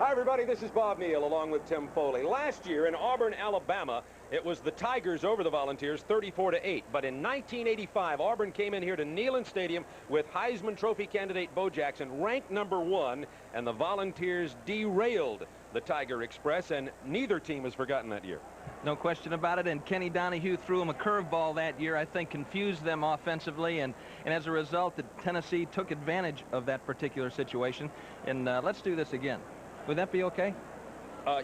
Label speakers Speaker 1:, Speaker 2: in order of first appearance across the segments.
Speaker 1: Hi, everybody. This is Bob Neal along with Tim Foley. Last year in Auburn, Alabama, it was the Tigers over the Volunteers 34-8. But in 1985, Auburn came in here to Neyland Stadium with Heisman Trophy candidate Bo Jackson, ranked #1, and the Volunteers derailed the Tiger Express, and neither team has forgotten that year.
Speaker 2: No question about it, and Kenny Donahue threw them a curveball that year, I think confused them offensively, and as a result, Tennessee took advantage of that particular situation. And let's do this again. Would that be okay?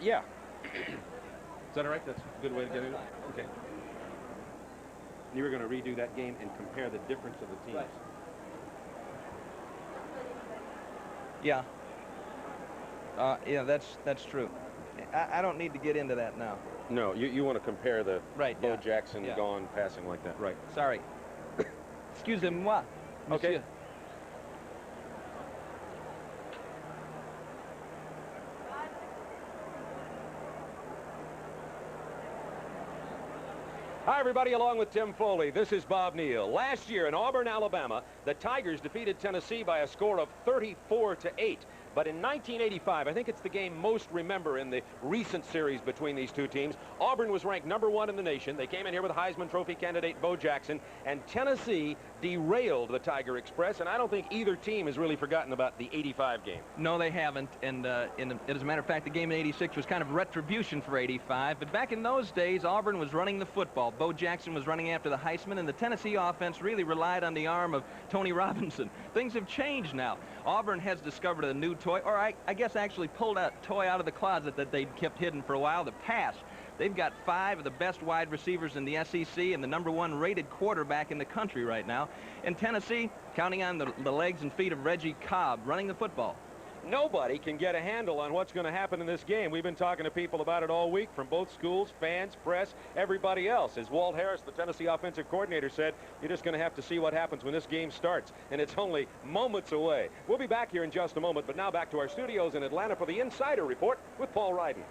Speaker 1: Yeah. Is that all right? That's a good way to get it. Okay. You were going to redo that game and compare the difference of the teams. Right.
Speaker 2: Yeah. Yeah, that's true. I don't need to get into that now.
Speaker 1: No, you want to compare the Bo Jackson gone passing like that. Right.
Speaker 2: Sorry. Excusez-moi.
Speaker 1: Okay. Hi, everybody, along with Tim Foley. This is Bob Neal. Last year in Auburn, Alabama, the Tigers defeated Tennessee by a score of 34-8. But in 1985, I think it's the game most remember in the recent series between these two teams, Auburn was ranked #1 in the nation. They came in here with Heisman Trophy candidate Bo Jackson, and Tennessee derailed the Tiger Express, and I don't think either team has really forgotten about the '85 game.
Speaker 2: No, they haven't, and as a matter of fact, the game in '86 was kind of retribution for '85, but back in those days, Auburn was running the football. Bo Jackson was running after the Heisman, and the Tennessee offense really relied on the arm of Tony Robinson. Things have changed now. Auburn has discovered a new toy, or I guess actually pulled a toy out of the closet that they'd kept hidden for a while, the pass. They've got 5 of the best wide receivers in the SEC and the #1 rated quarterback in the country right now. And Tennessee, counting on the legs and feet of Reggie Cobb, running the football.
Speaker 1: Nobody can get a handle on what's going to happen in this game. We've been talking to people about it all week from both schools, fans, press, everybody else. As Walt Harris, the Tennessee offensive coordinator, said, you're just going to have to see what happens when this game starts, and it's only moments away. We'll be back here in just a moment, but now back to our studios in Atlanta for the Insider Report with Paul Ryden.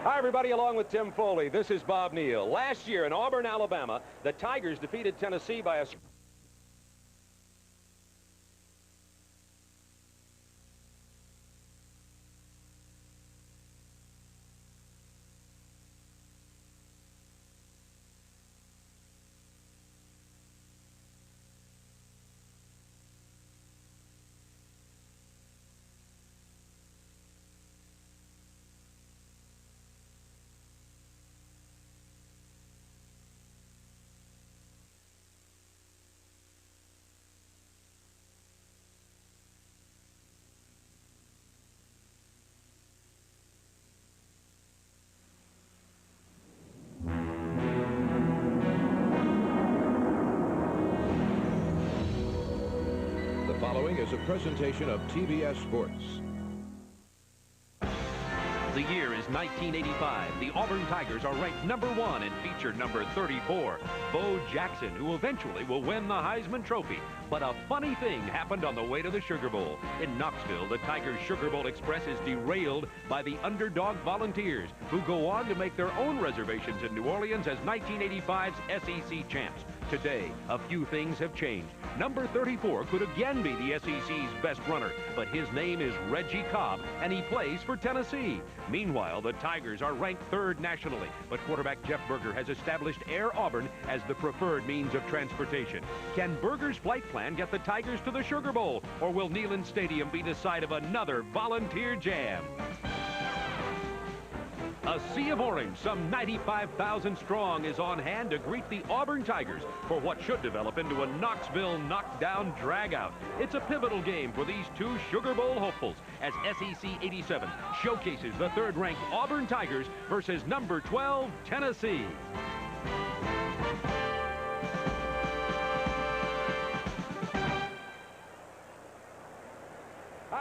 Speaker 1: Hi, everybody, along with Tim Foley. This is Bob Neal. Last year in Auburn, Alabama, the Tigers defeated Tennessee by a
Speaker 3: following is a presentation of TBS Sports.
Speaker 4: The year is 1985. The Auburn Tigers are ranked #1 and feature #34. Bo Jackson, who eventually will win the Heisman Trophy. But a funny thing happened on the way to the Sugar Bowl. In Knoxville, the Tigers Sugar Bowl Express is derailed by the underdog Volunteers, who go on to make their own reservations in New Orleans as 1985's SEC champs. Today, a few things have changed. Number 34 could again be the SEC's best runner, but his name is Reggie Cobb, and he plays for Tennessee. Meanwhile, the Tigers are ranked 3rd nationally, but quarterback Jeff Berger has established Air Auburn as the preferred means of transportation. Can Berger's flight plan get the Tigers to the Sugar Bowl, or will Neyland Stadium be the site of another Volunteer jam? A sea of orange, some 95,000 strong, is on hand to greet the Auburn Tigers for what should develop into a Knoxville knockdown dragout. It's a pivotal game for these two Sugar Bowl hopefuls as SEC 87 showcases the 3rd-ranked Auburn Tigers versus number 12 Tennessee.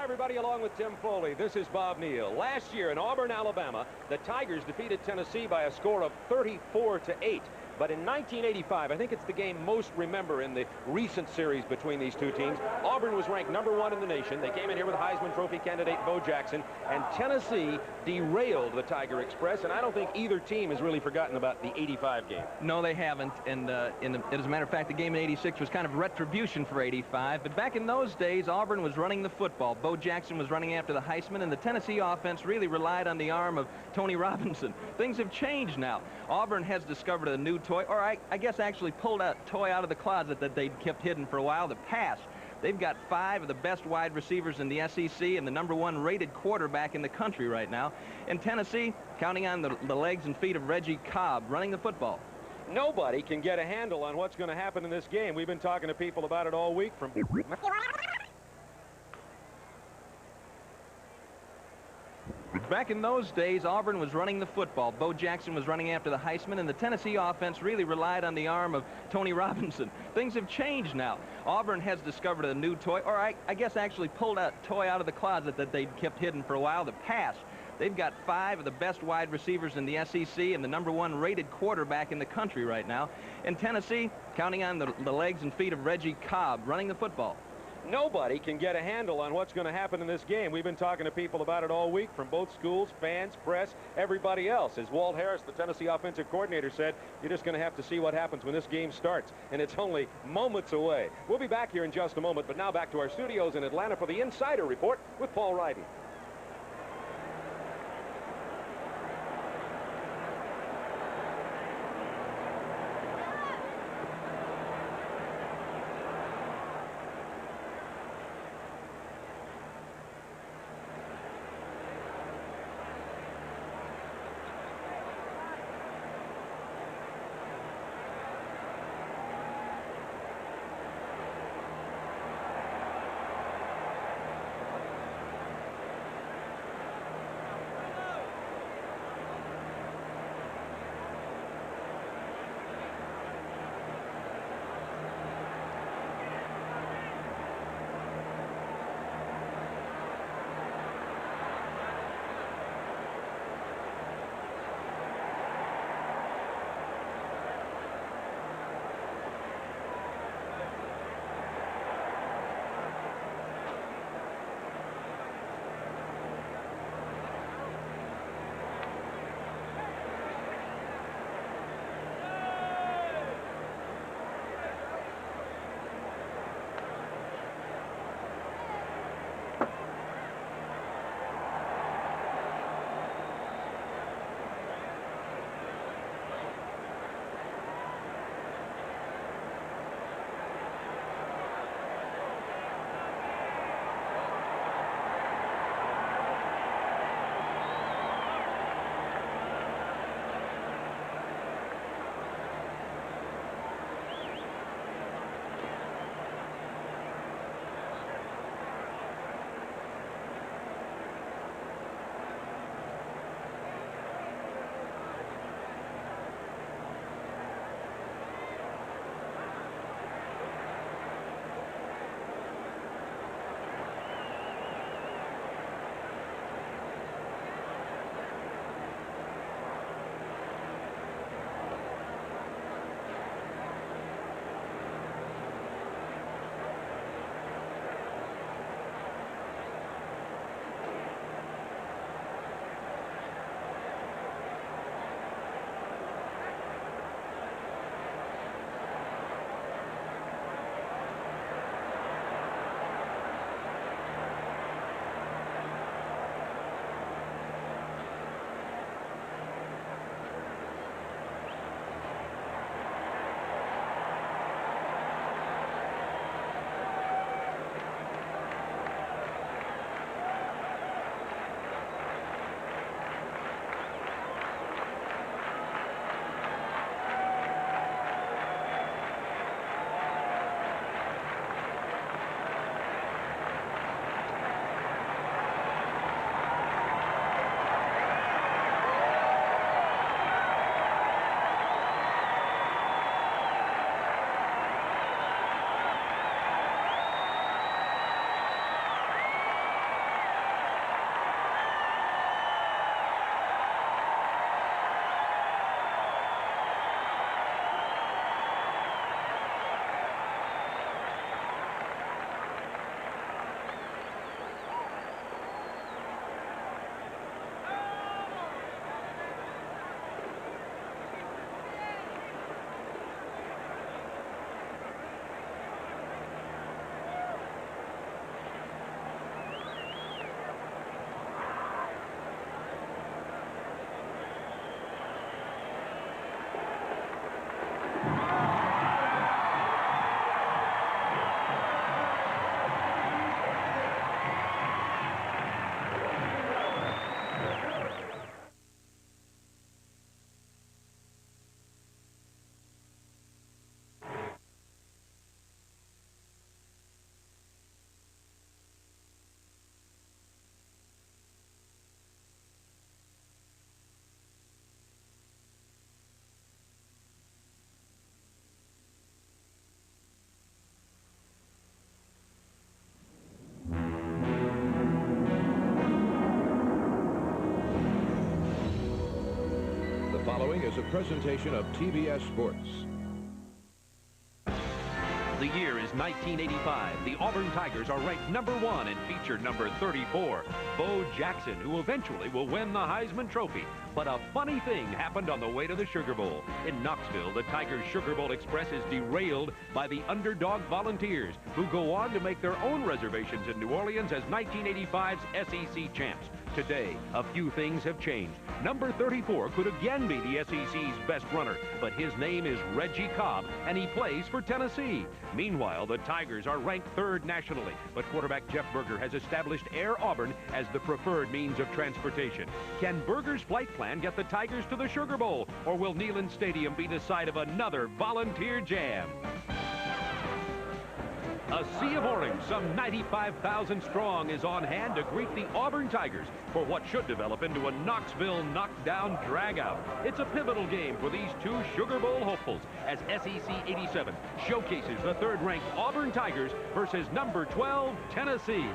Speaker 1: everybody, along with Tim Foley. This is Bob Neal. Last year in Auburn, Alabama, the Tigers defeated Tennessee by a score of 34-8. But in 1985, I think it's the game most remember in the recent series between these two teams. Auburn was ranked #1 in the nation. They came in here with Heisman Trophy candidate Bo Jackson, and Tennessee derailed the Tiger Express, and I don't think either team has really forgotten about the '85 game.
Speaker 2: No, they haven't, and as a matter of fact, the game in '86 was kind of retribution for '85, but back in those days, Auburn was running the football. Bo Jackson was running after the Heisman, and the Tennessee offense really relied on the arm of Tony Robinson. Things have changed now. Auburn has discovered a new toy, or I guess actually pulled a toy out of the closet that they'd kept hidden for a while, the pass. They've got 5 of the best wide receivers in the SEC and the #1 rated quarterback in the country right now. And Tennessee, counting on the legs and feet of Reggie Cobb, running the football.
Speaker 1: Nobody can get a handle on what's going to happen in this game. We've been talking to people about it all week from...
Speaker 2: Back in those days, Auburn was running the football. Bo Jackson was running after the Heisman, and the Tennessee offense really relied on the arm of Tony Robinson. Things have changed now. Auburn has discovered a new toy, or I guess actually pulled a toy out of the closet that they'd kept hidden for a while, the pass. They've got 5 of the best wide receivers in the SEC and the #1 rated quarterback in the country right now. And Tennessee, counting on the legs and feet of Reggie Cobb, running the football.
Speaker 1: Nobody can get a handle on what's going to happen in this game. We've been talking to people about it all week from both schools, fans, press, everybody else. As Walt Harris, the Tennessee offensive coordinator, said, you're just going to have to see what happens when this game starts, and it's only moments away. We'll be back here in just a moment, but now back to our studios in Atlanta for the Insider Report with Paul Ryden.
Speaker 3: following is a presentation of TBS Sports.
Speaker 4: The year is 1985. The Auburn Tigers are ranked #1 and feature number 34, Bo Jackson, who eventually will win the Heisman Trophy. But a funny thing happened on the way to the Sugar Bowl. In Knoxville, the Tigers Sugar Bowl Express is derailed by the underdog Volunteers, who go on to make their own reservations in New Orleans as 1985's SEC champs. Today, a few things have changed. Number 34 could again be the SEC's best runner, but his name is Reggie Cobb, and he plays for Tennessee. Meanwhile, the Tigers are ranked 3rd nationally, but quarterback Jeff Berger has established Air Auburn as the preferred means of transportation. Can Berger's flight plan get the Tigers to the Sugar Bowl, or will Neyland Stadium be the site of another Volunteer jam? A sea of orange, some 95,000 strong, is on hand to greet the Auburn Tigers for what should develop into a Knoxville knockdown dragout. It's a pivotal game for these two Sugar Bowl hopefuls as SEC 87 showcases the 3rd-ranked Auburn Tigers versus number 12 Tennessee.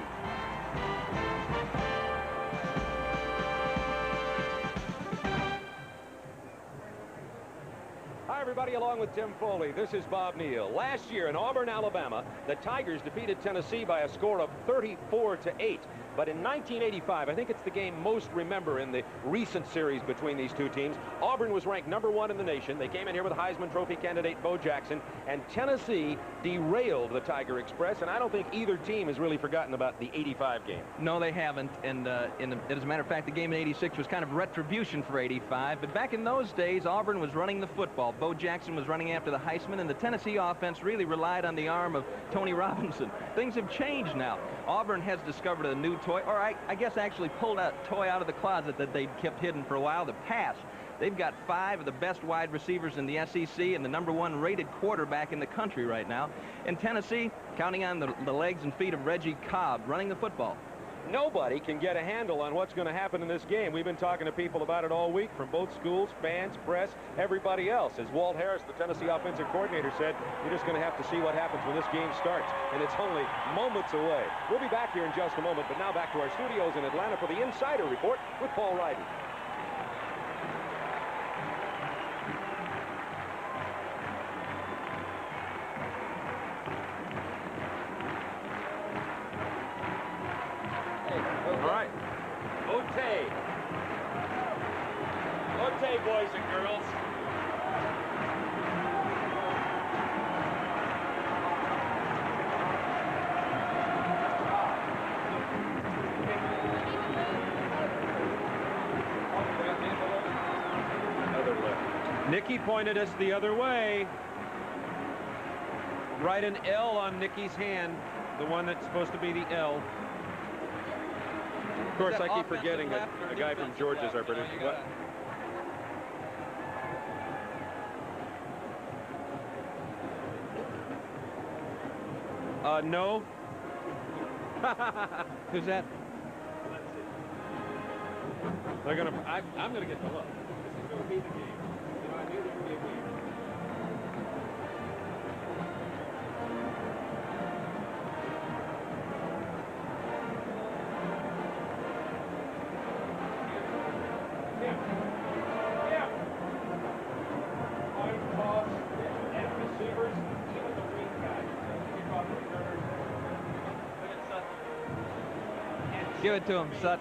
Speaker 1: Hi, everybody, along with Tim Foley. This is Bob Neal. Last year in Auburn, Alabama, the Tigers defeated Tennessee by a score of 34-8. But in 1985, I think it's the game most remember in the recent series between these two teams. Auburn was ranked #1 in the nation. They came in here with Heisman Trophy candidate Bo Jackson, and Tennessee derailed the Tiger Express, and I don't think either team has really forgotten about the 85 game.
Speaker 2: No, they haven't, and as a matter of fact, the game in '86 was kind of retribution for '85, but back in those days, Auburn was running the football. Bo Jackson was running after the Heisman, and the Tennessee offense really relied on the arm of Tony Robinson. Things have changed now. Auburn has discovered a new toy, or I guess actually pulled a toy out of the closet that they'd kept hidden for a while, the pass. They've got 5 of the best wide receivers in the SEC and the #1 rated quarterback in the country right now. And Tennessee, counting on the legs and feet of Reggie Cobb running the football.
Speaker 1: Nobody can get a handle on what's going to happen in this game. We've been talking to people about it all week from both schools, fans, press, everybody else. As Walt Harris, the Tennessee offensive coordinator, said, you're just going to have to see what happens when this game starts, and it's only moments away. We'll be back here in just a moment, but now back to our studios in Atlanta for the Insider Report with Paul Ryden. Okay, boys and girls. Nikki pointed us the other way. Write an L on Nikki's hand, the one that's supposed to be the L. Of course, I keep forgetting that a guy from Georgia is our producer. No.
Speaker 2: Who's that?
Speaker 1: They're gonna. I'm gonna get the look. This is gonna be the game. You know, I knew there would be a game.
Speaker 2: Give it to him, Sut.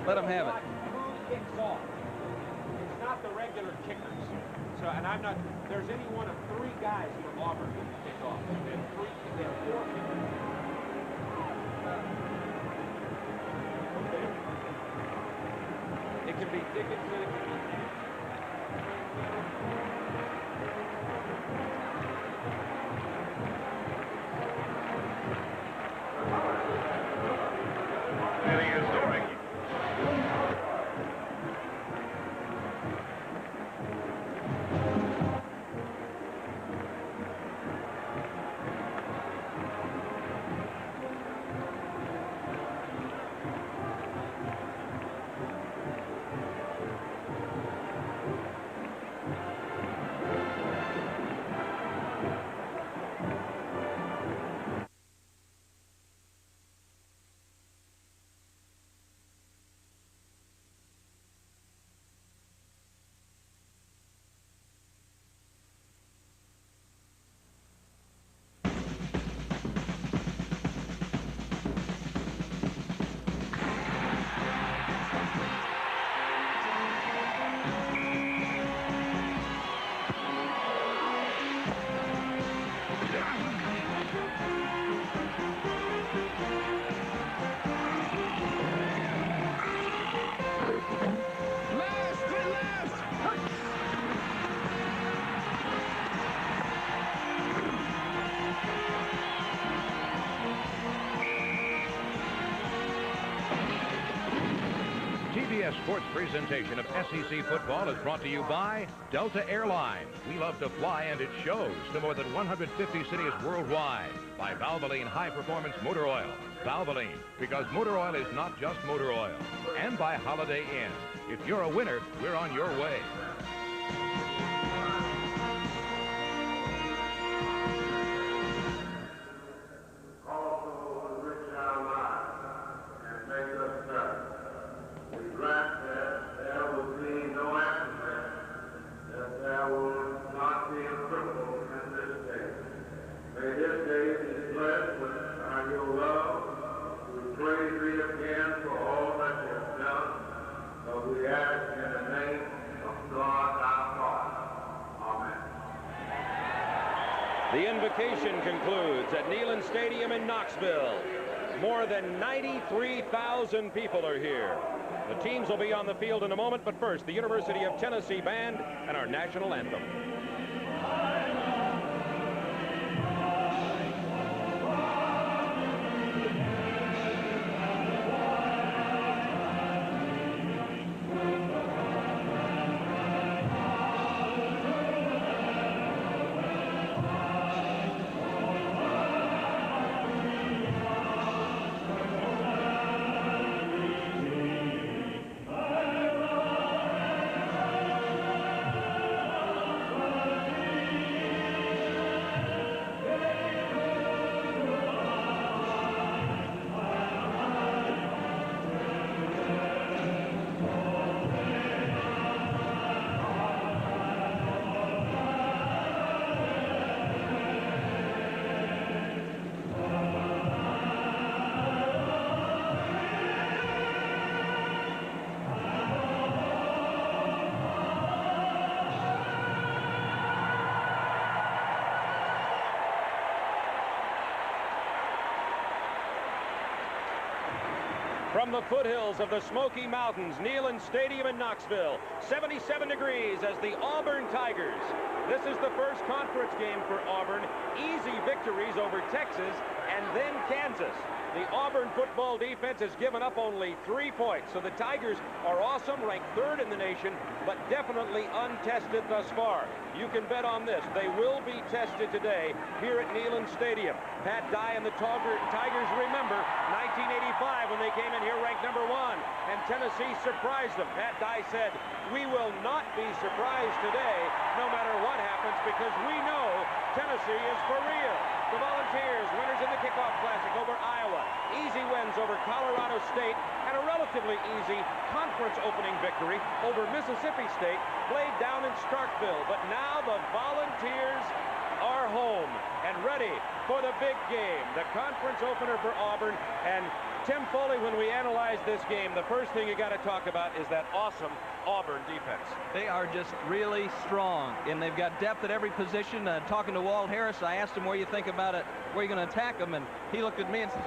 Speaker 2: Let him have it.
Speaker 1: Who kicks off? It's not the regular kickers. So, and I'm not. There's any one of 3 guys from Auburn who can kick off. They have 4 kickers. Okay. It can be Dickinson. It can be.
Speaker 3: Sports presentation of SEC football is brought to you by Delta Airlines. We love to fly, and it shows, to more than 150 cities worldwide. By Valvoline High Performance Motor Oil. Valvoline, because motor oil is not just motor oil. And by Holiday Inn. If you're a winner, we're on your way.
Speaker 1: The invocation concludes at Neyland Stadium in Knoxville. More than 93,000 people are here. The teams will be on the field in a moment, but first, the University of Tennessee Band and our national anthem. From the foothills of the Smoky Mountains, Neyland Stadium in Knoxville, 77 degrees as the Auburn Tigers. This is the first conference game for Auburn. Easy victories over Texas and then Kansas. The Auburn football defense has given up only 3 points, so the Tigers are awesome, ranked 3rd in the nation, but definitely untested thus far. You can bet on this. They will be tested today here at Neyland Stadium. Pat Dye and the Tigers remember 1985 when they came in here ranked #1, and Tennessee surprised them. Pat Dye said, "We will not be surprised today, no matter what happens, because we know Tennessee is for real." The Volunteers, winners in the Kickoff Classic over Iowa. Easy wins over Colorado State, and a relatively easy conference opening victory over Mississippi State, played down in Starkville. But now the Volunteers are home and ready for the big game, the conference opener for Auburn. And Tim Foley, when we analyze this game, the first thing you got to talk about is that awesome Auburn defense.
Speaker 2: They are just really strong, and they've got depth at every position. Talking to Walt Harris, I asked him where you think about it, where you're going to attack them, and he looked at me and said,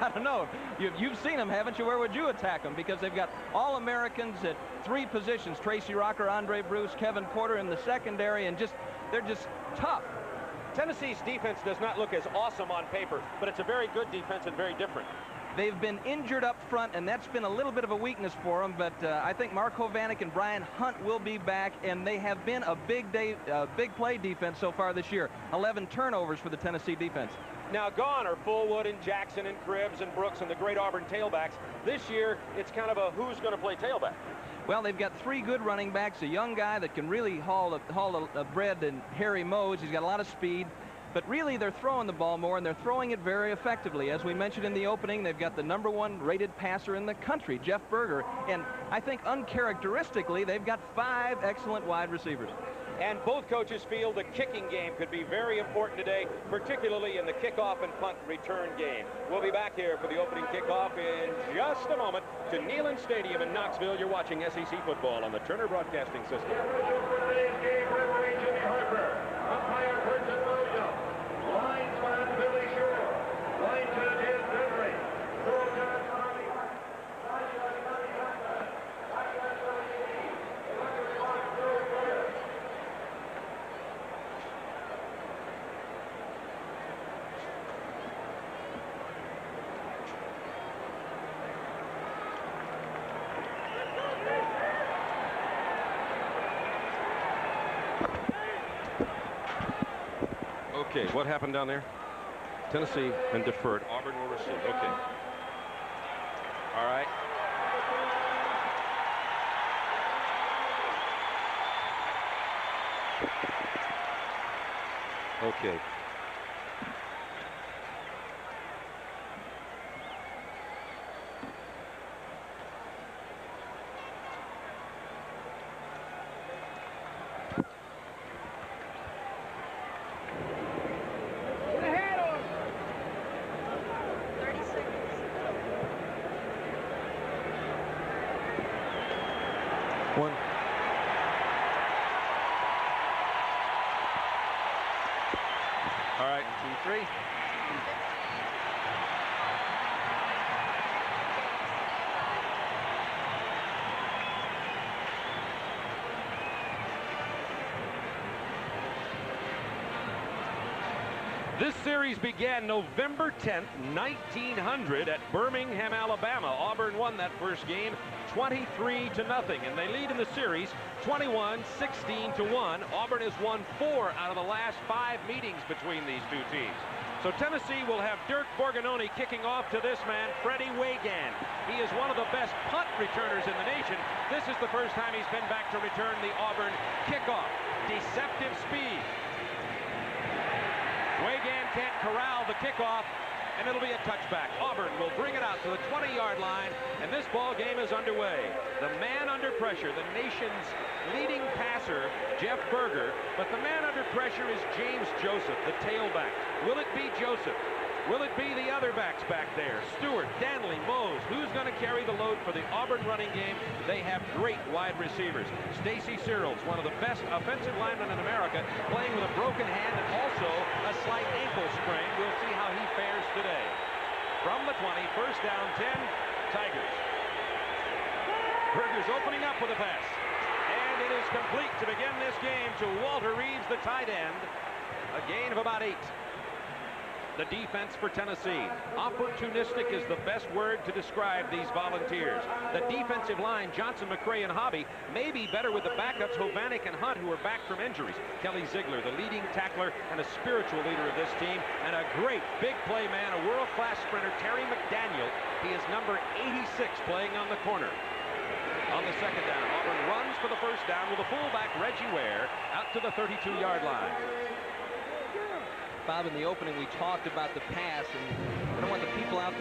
Speaker 2: I don't know. You've seen them, haven't you? Where would you attack them? Because they've got All-Americans at 3 positions, Tracy Rocker, Andre Bruce, Kevin Porter in the secondary, and they're just tough.
Speaker 1: Tennessee's defense does not look as awesome on paper, but it's a very good defense and very different.
Speaker 2: They've been injured up front, and that's been a little bit of a weakness for them, but I think Marco Vanek and Brian Hunt will be back, and they have been a big play defense so far this year. 11 turnovers for the Tennessee defense.
Speaker 1: Now gone are Fullwood and Jackson and Cribbs and Brooks and the great Auburn tailbacks. This year, it's kind of a who's going to play tailback.
Speaker 2: Well, they've got 3 good running backs, a young guy that can really haul the bread, and Harry Mose. He's got a lot of speed. But really, they're throwing the ball more, and they're throwing it very effectively. As we mentioned in the opening, they've got the #1 rated passer in the country, Jeff Berger. And I think uncharacteristically, they've got 5 excellent wide receivers.
Speaker 1: And both coaches feel the kicking game could be very important today, particularly in the kickoff and punt return game. We'll be back here for the opening kickoff in just a moment to Neyland Stadium in Knoxville. You're watching SEC football on the Turner Broadcasting System.
Speaker 5: Linesman Billy Shore. Line judge Ed Henry.
Speaker 1: Okay, what happened down there? Tennessee and deferred. Auburn will receive. Okay. All right. Okay. One. All right.
Speaker 2: 1, 2, 3.
Speaker 1: This series began November 10th, 1900 at Birmingham, Alabama. Auburn won that first game 23-0, and they lead in the series 21-16-1. Auburn has won 4 out of the last 5 meetings between these two teams. So Tennessee will have Dirk Borgononi kicking off to this man, Freddie Wagan. He is one of the best punt returners in the nation. This is the first time he's been back to return the Auburn kickoff. Deceptive speed. Wagan can't corral the kickoff, and it'll be a touchback. Auburn will bring it out to the 20-yard line, and this ball game is underway. The man under pressure, the nation's leading passer, Jeff Berger, but the man under pressure is James Joseph, the tailback. Will it be Joseph? Will it be the other backs back there? Stewart, Danley, Mose. Who's going to carry the load for the Auburn running game? They have great wide receivers. Stacy Searles, one of the best offensive linemen in America, playing with a broken hand and also a slight ankle sprain. We'll see how he fares today. From the 20, first down, 10, Tigers. Berger's opening up with a pass. And it is complete to begin this game to Walter Reeves, the tight end. A gain of about 8. The defense for Tennessee. Opportunistic is the best word to describe these Volunteers. The defensive line, Johnson, McCray, and Hobby, may be better with the backups, Hovanek and Hunt, who are back from injuries. Kelly Ziegler, the leading tackler and a spiritual leader of this team, and a great big play man, a world-class sprinter, Terry McDaniel. He is number 86 playing on the corner. On the second down, Auburn runs for the first down with a fullback, Reggie Ware, out to the 32-yard line.
Speaker 2: Bob, in the opening, we talked about the pass, and I don't want the people out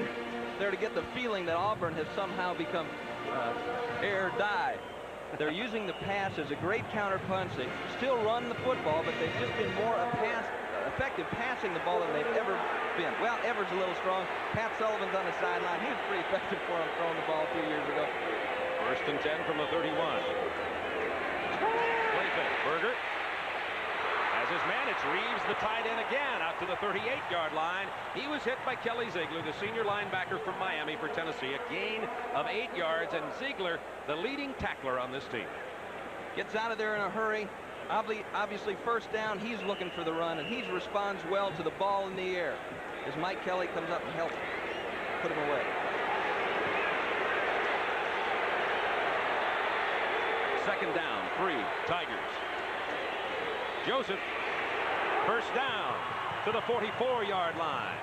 Speaker 2: there to get the feeling that Auburn has somehow become air die. They're using the pass as a great counterpunch. They still run the football, but they've just been more effective passing the ball than they've ever been. Well, Everett's a little strong. Pat Sullivan's on the sideline. He was pretty effective for him throwing the ball 2 years ago.
Speaker 1: First and 10 from the 31. Play fake. Berger. As his man, it's Reeves, the tight end again, out to the 38-yard line. He was hit by Kelly Ziegler, the senior linebacker from Miami for Tennessee. A gain of 8 yards, and Ziegler, the leading tackler on this team.
Speaker 2: Gets out of there in a hurry. Obviously, first down, he's looking for the run, and he responds well to the ball in the air as Mike Kelly comes up and helps put him away.
Speaker 1: Second down, 3, Tigers. Joseph, first down to the 44-yard line.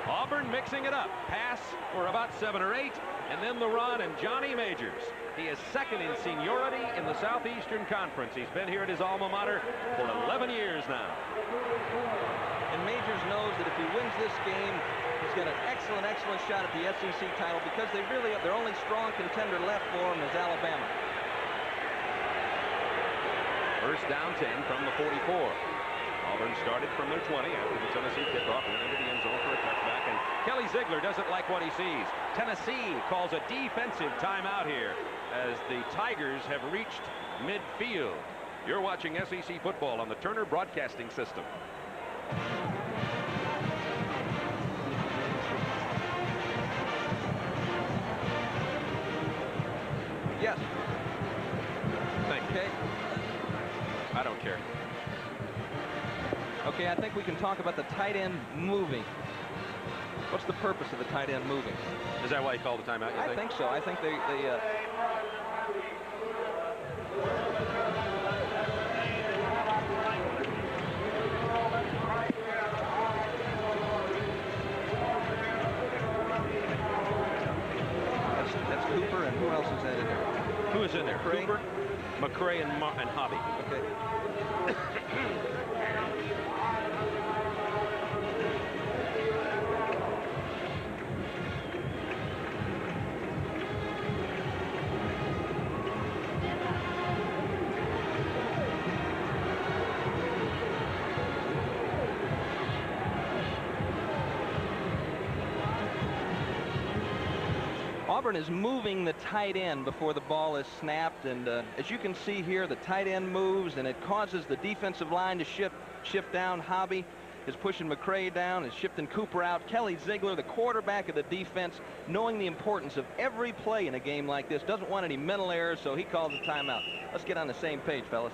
Speaker 1: Auburn mixing it up. Pass for about 7 or 8, and then the run, and Johnny Majors. He is second in seniority in the Southeastern Conference. He's been here at his alma mater for 11 years now.
Speaker 2: And Majors knows that if he wins this game, he's got an excellent shot at the SEC title, because their only strong contender left for him is Alabama.
Speaker 1: First down 10 from the 44. Auburn started from their 20 after the Tennessee kickoff, went into the end zone for a touchback, and Kelly Ziegler doesn't like what he sees. Tennessee calls a defensive timeout here as the Tigers have reached midfield. You're watching SEC football on the Turner Broadcasting System.
Speaker 2: Yes.
Speaker 1: Thank you.
Speaker 2: Okay.
Speaker 1: I don't care.
Speaker 2: Okay, I think we can talk about the tight end moving. What's the purpose of the tight end moving?
Speaker 1: Is that why he called the timeout, you think?
Speaker 2: I think so. I think they
Speaker 1: Cooper, McCray, and Hobby.
Speaker 2: Okay. Auburn is moving the tight end before the ball is snapped, and as you can see here, the tight end moves, and it causes the defensive line to shift down. Hobby is pushing McCray down, is shifting Cooper out. Kelly Ziegler, the quarterback of the defense, knowing the importance of every play in a game like this, doesn't want any mental errors, so he calls a timeout. Let's get on the same page, fellas.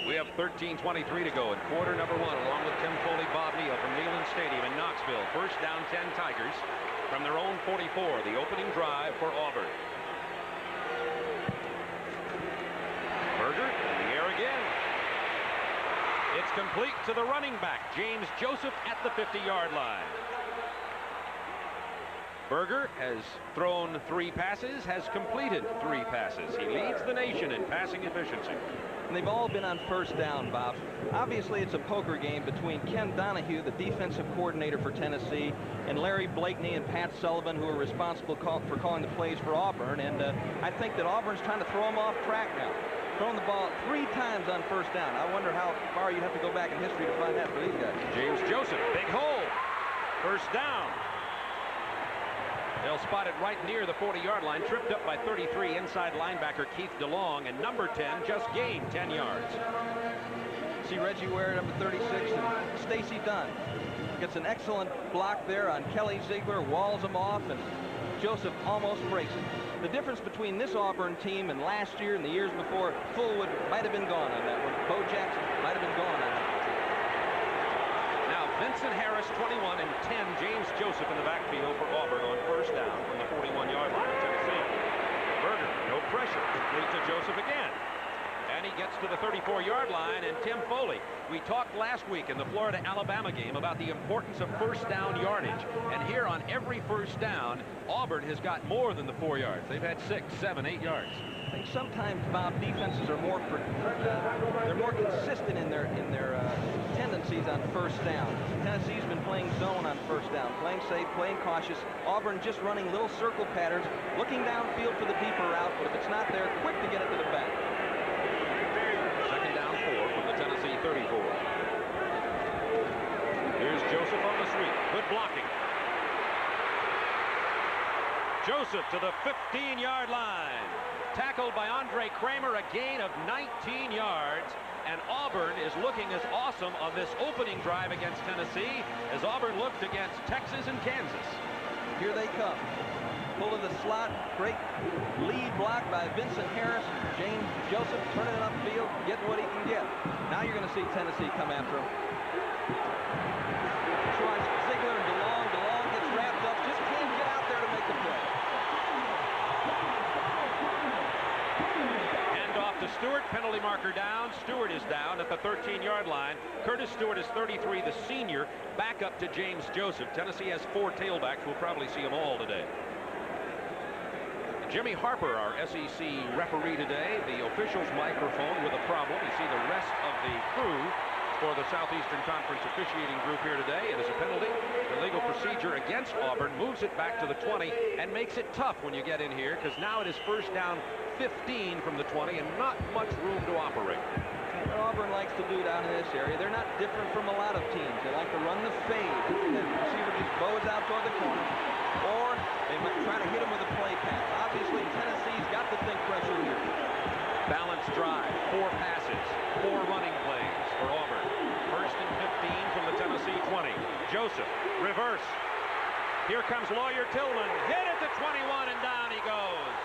Speaker 1: We have 13:23 to go in quarter number 1, along with Tim Foley, Bob Neal from Neyland Stadium in Knoxville. First down, 10 Tigers from their own 44, the opening drive for Auburn. Berger in the air again. It's complete to the running back, James Joseph, at the 50-yard line. Berger has thrown 3 passes, has completed 3 passes. He leads the nation in passing efficiency.
Speaker 2: And they've all been on first down, Bob. Obviously, it's a poker game between Ken Donahue, the defensive coordinator for Tennessee, and Larry Blakeney and Pat Sullivan, who are responsible for calling the plays for Auburn. And I think that Auburn's trying to throw them off track now. Throwing the ball 3 times on first down. I wonder how far you have to go back in history to find that for these guys.
Speaker 1: James Joseph, big hole. First down. They'll spot it right near the 40-yard line, tripped up by 33 inside linebacker Keith DeLong, and number 10 just gained 10 yards.
Speaker 2: See Reggie Ware up to 36, and Stacy Dunn gets an excellent block there on Kelly Ziegler, walls him off, and Joseph almost breaks it. The difference between this Auburn team and last year and the years before, Fullwood might have been gone on that one. Bo Jackson might have been gone on that one.
Speaker 1: Vincent Harris, 21, and 10, James Joseph in the backfield for Auburn on first down from the 41-yard line of Tennessee. Berger, no pressure, complete to Joseph again. And he gets to the 34-yard line, and Tim Foley. We talked last week in the Florida-Alabama game about the importance of first down yardage. And here on every first down, Auburn has got more than the 4 yards. They've had 6, 7, 8 yards.
Speaker 2: I think sometimes, Bob, defenses are more they're more consistent in their tendencies on first down. Tennessee's been playing zone on first down, playing safe, playing cautious. Auburn just running little circle patterns, looking downfield for the deeper route, but if it's not there, quick to get it to the back.
Speaker 1: Second down 4 from the Tennessee 34. Here's Joseph on the sweep. Good blocking. Joseph to the 15-yard line. Tackled by Andre Kramer, a gain of 19 yards. And Auburn is looking as awesome on this opening drive against Tennessee as Auburn looked against Texas and Kansas.
Speaker 2: Here they come. Full of the slot. Great lead block by Vincent Harris. James Joseph turning it upfield, getting what he can get. Now you're going to see Tennessee come after him. Tries Ziegler and DeLong. DeLong gets wrapped up. Just can't get out there to make the play.
Speaker 1: To Stewart, penalty marker down. Stewart is down at the 13-yard line. Curtis Stewart is 33, the senior, back up to James Joseph. Tennessee has 4 tailbacks. We'll probably see them all today. Jimmy Harper, our SEC referee today. The official's microphone with a problem. You see the rest of the crew for the Southeastern Conference officiating group here today. It is a penalty. The legal procedure against Auburn moves it back to the 20 and makes it tough when you get in here, because now it is first down 15 from the 20 and not much room to operate.
Speaker 2: What Auburn likes to do down in this area, they're not different from a lot of teams. They like to run the fade. The receiver just bows out toward the corner, or they might try to hit him with a play pass. Obviously, Tennessee's got to think pressure here.
Speaker 1: Balanced drive, 4 passes, 4 running plays for Auburn. First and 15 from the Tennessee 20. Joseph, reverse. Here comes Lawyer Tillman. Hit at the 21 and down he goes.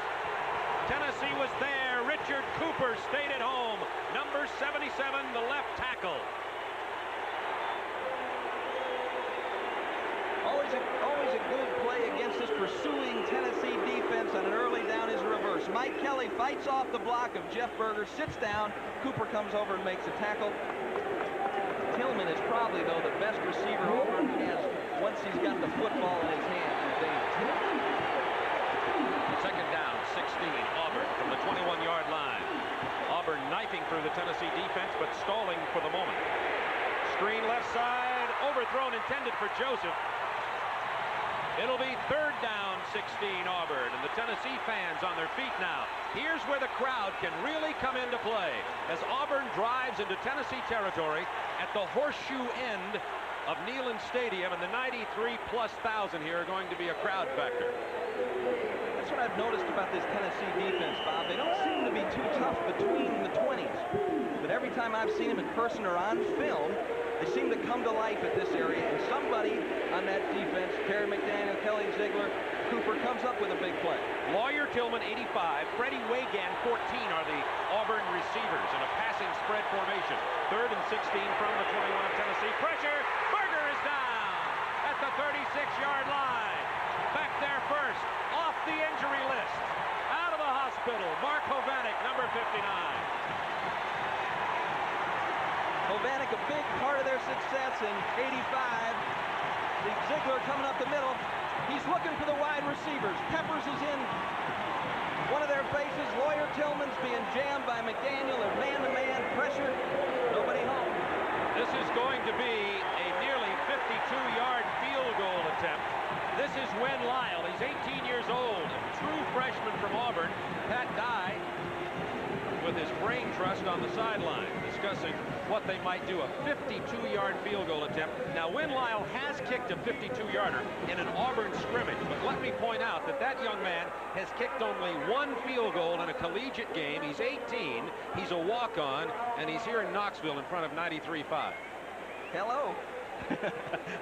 Speaker 1: Tennessee was there. Richard Cooper stayed at home. Number 77, the left tackle.
Speaker 2: Always a good play against this pursuing Tennessee defense on an early down is a reverse. Mike Kelly fights off the block of Jeff Berger, sits down. Cooper comes over and makes a tackle. Tillman is probably, though, the best receiver Auburn has once he's got the football in his hands. He's dangerous.
Speaker 1: Second down, 16, Auburn from the 21-yard line. Auburn knifing through the Tennessee defense, but stalling for the moment. Screen left side, overthrown, intended for Joseph. It'll be 3rd down, 16 Auburn, and the Tennessee fans on their feet now. Here's where the crowd can really come into play as Auburn drives into Tennessee territory at the horseshoe end of Neyland Stadium, and the 93+ thousand here are going to be a crowd factor.
Speaker 2: That's what I've noticed about this Tennessee defense, Bob. They don't seem to be too tough between the 20s. But every time I've seen them in person or on film, they seem to come to life at this area. And somebody on that defense, Terry McDaniel, Kelly Ziegler, Cooper, comes up with a big play.
Speaker 1: Lawyer Tillman, 85. Freddie Wagan, 14, are the Auburn receivers in a passing spread formation. 3rd and 16 from the 21 of Tennessee. Pressure. Berger is down at the 36-yard line. Back there first. Off the injury list. Out of the hospital. Mark Hovanek, number 59.
Speaker 2: Hovanek, a big part of their success in '85. Ziegler coming up the middle. He's looking for the wide receivers. Peppers is in one of their faces. Lawyer Tillman's being jammed by McDaniel. They're man-to-man pressure. Nobody home.
Speaker 1: This is going to be a nearly 52-yard field goal attempt. This is Win Lyle. He's 18 years old, a true freshman from Auburn. Pat Dye with his brain trust on the sideline, discussing what they might do. A 52-yard field goal attempt. Now, Win Lyle has kicked a 52-yarder in an Auburn scrimmage, but let me point out that that young man has kicked only 1 field goal in a collegiate game. He's 18, he's a walk-on, and he's here in Knoxville in front of 93.5.
Speaker 2: Hello.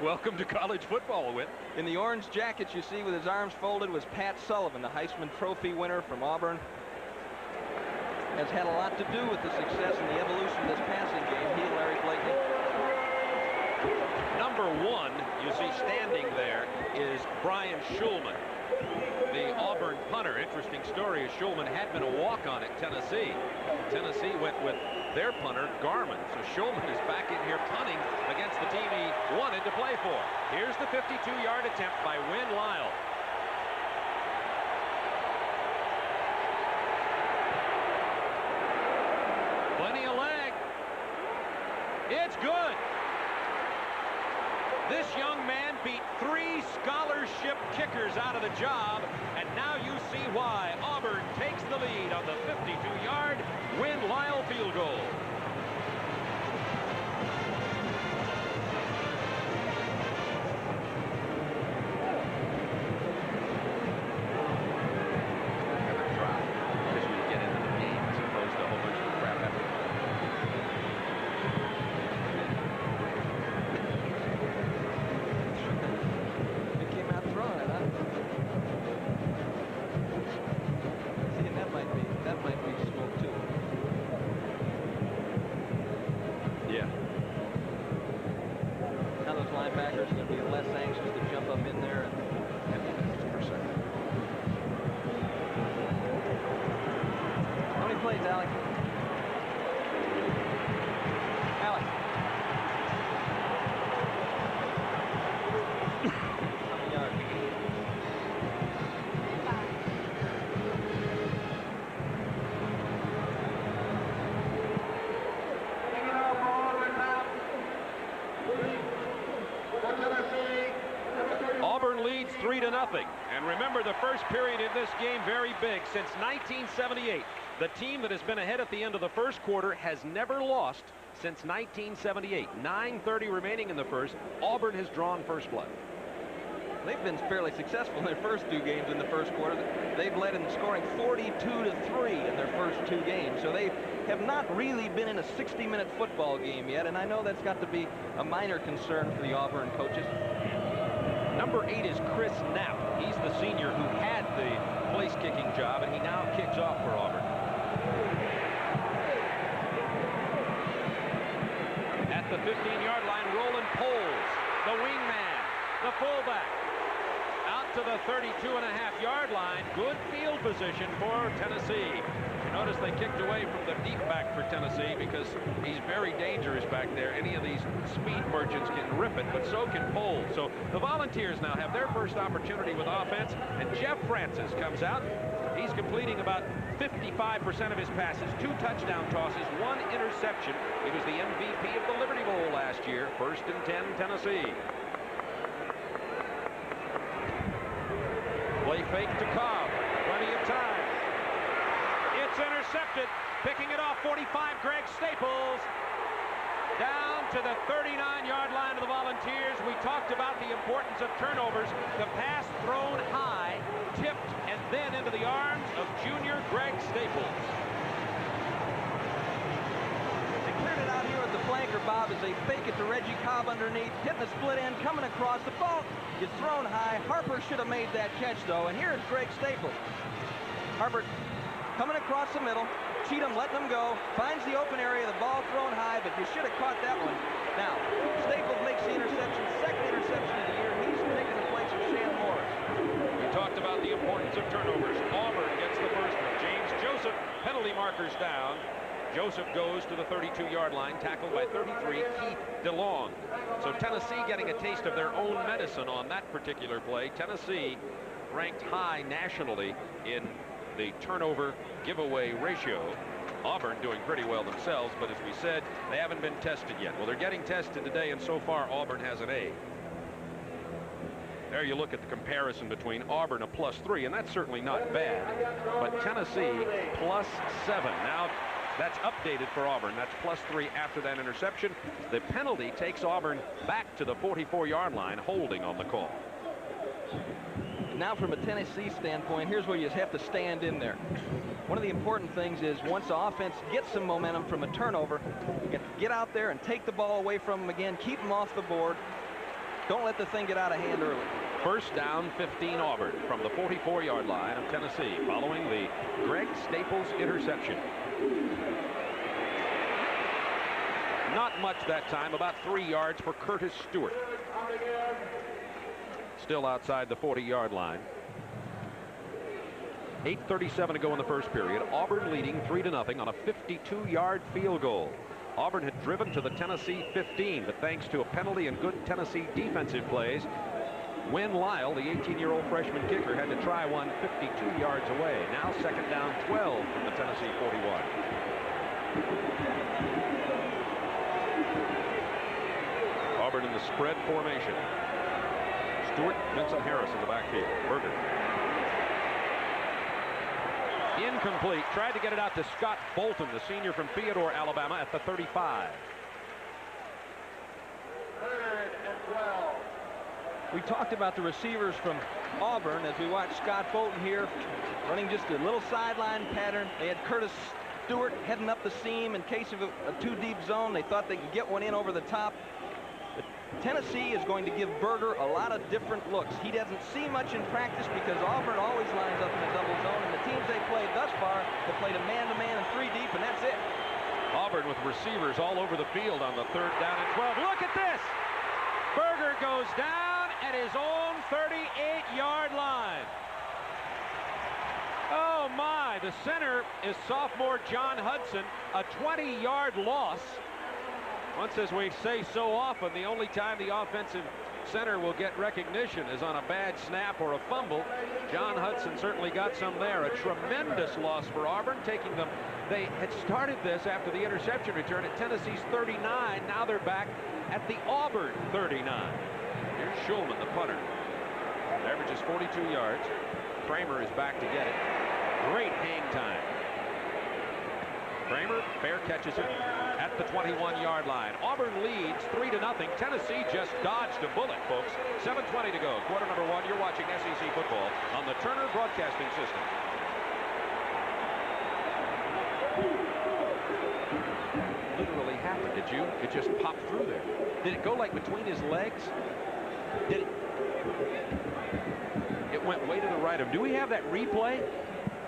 Speaker 1: Welcome to college football, Whit.
Speaker 2: In the orange jacket you see with his arms folded was Pat Sullivan, the Heisman Trophy winner from Auburn. Has had a lot to do with the success and the evolution of this passing game. He and Larry Blakeney.
Speaker 1: Number 1, you see standing there, is Brian Schulman, the Auburn punter. Interesting story is Schulman had been a walk-on at Tennessee. Tennessee went with their punter, Garman. So Schulman is back in here punting against the team he wanted to play for. Here's the 52-yard attempt by Win Lyle. Plenty of leg. It's good. This young man beat 3 scholarship kickers out of the job, and now you see why Auburn takes the lead on the 52-yard Win Lyle field goal. Auburn leads 3-0. And remember, the first period in this game very big. Since 1978, the team that has been ahead at the end of the first quarter has never lost since 1978. 9:30 remaining in the first. Auburn has drawn first blood.
Speaker 2: They've been fairly successful in their first 2 games in the first quarter. They've led in scoring 42-3 in their first 2 games. So they have not really been in a 60-minute football game yet, and I know that's got to be a minor concern for the Auburn coaches.
Speaker 1: Number 8 is Chris Knapp. He's the senior who had the place-kicking job, and he now kicks off for Auburn. At the 15-yard line, Roland Poles, the wingman, the fullback, out to the 32.5-yard line. Good field position for Tennessee. Notice they kicked away from the deep back for Tennessee because he's very dangerous back there. Any of these speed merchants can rip it, but so can Poles. So the Volunteers now have their first opportunity with offense, and Jeff Francis comes out. He's completing about 55% of his passes, 2 touchdown tosses, 1 interception. He was the MVP of the Liberty Bowl last year. 1st and 10, Tennessee. Play fake to Cobb. Plenty of time. It's intercepted. Picking it off, 45, Greg Staples. Down to the 39-yard line of the Volunteers. We talked about the importance of turnovers. The pass thrown high, tipped, and then into the arms of junior Greg Staples.
Speaker 2: They cleared it out here at the flanker, Bob, as they fake it to Reggie Cobb underneath, hitting the split end, coming across. The ball is thrown high. Harper should have made that catch, though, and here's Greg Staples. Harper coming across the middle. Cheatham letting him go, finds the open area, the ball thrown high, but you should have caught that one. Now, Staples makes the interception, 2nd interception of the year. He's taking the place of Shan Morris.
Speaker 1: We talked about the importance of turnovers. Auburn gets the first one. James Joseph, penalty markers down. Joseph goes to the 32-yard line, tackled by 33, Keith DeLong. So Tennessee getting a taste of their own medicine on that particular play. Tennessee ranked high nationally in the turnover giveaway ratio. Auburn doing pretty well themselves, but as we said, they haven't been tested yet. Well, they're getting tested today, and so far Auburn has an A. There you look at the comparison between Auburn, a +3, and that's certainly not bad. But Tennessee, +7. Now that's updated for Auburn. That's +3 after that interception. The penalty takes Auburn back to the 44-yard line, holding on the call.
Speaker 2: Now from a Tennessee standpoint, here's where you have to stand in there. One of the important things is once the offense gets some momentum from a turnover, you get out there and take the ball away from them again, keep them off the board. Don't let the thing get out of hand early.
Speaker 1: 1st down, 15 Auburn from the 44-yard line of Tennessee following the Greg Staples interception. Not much that time, about 3 yards for Curtis Stewart. Still outside the 40-yard line. 8:37 to go in the first period. Auburn leading 3-0 on a 52-yard field goal. Auburn had driven to the Tennessee 15, but thanks to a penalty and good Tennessee defensive plays, Wynn Lyle, the 18-year-old freshman kicker, had to try one 52 yards away. Now 2nd down, 12 from the Tennessee 41. Auburn in the spread formation. Stewart, Vincent Harris in the backfield. Berger. Incomplete. Tried to get it out to Scott Bolton, the senior from Theodore, Alabama, at the 35.
Speaker 5: 3rd and 12.
Speaker 2: We talked about the receivers from Auburn as we watched Scott Bolton here running just a little sideline pattern. They had Curtis Stewart heading up the seam in case of a too-deep zone. They thought they could get one in over the top. Tennessee is going to give Berger a lot of different looks. He doesn't see much in practice because Auburn always lines up in a double zone, and the teams they played thus far have played a man-to-man and 3 deep, and that's it.
Speaker 1: Auburn with receivers all over the field on the 3rd down and 12. Look at this! Berger goes down at his own 38-yard line. Oh my, the center is sophomore John Hudson, a 20-yard loss. Once, as we say so often, the only time the offensive center will get recognition is on a bad snap or a fumble. John Hudson certainly got some there. A tremendous loss for Auburn, taking them. They had started this after the interception return at Tennessee's 39. Now they're back at the Auburn 39. Here's Schulman, the punter. Averages 42 yards. Kramer is back to get it. Great hang time. Kramer fair catches it at the 21-yard line. Auburn leads 3-0. Tennessee just dodged a bullet, folks. 7:20 to go. Quarter number 1. You're watching SEC football on the Turner Broadcasting System. Literally happened, did you? It just popped through there. Did it go like between his legs? Did it? It went way to the right of him. Do we have that replay?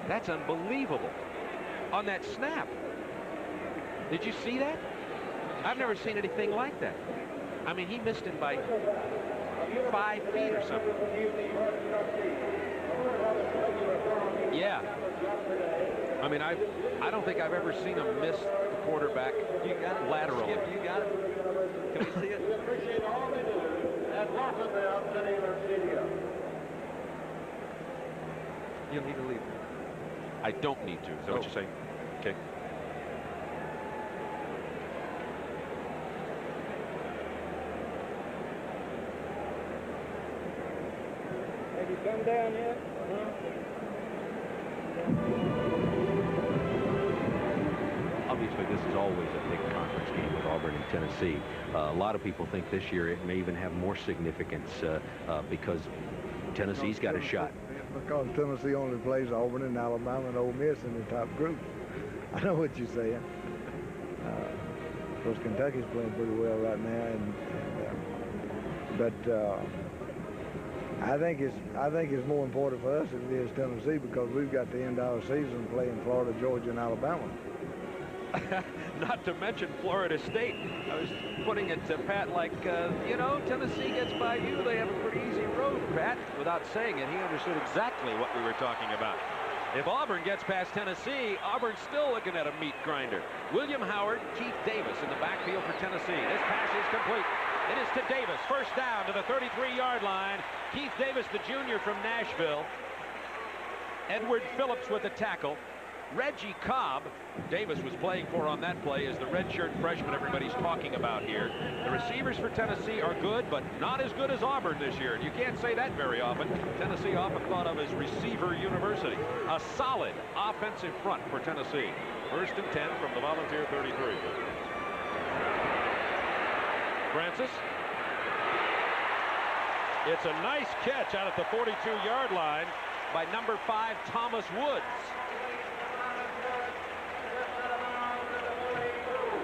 Speaker 1: That's unbelievable. On that snap. Did you see that? I've never seen anything like that. I mean, he missed him by 5 feet or something. Yeah. I mean, I don't think I've ever seen him miss the quarterback laterally.
Speaker 2: Skip, you got it? Can we see it?
Speaker 5: Appreciate all they do. And lots of them sitting in our studio.
Speaker 2: You'll need to leave.
Speaker 1: I don't need to. Is that what you're saying? Okay.
Speaker 6: Have you come down yet?
Speaker 4: Obviously, this is always a big conference game with Auburn and Tennessee. A lot of people think this year it may even have more significance because Tennessee's got a shot.
Speaker 7: Because Tennessee only plays Auburn and Alabama and Ole Miss in the top group. I know what you're saying. Of course, Kentucky's playing pretty well right now, but I think it's more important for us than it is Tennessee because we've got to end our season playing Florida, Georgia, and Alabama.
Speaker 1: Not to mention Florida State. I was putting it to Pat like, you know, Tennessee gets by you. They have a pretty easy road, Pat. Without saying it, he understood exactly what we were talking about. If Auburn gets past Tennessee, Auburn's still looking at a meat grinder. William Howard, Keith Davis in the backfield for Tennessee. This pass is complete. It is to Davis. First down to the 33-yard line. Keith Davis, the junior from Nashville. Edward Phillips with the tackle. Reggie Cobb, Davis was playing for on that play, is the redshirt freshman everybody's talking about here. The receivers for Tennessee are good, but not as good as Auburn this year. And you can't say that very often. Tennessee often thought of as receiver university. A solid offensive front for Tennessee. 1st and 10 from the Volunteer 33. Francis. It's a nice catch out at the 42-yard line by number 5, Thomas Woods.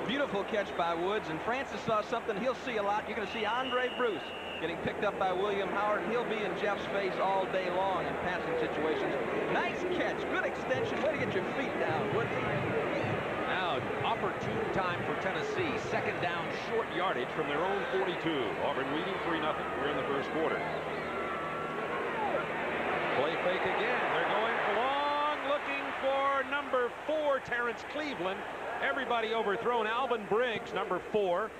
Speaker 2: Beautiful catch by Woods, and Francis saw something he'll see a lot. You're going to see Andre Bruce getting picked up by William Howard. He'll be in Jeff's face all day long in passing situations. Nice catch, good extension. Way to get your feet down, Woods.
Speaker 1: Now, opportune time for Tennessee. 2nd down, short yardage from their own 42. Auburn leading 3-0. We're in the 1st quarter. Play fake again. They're going long, looking for number 4, Terrence Cleveland. Everybody overthrown. Alvin Briggs, number 4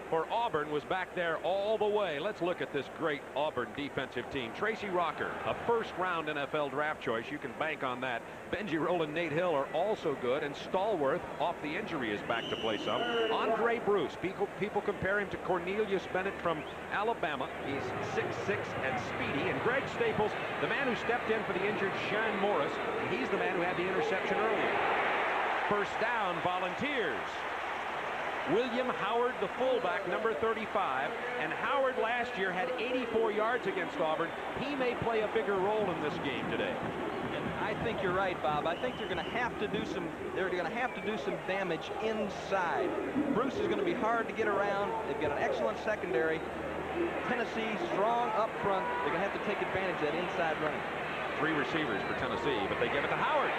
Speaker 1: for Auburn, was back there all the way. Let's look at this great Auburn defensive team. Tracy Rocker, a 1st-round NFL draft choice. You can bank on that. Benji Rowland, Nate Hill are also good, and Stallworth, off the injury, is back to play some. Andre Bruce, people compare him to Cornelius Bennett from Alabama. He's 6'6" and speedy. And Greg Staples, the man who stepped in for the injured Shane Morris, and he's the man who had the interception earlier. 1st down, Volunteers. William Howard, the fullback, number 35. And Howard last year had 84 yards against Auburn. He may play a bigger role in this game today.
Speaker 2: And I think you're right, Bob. I think they're going to have to do some damage inside. Bruce is going to be hard to get around. They've got an excellent secondary. Tennessee strong up front. They're going to have to take advantage of that inside running.
Speaker 1: 3 receivers for Tennessee, but they give it to Howard.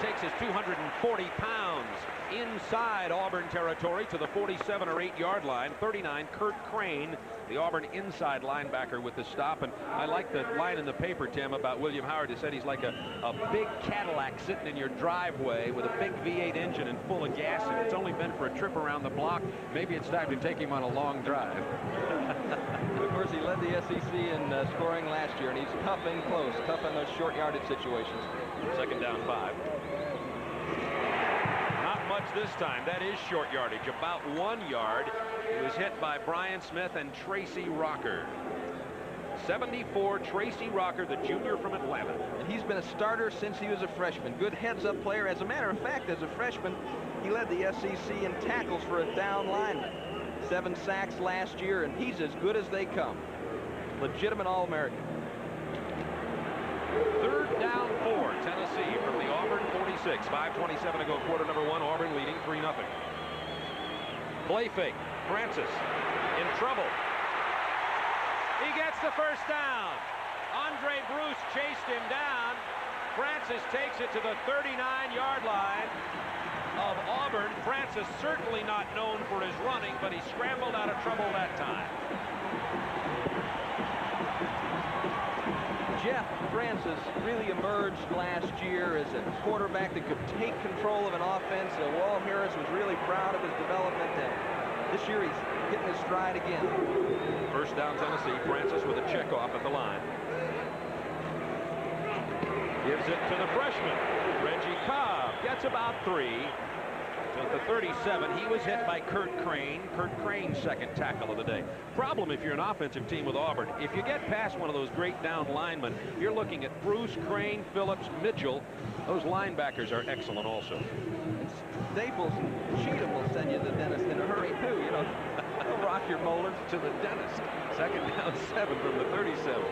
Speaker 1: Takes his 240 pounds inside Auburn territory to the 47 or 8-yard line. 39, Kurt Crane, the Auburn inside linebacker with the stop. And I like the line in the paper, Tim, about William Howard. He said he's like a big Cadillac sitting in your driveway with a big V8 engine and full of gas. And it's only been for a trip around the block. Maybe it's time to take him on a long drive.
Speaker 2: Of course, he led the SEC in scoring last year, and he's tough and close, tough in those short yardage situations.
Speaker 1: 2nd down, 5. Not much this time. That is short yardage, about 1 yard. He was hit by Brian Smith and Tracy Rocker. 74, Tracy Rocker, the junior from Atlanta.
Speaker 2: And he's been a starter since he was a freshman. Good heads-up player. As a matter of fact, as a freshman, he led the SEC in tackles for a down lineman. 7 sacks last year, and he's as good as they come. Legitimate All-American.
Speaker 1: 3rd down, 4, Tennessee from the Auburn 46. 5:27 to go, quarter number 1. Auburn leading 3-0. Play fake. Francis in trouble. He gets the 1st down. Andre Bruce chased him down. Francis takes it to the 39-yard line of Auburn. Francis certainly not known for his running, but he scrambled out of trouble that time.
Speaker 2: Jeff Francis really emerged last year as a quarterback that could take control of an offense. Walt Harris was really proud of his development, and this year he's hitting his stride again.
Speaker 1: 1st down, Tennessee. Francis with a checkoff at the line. Gives it to the freshman. Reggie Cobb gets about 3. At the 37, he was hit by Kurt Crane. Kurt Crane's second tackle of the day. Problem if you're an offensive team with Auburn, if you get past one of those great down linemen, you're looking at Bruce, Crane, Phillips, Mitchell. Those linebackers are excellent also.
Speaker 2: And Staples and Cheatham will send you to the dentist in a hurry too. You know, they'll rock your molars to the dentist.
Speaker 1: Second down 7 from the 37.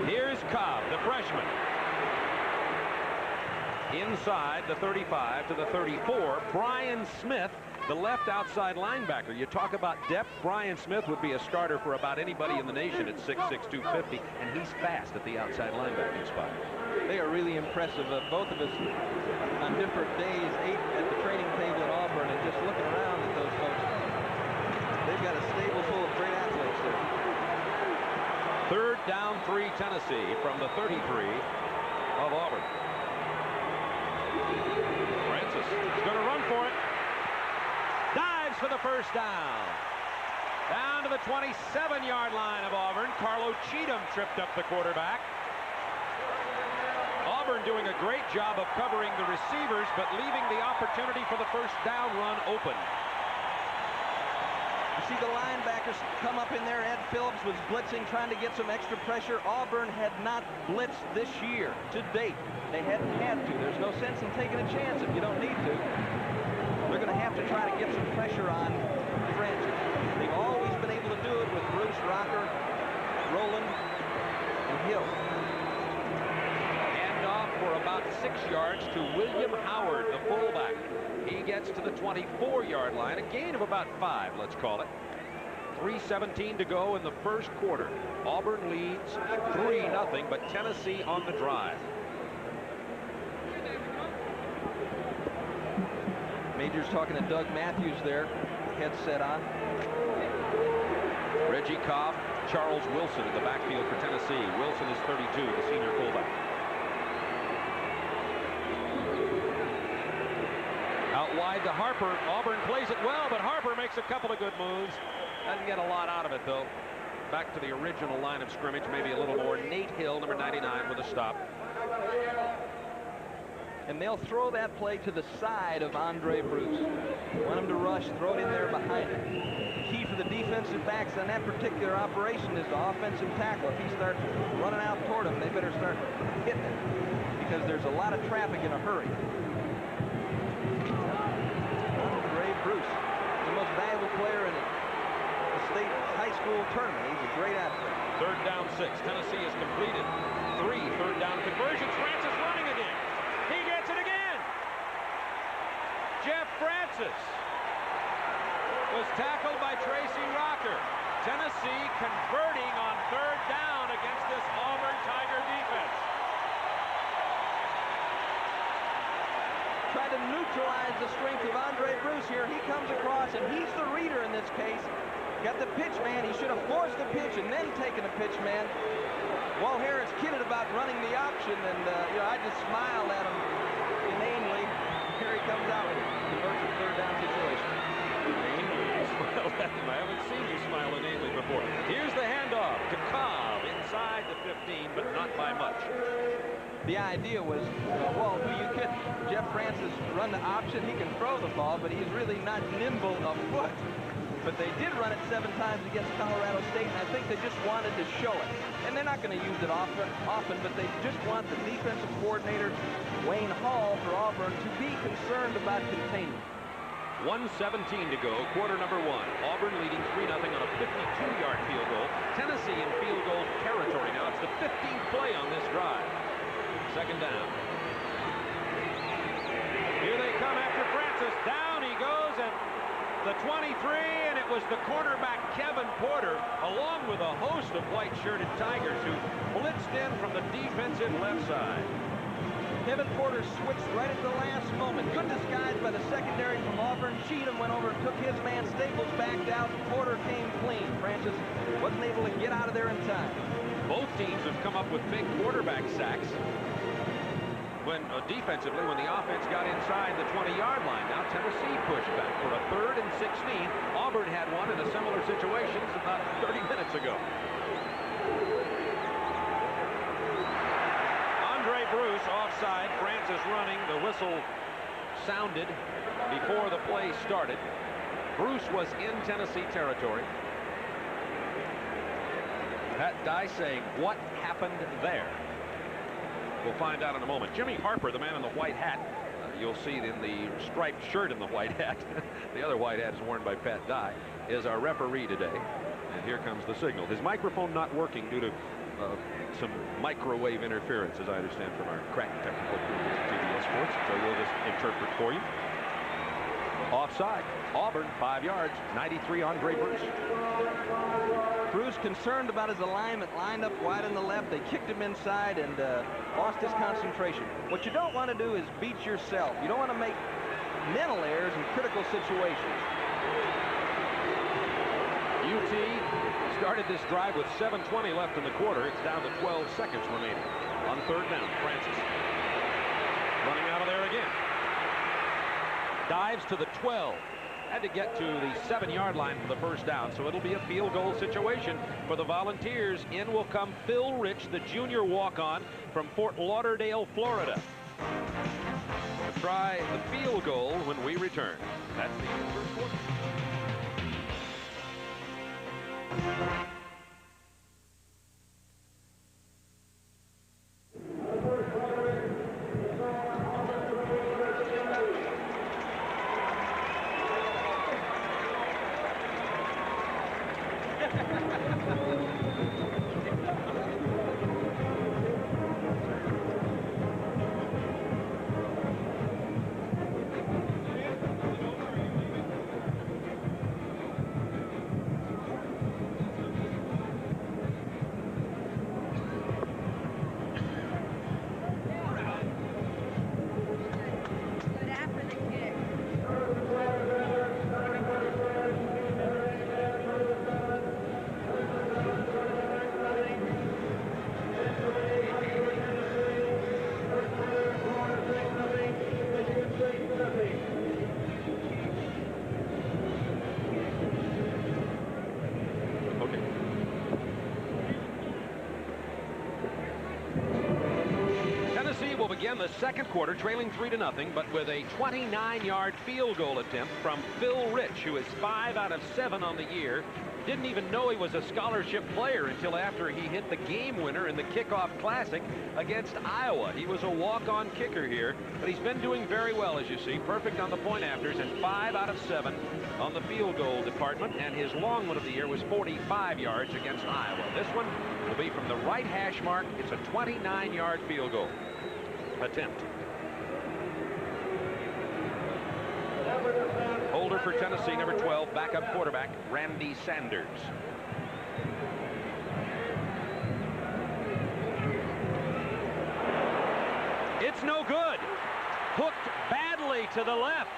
Speaker 1: Here's Cobb, the freshman. Inside the 35 to the 34, Brian Smith, the left outside linebacker. You talk about depth. Brian Smith would be a starter for about anybody in the nation at 6'6", 250, and he's fast at the outside linebacking spot.
Speaker 2: They are really impressive. Both of us on different days ate at the training table at Auburn, and just looking around at those folks, they've got a stable full of great athletes there.
Speaker 1: Third down 3 Tennessee from the 33 of Auburn. Francis is going to run for it. Dives for the first down. Down to the 27-yard line of Auburn. Carlo Cheatham tripped up the quarterback. Auburn doing a great job of covering the receivers, but leaving the opportunity for the first down run open.
Speaker 2: You see the linebackers come up in there. Ed Phillips was blitzing, trying to get some extra pressure. Auburn had not blitzed this year to date. They hadn't had to. There's no sense in taking a chance if you don't need to. They're going to have to try to get some pressure on Francis. They've always been able to do it with Bruce, Rocker, Rowland, and Hill.
Speaker 1: Handoff for about 6 yards to William Howard, the fullback. He gets to the 24-yard line, a gain of about 5, let's call it. 3:17 to go in the first quarter. Auburn leads 3-0, but Tennessee on the drive.
Speaker 2: Major's talking to Doug Matthews there, headset on.
Speaker 1: Reggie Cobb, Charles Wilson in the backfield for Tennessee. Wilson is 32, the senior fullback. Out wide to Harper. Auburn plays it well, but Harper makes a couple of good moves. Doesn't get a lot out of it, though. Back to the original line of scrimmage, maybe a little more. Nate Hill, number 99, with a stop.
Speaker 2: And they'll throw that play to the side of Andre Bruce. Want him to rush, throw it in there behind him. The key for the defensive backs on that particular operation is the offensive tackle. If he starts running out toward him, they better start hitting it, because there's a lot of traffic in a hurry. Andre Bruce, the most valuable player in the state high school tournament. He's a great athlete.
Speaker 1: Third down 6. Tennessee has completed 3 third down conversions. Francis running again. He gets it again. Jeff Francis was tackled by Tracy Rocker. Tennessee converting on third down against this Auburn Tiger defense.
Speaker 2: Try to neutralize the strength of Andre Bruce here. He comes across, and he's the reader in this case. Got the pitch man. He should have forced the pitch and then taken a pitch man. Walt Harris kidded about running the option, and you know, I just smiled at him inanely. Here he comes out and converts a third down situation.
Speaker 1: I haven't seen you smile inanely before. Here's the handoff to Cobb inside the 15, but not by much.
Speaker 2: The idea was, Walt, who you kidding? Jeff Francis run the option. He can throw the ball, but he's really not nimble of foot. But they did run it 7 times against Colorado State, and I think they just wanted to show it. And they're not going to use it often, but they just want the defensive coordinator, Wayne Hall, for Auburn, to be concerned about containment.
Speaker 1: 1:17 to go, quarter number 1. Auburn leading 3-0 on a 52-yard field goal. Tennessee in field goal territory now. It's the 15th play on this drive. Second down. Here they come after Francis. Down he goes, and the 23, and it was the cornerback Kevin Porter, along with a host of white-shirted Tigers, who blitzed in from the defensive left side.
Speaker 2: Kevin Porter switched right at the last moment. Good disguise by the secondary from Auburn. Cheatham went over and took his man. Staples backed out. Porter came clean. Francis wasn't able to get out of there in time.
Speaker 1: Both teams have come up with big quarterback sacks. When defensively, when the offense got inside the 20-yard line. Now Tennessee pushed back for a 3rd and 16. Auburn had one in a similar situation about 30 minutes ago. Andre Bruce offside. Francis running. The whistle sounded before the play started. Bruce was in Tennessee territory. Pat Dye saying, what happened there? We'll find out in a moment. Jimmy Harper, the man in the white hat, you'll see in the striped shirt in the white hat. The other white hat is worn by Pat Dye, is our referee today. And here comes the signal. His microphone not working due to some microwave interference, as I understand from our crack technical crew at TBS Sports. So we'll just interpret for you. Offside. Auburn, 5 yards, 93 on Gray Bruce.
Speaker 2: Bruce concerned about his alignment, lined up wide on the left. They kicked him inside and lost his concentration. What you don't want to do is beat yourself. You don't want to make mental errors in critical situations.
Speaker 1: UT started this drive with 7:20 left in the quarter. It's down to 12 seconds remaining. On third down, Francis running out of there again. Dives to the 12. Had to get to the 7-yard line for the first down, so it'll be a field goal situation for the Volunteers. In will come Phil Rich, the junior walk-on from Fort Lauderdale, Florida, to try the field goal when we return. That's the end of the first quarter. Begin the second quarter trailing 3-0, but with a 29-yard field goal attempt from Phil Rich, who is 5 out of 7 on the year. Didn't even know he was a scholarship player until after he hit the game winner in the kickoff classic against Iowa. He was a walk-on kicker here, but he's been doing very well, as you see. Perfect on the point afters and 5 out of 7 on the field goal department, and his long one of the year was 45 yards against Iowa. This one will be from the right hash mark. It's a 29-yard field goal attempt. Holder for Tennessee, number 12, backup quarterback Randy Sanders. It's no good. Hooked badly to the left.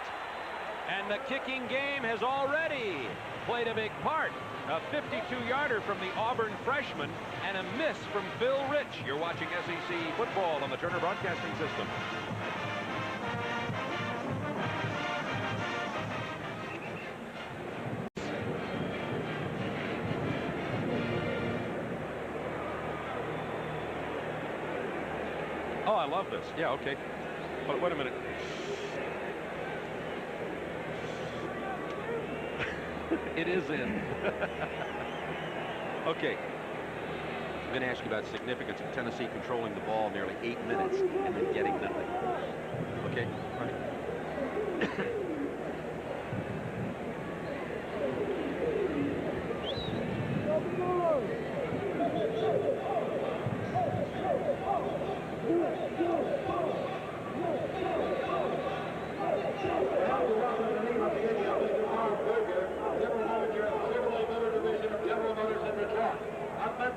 Speaker 1: And the kicking game has already played a big part. A 52-yarder from the Auburn freshman and a miss from Phil Rich. You're watching SEC football on the Turner Broadcasting System. Oh, I love this. Yeah, okay. But wait a minute. It is in. Okay. I'm going to ask you about significance of Tennessee controlling the ball nearly 8 minutes and then getting nothing. Okay? All right.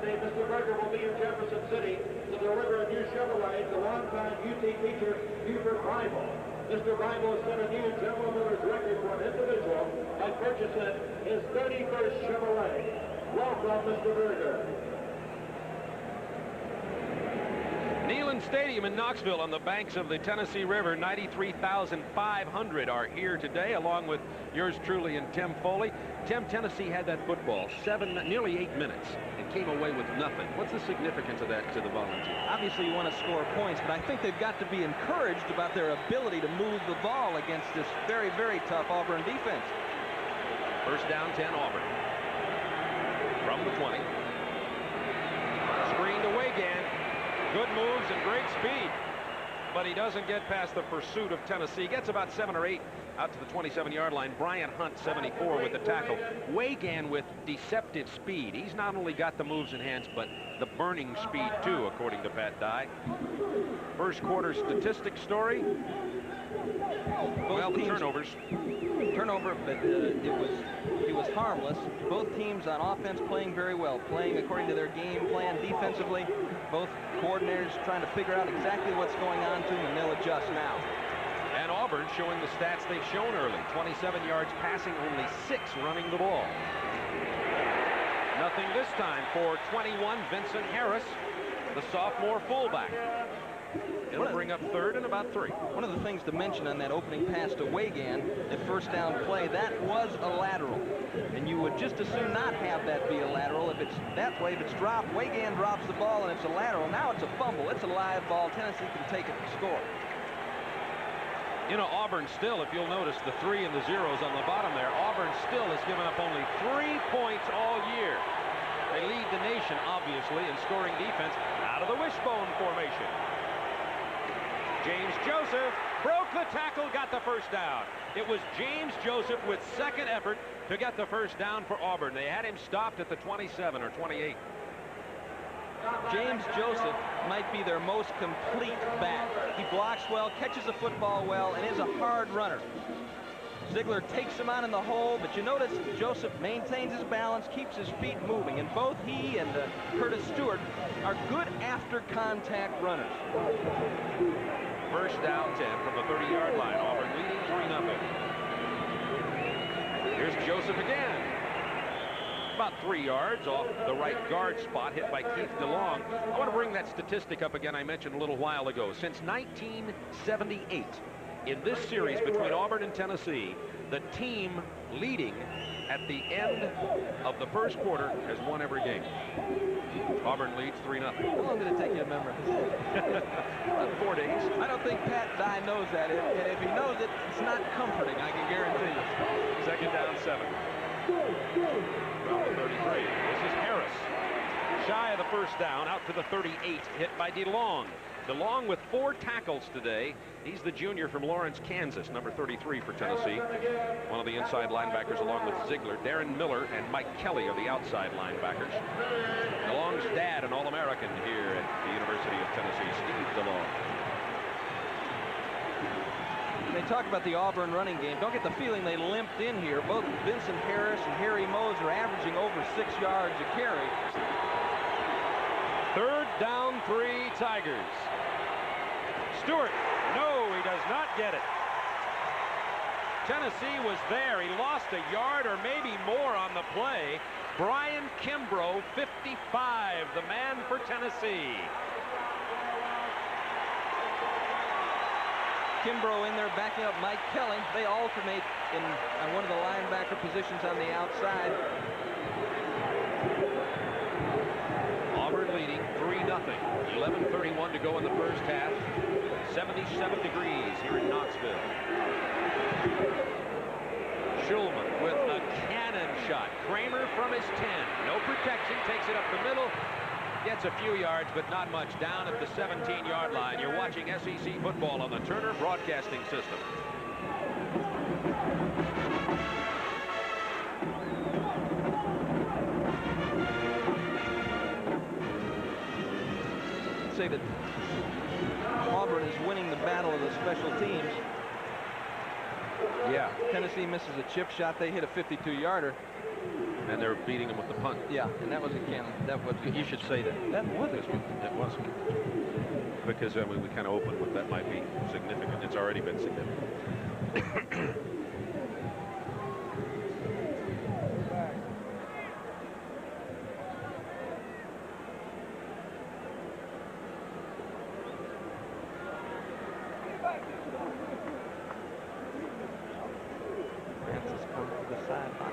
Speaker 5: Mr. Berger will be in Jefferson City to deliver a new Chevrolet to longtime UT teacher Hubert Bible. Mr. Bible set a new General Motors record for an individual by purchasing his 31st Chevrolet. Welcome, Mr. Berger.
Speaker 1: Neyland Stadium in Knoxville on the banks of the Tennessee River. 93,500 are here today, along with yours truly and Tim Foley. Tim, Tennessee had that football nearly 8 minutes and came away with nothing. What's the significance of that to the Volunteers?
Speaker 2: Obviously, you want to score points, but I think they've got to be encouraged about their ability to move the ball against this very, very tough Auburn defense.
Speaker 1: First down, 10, Auburn. From the 20. Screened away again. Good moves and great speed. But he doesn't get past the pursuit of Tennessee. Gets about 7 or 8 out to the 27-yard line. Brian Hunt, 74, with the tackle. Wagan with deceptive speed. He's not only got the moves in hands, but the burning speed, too, according to Pat Dye. First quarter statistic story. Well, the turnovers.
Speaker 2: Turnover, but it was harmless. Both teams on offense playing very well, playing according to their game plan defensively. Both coordinators trying to figure out exactly what's going on to them, and they'll adjust now.
Speaker 1: And Auburn showing the stats they've shown early. 27 yards passing, only 6 running the ball. Nothing this time for 21, Vincent Harris, the sophomore fullback. It'll bring up third and about 3.
Speaker 2: One of the things to mention on that opening pass to Wagan, the first down play, that was a lateral. And you would just as soon not have that be a lateral. If it's that way, if it's dropped, Wagan drops the ball and it's a lateral. Now it's a fumble. It's a live ball. Tennessee can take it and score.
Speaker 1: You know, Auburn still, if you'll notice the 3 and the zeros on the bottom there, Auburn still has given up only 3 points all year. They lead the nation, obviously, in scoring defense out of the wishbone formation. James Joseph broke the tackle, got the first down. It was James Joseph with second effort to get the first down for Auburn. They had him stopped at the 27 or 28.
Speaker 2: James Joseph might be their most complete back. He blocks well, catches the football well, and is a hard runner. Ziegler takes him on in the hole, but you notice Joseph maintains his balance, keeps his feet moving, and both he and Curtis Stewart are good after contact runners.
Speaker 1: First down, 10 from the 30-yard line. Auburn leading 3-0. Here's Joseph again. About 3 yards off the right guard spot, hit by Keith DeLong. I want to bring that statistic up again I mentioned a little while ago. Since 1978, in this series between Auburn and Tennessee, the team leading at the end of the first quarter has won every game. Auburn leads 3-0.
Speaker 2: How long did it take you to remember?
Speaker 1: About 4 days.
Speaker 2: I don't think Pat Dye knows that. And if he knows it, it's not comforting, I can guarantee you.
Speaker 1: Second down, 7. From the 33. This is Harris. Shy of the first down, out to the 38, hit by DeLong. DeLong with 4 tackles today. He's the junior from Lawrence, Kansas, number 33 for Tennessee. One of the inside linebackers along with Ziegler. Darren Miller and Mike Kelly are the outside linebackers. DeLong's dad, an All-American here at the University of Tennessee, Steve DeLong.
Speaker 2: They talk about the Auburn running game. Don't get the feeling they limped in here. Both Vincent Harris and Harry Mose are averaging over 6 yards a carry.
Speaker 1: Third down, 3 Tigers. Stewart, no, he does not get it. Tennessee was there. He lost a yard or maybe more on the play. Brian Kimbrough, 55, the man for Tennessee.
Speaker 2: Kimbrough in there backing up Mike Kelly. They alternate on one of the linebacker positions on the outside.
Speaker 1: Auburn leading 3-0. 11:31 to go in the first half. 77 degrees here in Knoxville. Schulman with a cannon shot. Kramer from his 10. No protection. Takes it up the middle. Gets a few yards, but not much. Down at the 17-yard line. You're watching SEC football on the Turner Broadcasting System.
Speaker 2: Say that Auburn is winning the battle of the special teams.
Speaker 1: Yeah.
Speaker 2: Tennessee misses a chip shot. They hit a 52-yarder.
Speaker 1: And they're beating him with the punt.
Speaker 2: Yeah, and that was a cannon. That was.
Speaker 1: You should say that.
Speaker 2: That was a
Speaker 1: It was. Because I mean, we kind of opened with that might be significant. It's already been significant.
Speaker 2: sideline.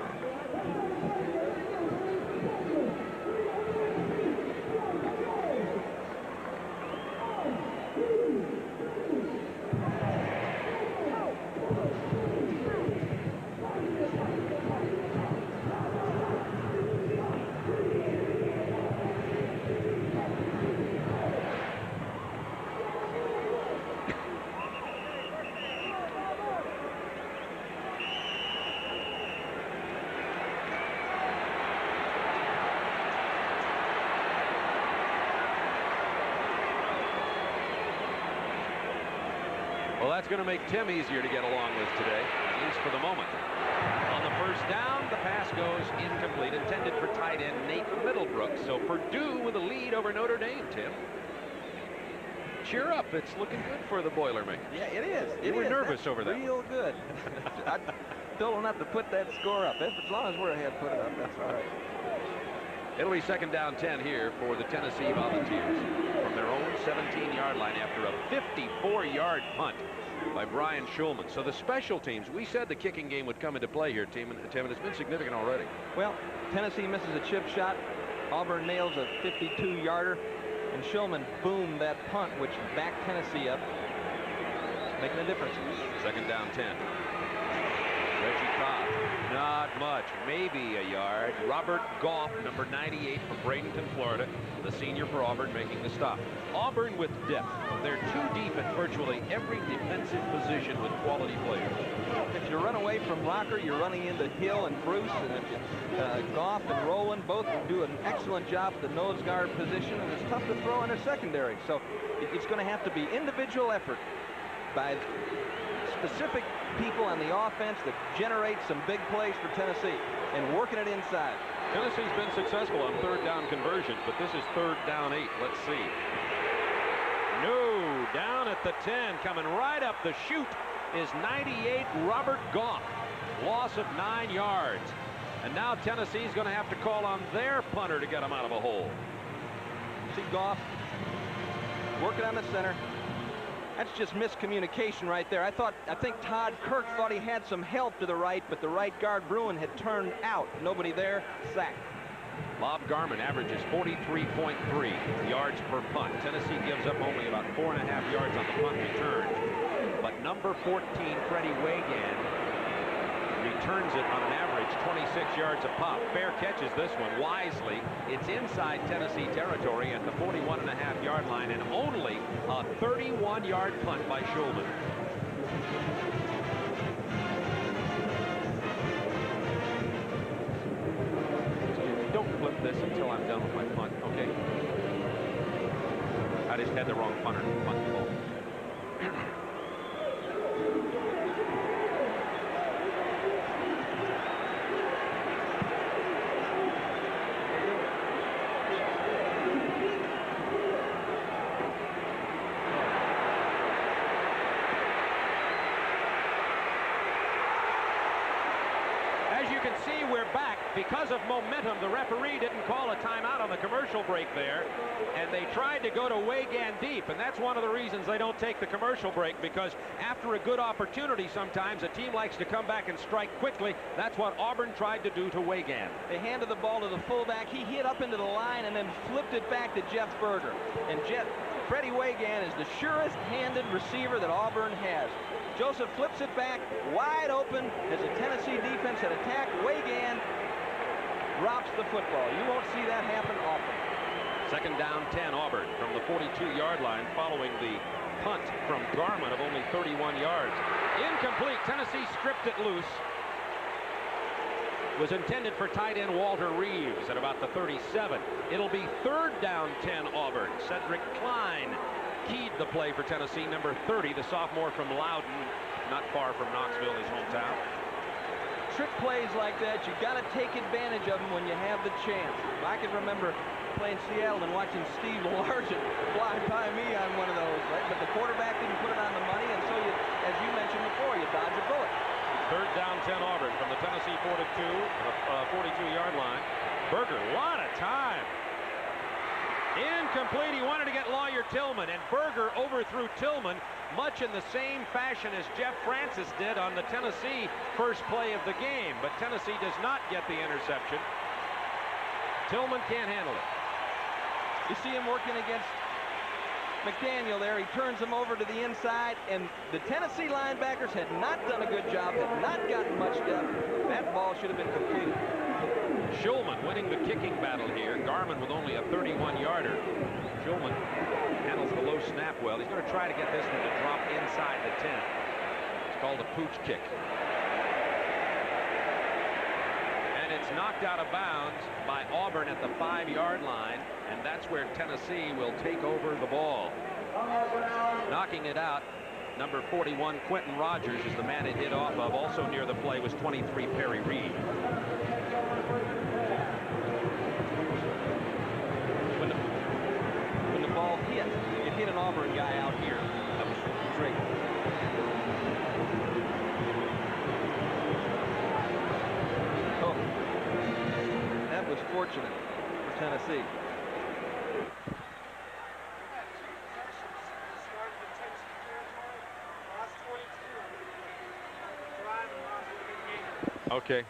Speaker 1: Well, that's going to make Tim easier to get along with today, at least for the moment. On the first down, the pass goes incomplete, intended for tight end Nate Middlebrook. So Purdue with a lead over Notre Dame, Tim. Cheer up. It's looking good for the Boilermakers.
Speaker 2: Yeah, it is.
Speaker 1: You were nervous over that.
Speaker 2: Real good. I told them not to put that score up. As long as we're ahead, put it up. That's all right.
Speaker 1: It'll be second down 10 here for the Tennessee Volunteers from their own 17-yard line after a 54-yard punt by Brian Schulman. So the special teams, we said the kicking game would come into play here, Tim, and it's been significant already.
Speaker 2: Well, Tennessee misses a chip shot. Auburn nails a 52-yarder. And Schulman boomed that punt, which backed Tennessee up, making a difference.
Speaker 1: Second down 10. Reggie Cobb, not much, maybe a yard. Robert Goff, number 98 from Bradenton, Florida, the senior for Auburn, making the stop. Auburn with depth. They're too deep at virtually every defensive position with quality players.
Speaker 2: If you run away from blocker, you're running into Hill and Bruce, and if you, Goff and Rowland both do an excellent job at the nose guard position, and it's tough to throw in their secondary. So it's going to have to be individual effort by specific people on the offense that generate some big plays for Tennessee and working it inside.
Speaker 1: Tennessee's been successful on third down conversions, but this is third down 8. Let's see. No, down at the 10, coming right up the chute is 98 Robert Goff. Loss of 9 yards. And now Tennessee's going to have to call on their punter to get him out of a hole.
Speaker 2: See Goff working on the center. That's just miscommunication right there. I think Todd Kirk thought he had some help to the right, but the right guard Bruin had turned out. Nobody there. Sack.
Speaker 1: Bob Garman averages 43.3 yards per punt. Tennessee gives up only about 4.5 yards on the punt return. But number 14, Freddie Wagan, returns it on an average 26 yards a pop. Fair catches this one wisely. It's inside Tennessee territory at the 41.5-yard line, and only a 31-yard punt by Schulman. Don't flip this until I'm done with my punt, okay? I just had the wrong punter to punt the ball. Because of momentum, the referee didn't call a timeout on the commercial break there, and they tried to go to Wagan deep, and that's one of the reasons they don't take the commercial break, because after a good opportunity sometimes a team likes to come back and strike quickly. That's what Auburn tried to do to Wagan.
Speaker 2: They handed the ball to the fullback. He hit up into the line and then flipped it back to Jeff Berger. And Freddie Wagan is the surest handed receiver that Auburn has. Joseph flips it back wide open as the Tennessee defense had attacked. Wagan drops the football. You won't see that happen often.
Speaker 1: Second down 10, Auburn from the 42-yard line following the punt from Garman of only 31 yards. Incomplete. Tennessee stripped it loose. Was intended for tight end Walter Reeves at about the 37. It'll be third down 10 Auburn. Cedric Klein keyed the play for Tennessee, number 30, the sophomore from Loudon, not far from Knoxville, his hometown.
Speaker 2: Trick plays like that, you got to take advantage of them when you have the chance. I can remember playing Seattle and watching Steve Largent fly by me on one of those, right? But the quarterback didn't put it on the money, and so you, as you mentioned before, you dodge a bullet.
Speaker 1: Third down 10 Auburn from the Tennessee 42-yard line. Berger, a lot of time. Incomplete. He wanted to get Lawyer Tillman, and Berger overthrew Tillman much in the same fashion as Jeff Francis did on the Tennessee first play of the game. But Tennessee does not get the interception. Tillman can't handle it.
Speaker 2: You see him working against McDaniel there. He turns him over to the inside, and the Tennessee linebackers had not done a good job, had not gotten much depth. That ball should have been completed.
Speaker 1: Schulman winning the kicking battle here. Garman with only a 31-yarder. Schulman handles the low snap well. He's going to try to get this one to drop inside the 10. It's called a pooch kick. And it's knocked out of bounds by Auburn at the 5-yard line, and that's where Tennessee will take over the ball. Knocking it out, number 41, Quentin Rogers, is the man it hit off of. Also near the play was 23, Perry Reed.
Speaker 2: When the ball hit, it hit an Auburn guy out here. That was great. Oh, that was fortunate for Tennessee.
Speaker 1: Okay.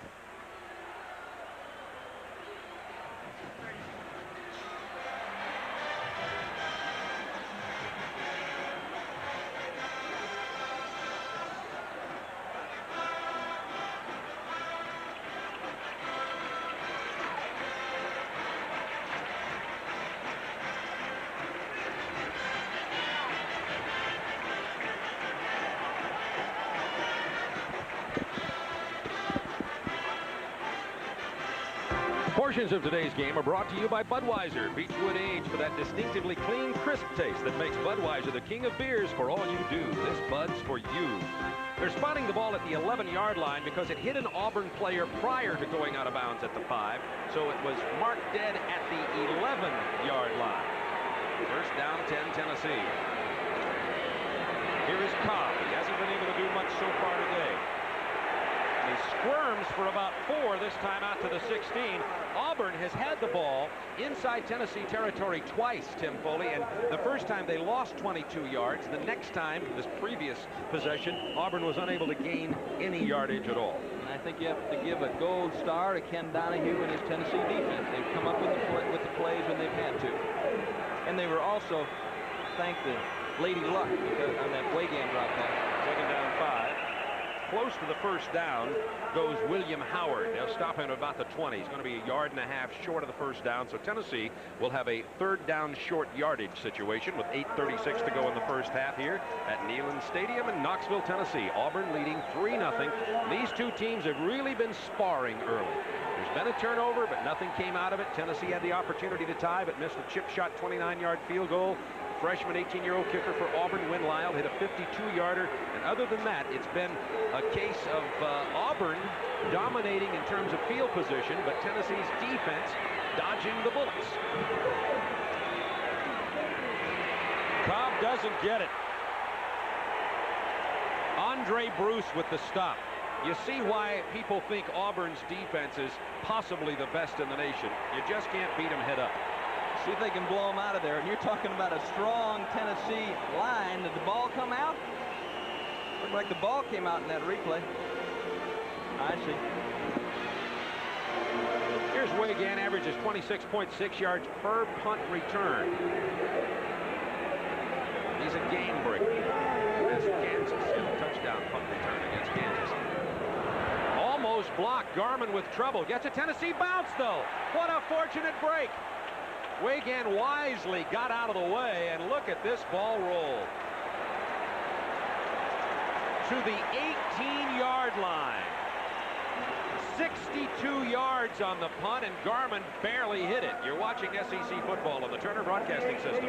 Speaker 1: Portions of today's game are brought to you by Budweiser. Beechwood aged for that distinctively clean, crisp taste that makes Budweiser the king of beers for all you do. This Bud's for you. They're spotting the ball at the 11-yard line because it hit an Auburn player prior to going out of bounds at the 5, so it was marked dead at the 11-yard line. First down, 10, Tennessee. Here is Cobb. He hasn't been able to do much so far today. He squirms for about 4 this time out to the 16. Auburn has had the ball inside Tennessee territory twice, Tim Foley, and the first time they lost 22 yards. The next time, this previous possession, Auburn was unable to gain any yardage at all.
Speaker 2: And I think you have to give a gold star to Ken Donahue and his Tennessee defense. They've come up with the plays when they've had to. And they were also, thank the Lady Luck on that Wagan drop pass.
Speaker 1: Second down, 5. Close to the first down goes William Howard. They'll stop him at about the 20. He's going to be a yard and a half short of the first down. So Tennessee will have a third down short yardage situation with 8:36 to go in the first half here at Neyland Stadium in Knoxville, Tennessee. Auburn leading 3-0. These two teams have really been sparring early. There's been a turnover, but nothing came out of it. Tennessee had the opportunity to tie, but missed a chip shot 29-yard field goal. Freshman 18-year-old kicker for Auburn, Win Lyle, hit a 52-yarder. And other than that, it's been a case of Auburn dominating in terms of field position, but Tennessee's defense dodging the bullets. Cobb doesn't get it. Andre Bruce with the stop. You see why people think Auburn's defense is possibly the best in the nation. You just can't beat them head up.
Speaker 2: See if they can blow them out of there. And you're talking about a strong Tennessee line. Did the ball come out? Looked like the ball came out in that replay. I see.
Speaker 1: Here's Wagan, averages 26.6 yards per punt return. He's a game breaker. That's Kansas in a touchdown punt return against Kansas. Almost blocked. Garman with trouble. Gets a Tennessee bounce, though. What a fortunate break. Wagan wisely got out of the way, and look at this ball roll. To the 18-yard line. 62 yards on the punt, and Garman barely hit it. You're watching SEC football on the Turner Broadcasting System.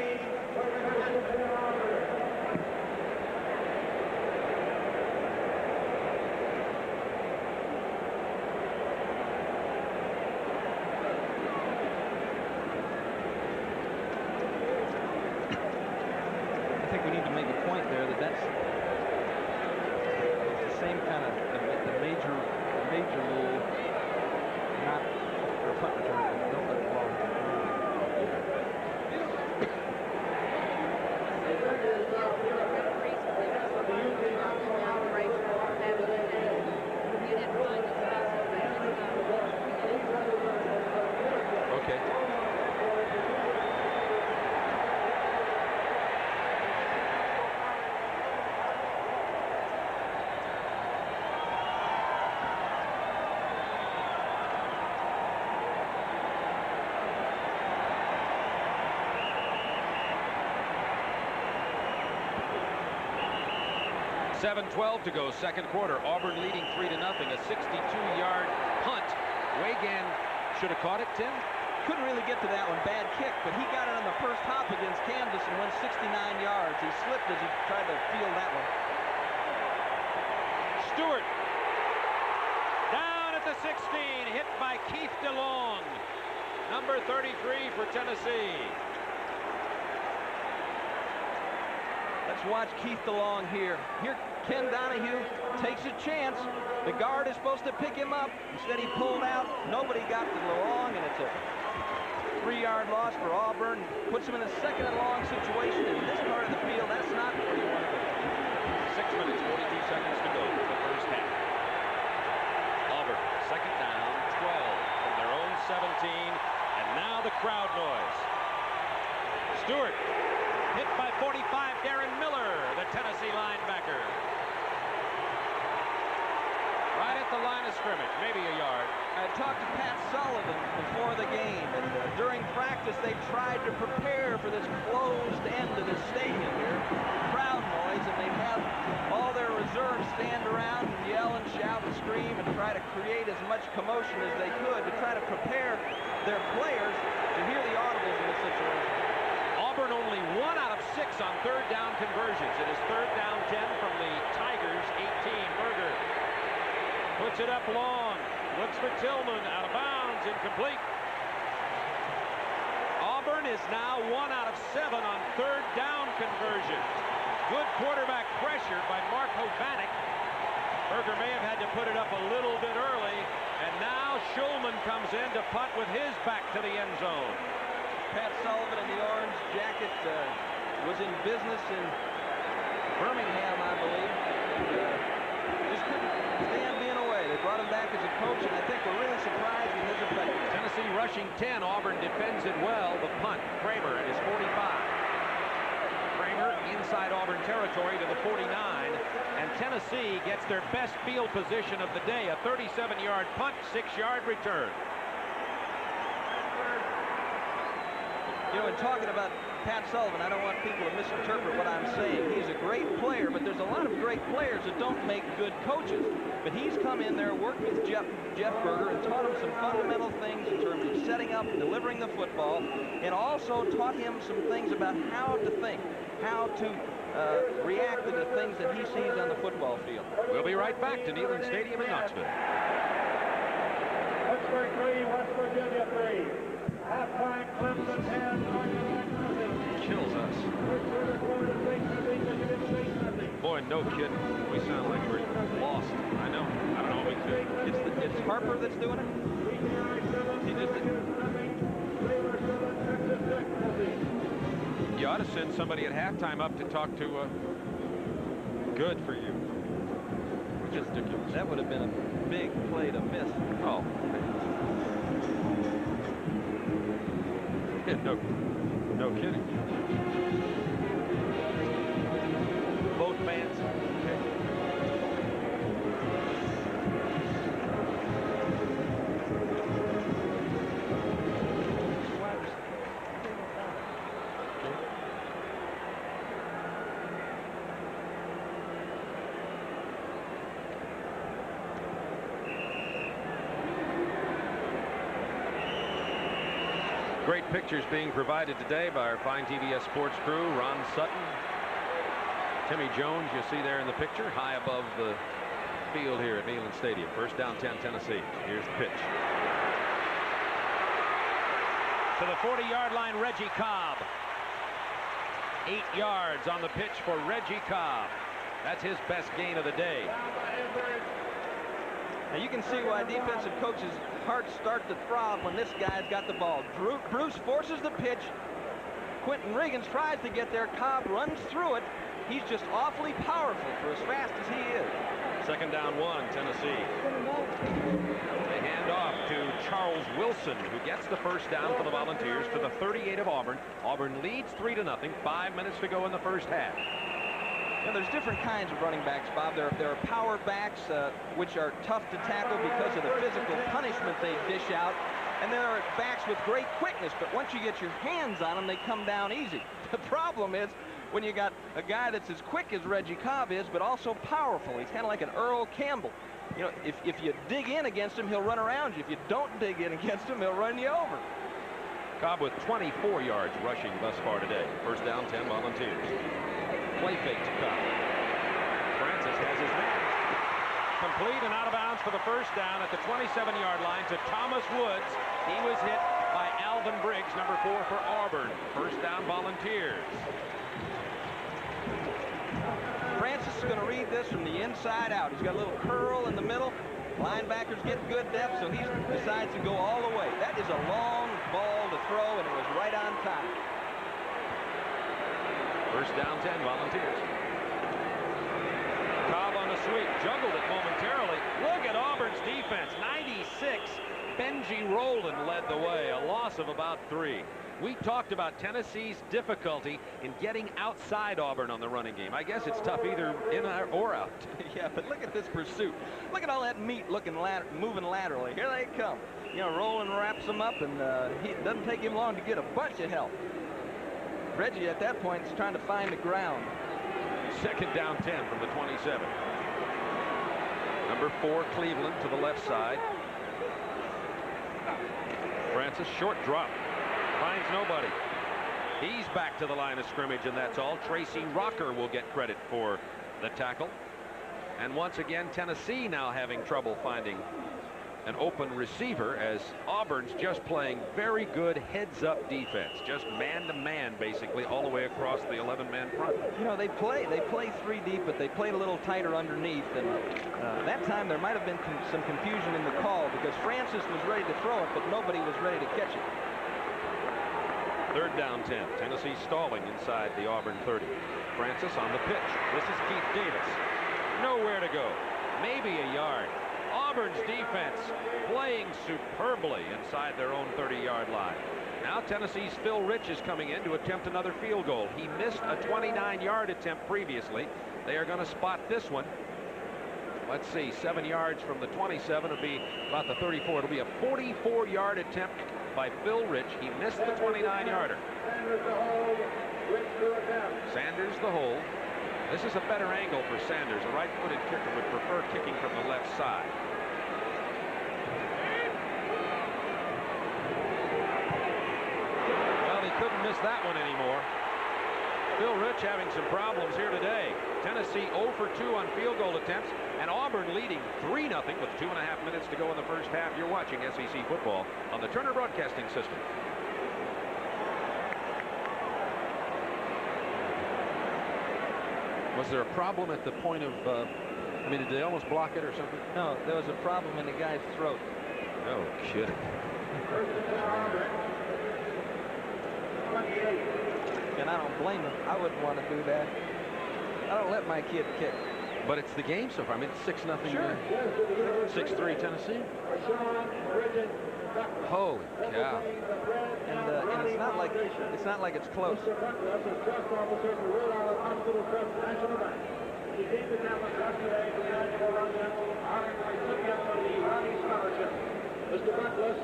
Speaker 1: Okay. .7:12 to go, second quarter. Auburn leading 3-0. A 62-yard punt. Wagan should have caught it, Tim.
Speaker 2: Couldn't really get to that one. Bad kick, but he got it on the first hop against Kansas and went 69 yards. He slipped as he tried to field that one.
Speaker 1: Stewart down at the 16, hit by Keith DeLong, number 33 for Tennessee.
Speaker 2: Let's watch Keith DeLong here. Here, Ken Donahue takes a chance. The guard is supposed to pick him up. Instead, he pulled out. Nobody got to DeLong, and it's a 3-yard loss for Auburn. Puts him in a second and long situation. In this part of the field, that's not where you want to be.
Speaker 1: 6 minutes, 42 seconds to go for the first half. Auburn, second down, 12 from their own 17, and now the crowd noise. Stewart hit by 45, Darren Miller, the Tennessee linebacker. Right at the line of scrimmage, maybe a yard.
Speaker 2: I talked to Pat Sullivan before the game, and during practice they tried to prepare for this closed end of the stadium here. Crowd noise, and they'd have all their reserves stand around and yell and shout and scream and try to create as much commotion as they could to try to prepare their players to hear the audibles in this situation.
Speaker 1: Auburn only 1 out of 6 on third down conversions. It is third down 10 from the Tigers, 18. Berger puts it up long, looks for Tillman, out of bounds, incomplete. Auburn is now 1 out of 7 on third down conversions. Good quarterback pressure by Mark Hovanek. Berger may have had to put it up a little bit early, and now Schulman comes in to punt with his back to the end zone.
Speaker 2: Pat Sullivan in the orange jacket was in business in Birmingham, I believe. And, just couldn't stand being away. They brought him back as a coach, and I think we're really surprised with his effectiveness.
Speaker 1: Tennessee rushing 10. Auburn defends it well. The punt. Kramer at his 45. Kramer inside Auburn territory to the 49. And Tennessee gets their best field position of the day. A 37-yard punt, 6-yard return.
Speaker 2: You know, in talking about Pat Sullivan, I don't want people to misinterpret what I'm saying. He's a great player, but there's a lot of great players that don't make good coaches. But he's come in there, worked with Jeff Berger, and taught him some fundamental things in terms of setting up and delivering the football, and also taught him some things about how to think, how to react to the things that he sees on the football field.
Speaker 1: We'll be right back to Neyland Stadium in Knoxville.
Speaker 5: Pittsburgh 3, West Virginia 3. Halftime, Clemson 10,
Speaker 2: Kills us.
Speaker 1: Boy, no kidding. We sound like we're lost. I know. I don't know what we do.
Speaker 2: It's Harper that's doing it? He just
Speaker 1: You ought to send somebody at halftime up to talk to Good for you. Just ridiculous.
Speaker 2: That would have been a big play to miss.
Speaker 1: Oh. Yeah, no kidding. Both fans. Great pictures being provided today by our fine TBS sports crew. Ron Sutton, Timmy Jones, you see there in the picture, high above the field here at Neyland Stadium. First down 10, Tennessee. Here's the pitch. To the 40-yard line, Reggie Cobb. 8 yards on the pitch for Reggie Cobb. That's his best gain of the day.
Speaker 2: Now you can see why defensive coaches' hearts start to throb when this guy's got the ball. Bruce forces the pitch. Quentin Riggins tries to get there. Cobb runs through it. He's just awfully powerful for as fast as he is.
Speaker 1: Second down 1, Tennessee. They hand off to Charles Wilson, who gets the first down for the Volunteers to the 38 of Auburn. Auburn leads 3-0. 5 minutes to go in the first half.
Speaker 2: Yeah, there's different kinds of running backs, Bob. There are power backs, which are tough to tackle because of the physical punishment they dish out. And there are backs with great quickness, but once you get your hands on them, they come down easy. The problem is when you got a guy that's as quick as Reggie Cobb is, but also powerful. He's kind of like an Earl Campbell. You know, if you dig in against him, he'll run around you. If you don't dig in against him, he'll run you over.
Speaker 1: Cobb with 24 yards rushing thus far today. First down, 10 Volunteers. Play fake to Cobb. Francis has his man. Complete and out of bounds for the first down at the 27-yard line to Thomas Woods. He was hit by Alvin Briggs, number 4 for Auburn. First down, Volunteers.
Speaker 2: Francis is going to read this from the inside out. He's got a little curl in the middle. Linebackers get good depth, so he decides to go all the way. That is a long ball to throw, and it was right on time.
Speaker 1: First down, 10 Volunteers. Cobb on a sweep, juggled it momentarily. Look at Auburn's defense, 96. Benji Rowland led the way, a loss of about 3. We talked about Tennessee's difficulty in getting outside Auburn on the running game. I guess it's tough either in or out.
Speaker 2: Yeah, but look at this pursuit. Look at all that meat moving laterally. Here they come. You know, Rowland wraps them up, and it doesn't take him long to get a bunch of help. Reggie at that point is trying to find the ground.
Speaker 1: Second down 10 from the 27. Number 4 Cleveland to the left side. Francis, short drop, finds nobody. He's back to the line of scrimmage, and that's all. Tracy Rocker will get credit for the tackle. And once again, Tennessee now having trouble finding an open receiver, as Auburn's just playing very good heads-up defense, just man-to-man basically all the way across the 11-man front.
Speaker 2: You know, they play 3 deep, but they played a little tighter underneath, and that time there might have been some confusion in the call because Francis was ready to throw it, but nobody was ready to catch it.
Speaker 1: Third down 10. Tennessee stalling inside the Auburn 30. Francis on the pitch. This is Keith Davis. Nowhere to go. Maybe a yard. Auburn's defense playing superbly inside their own 30-yard line. Now Tennessee's Phil Rich is coming in to attempt another field goal. He missed a 29-yard attempt previously. They are going to spot this one. Let's see, 7 yards from the 27 will be about the 34. It'll be a 44-yard attempt by Phil Rich. He missed the 29-yarder. Sanders the hold. This is a better angle for Sanders. A right-footed kicker would prefer kicking from the left side. Well, he couldn't miss that one anymore. Phil Rich having some problems here today. Tennessee 0 for 2 on field goal attempts, and Auburn leading 3-0 with 2.5 minutes to go in the first half. You're watching SEC football on the Turner Broadcasting System. Was there a problem at the point of, I mean, did they almost block it or something?
Speaker 2: No, there was a problem in the guy's throat.
Speaker 1: No kidding.
Speaker 2: And I don't blame him. I wouldn't want to do that. I don't let my kid kick.
Speaker 1: But it's the game so far. I mean, it's 6-0.
Speaker 2: Sure.
Speaker 1: 6-3 Tennessee. Holy cow.
Speaker 2: And it's not like it's close.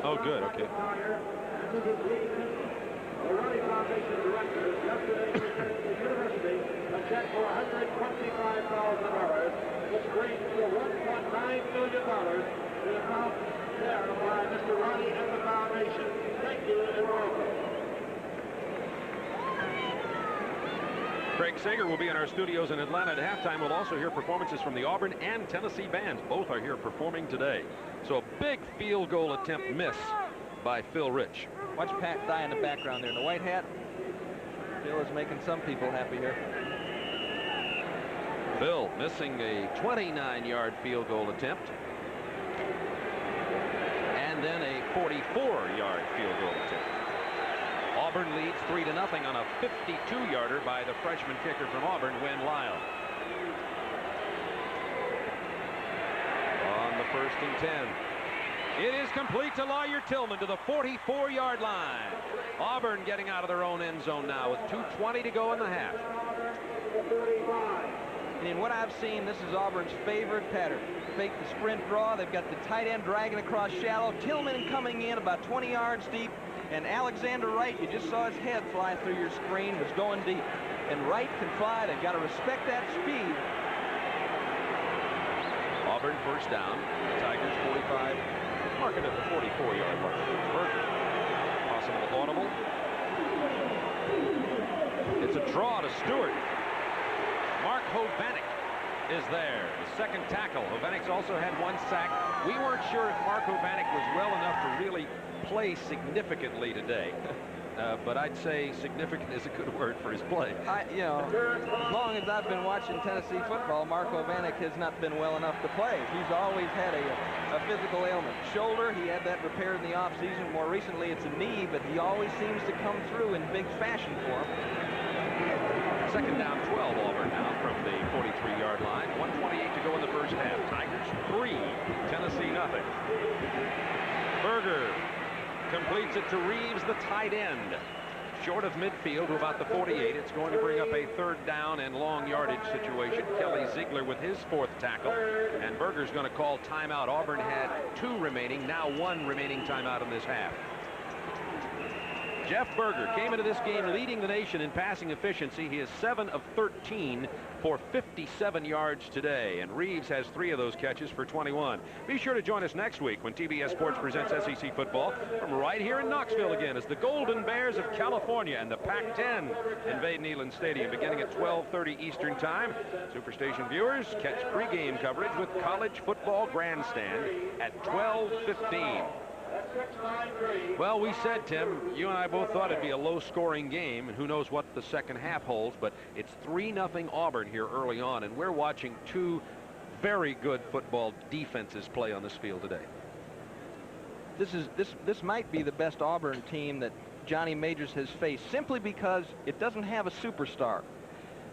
Speaker 1: Oh, good. Okay.
Speaker 5: The Ronnie Foundation director yesterday returned to the university a check for $125,000, which brings to $1.9 million the amount there by Mr. Ronnie and the foundation. Thank you and welcome.
Speaker 1: Craig Sager will be in our studios in Atlanta at halftime. We'll also hear performances from the Auburn and Tennessee bands. Both are here performing today. So a big field goal attempt miss by Phil Rich.
Speaker 2: Watch Pat Dye in the background there in the white hat. Phil is making some people happy here.
Speaker 1: Phil missing a 29-yard field goal attempt. And then a 44-yard field goal attempt. Auburn leads 3-0 on a 52-yarder by the freshman kicker from Auburn, Win Lyle. first and 10. It is complete to Lawyer Tillman to the 44-yard line. Auburn getting out of their own end zone now with 2:20 to go in the half.
Speaker 2: And in what I've seen, this is Auburn's favorite pattern. Fake the sprint draw. They've got the tight end dragging across shallow. Tillman coming in about 20 yards deep. And Alexander Wright, you just saw his head fly through your screen, was going deep. And Wright can fly. They've got to respect that speed.
Speaker 1: Auburn first down. The Tigers 45. Marking at the 44-yard line. Berger. Possible audible. It's a draw to Stewart. Mark Hovanek is there, the second tackle. Hovanek's also had 1 sack. We weren't sure if Mark Hovanek was well enough to really play significantly today. But I'd say significant is a good word for his play.
Speaker 2: You know, as long as I've been watching Tennessee football, Mark Hovanek has not been well enough to play. He's always had a physical ailment. Shoulder, he had that repaired in the offseason. More recently, it's a knee, but he always seems to come through in big fashion for him.
Speaker 1: Second down 12, Auburn now from the 43-yard line. 1:28 to go in the first half. Tigers 3, Tennessee nothing. Berger completes it to Reeves, the tight end. Short of midfield to about the 48. It's going to bring up a third down and long yardage situation. Kelly Ziegler with his 4th tackle. And Berger's going to call timeout. Auburn had 2 remaining, now 1 remaining timeout in this half. Jeff Berger came into this game leading the nation in passing efficiency. He is 7 of 13 for 57 yards today, and Reeves has 3 of those catches for 21. Be sure to join us next week when TBS Sports presents SEC football from right here in Knoxville again as the Golden Bears of California and the Pac-10 invade Neyland Stadium beginning at 12:30 Eastern Time. Superstation viewers catch pregame coverage with College Football Grandstand at 12:15. Well, we said, Tim, you and I both thought it'd be a low-scoring game, and who knows what the second half holds, but it's 3-0 Auburn here early on, and we're watching 2 very good football defenses play on this field today.
Speaker 2: This might be the best Auburn team that Johnny Majors has faced, simply because it doesn't have a superstar.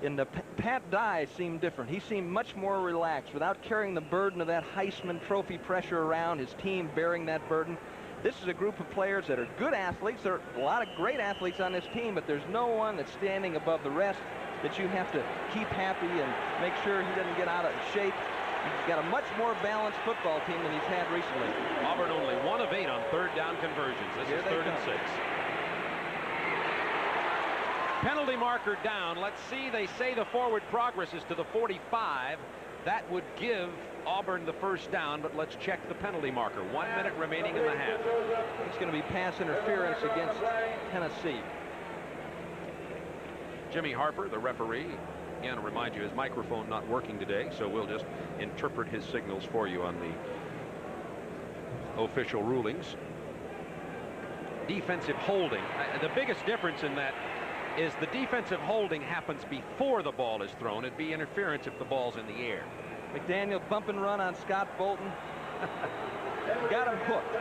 Speaker 2: And Pat Dye seemed different. He seemed much more relaxed without carrying the burden of that Heisman Trophy pressure around, his team bearing that burden. This is a group of players that are good athletes. There are a lot of great athletes on this team, but there's no one that's standing above the rest that you have to keep happy and make sure he doesn't get out of shape. He's got a much more balanced football team than he's had recently.
Speaker 1: Auburn only 1 of 8 on third down conversions. This is 3rd and 6. Penalty marker down. Let's see. They say the forward progress is to the 45. That would give Auburn the first down, but let's check the penalty marker. 1 minute remaining in the half.
Speaker 2: It's going to be pass interference against Tennessee.
Speaker 1: Jimmy Harper, the referee. Again, I'll remind you, his microphone not working today, so we'll just interpret his signals for you on the official rulings. Defensive holding. The biggest difference in that is the defensive holding happens before the ball is thrown. It'd be interference if the ball's in the air.
Speaker 2: McDaniel bump and run on Scott Bolton. Got him hooked.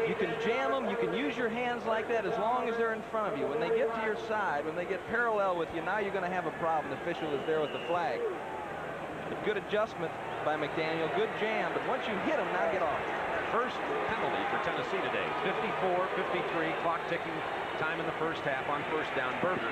Speaker 2: You can jam them. You can use your hands like that as long as they're in front of you. When they get to your side, when they get parallel with you, now you're going to have a problem. The official is there with the flag. A good adjustment by McDaniel. Good jam. But once you hit them, now get off.
Speaker 1: First penalty for Tennessee today. 54-53. Clock ticking. Time in the first half on first down. Berger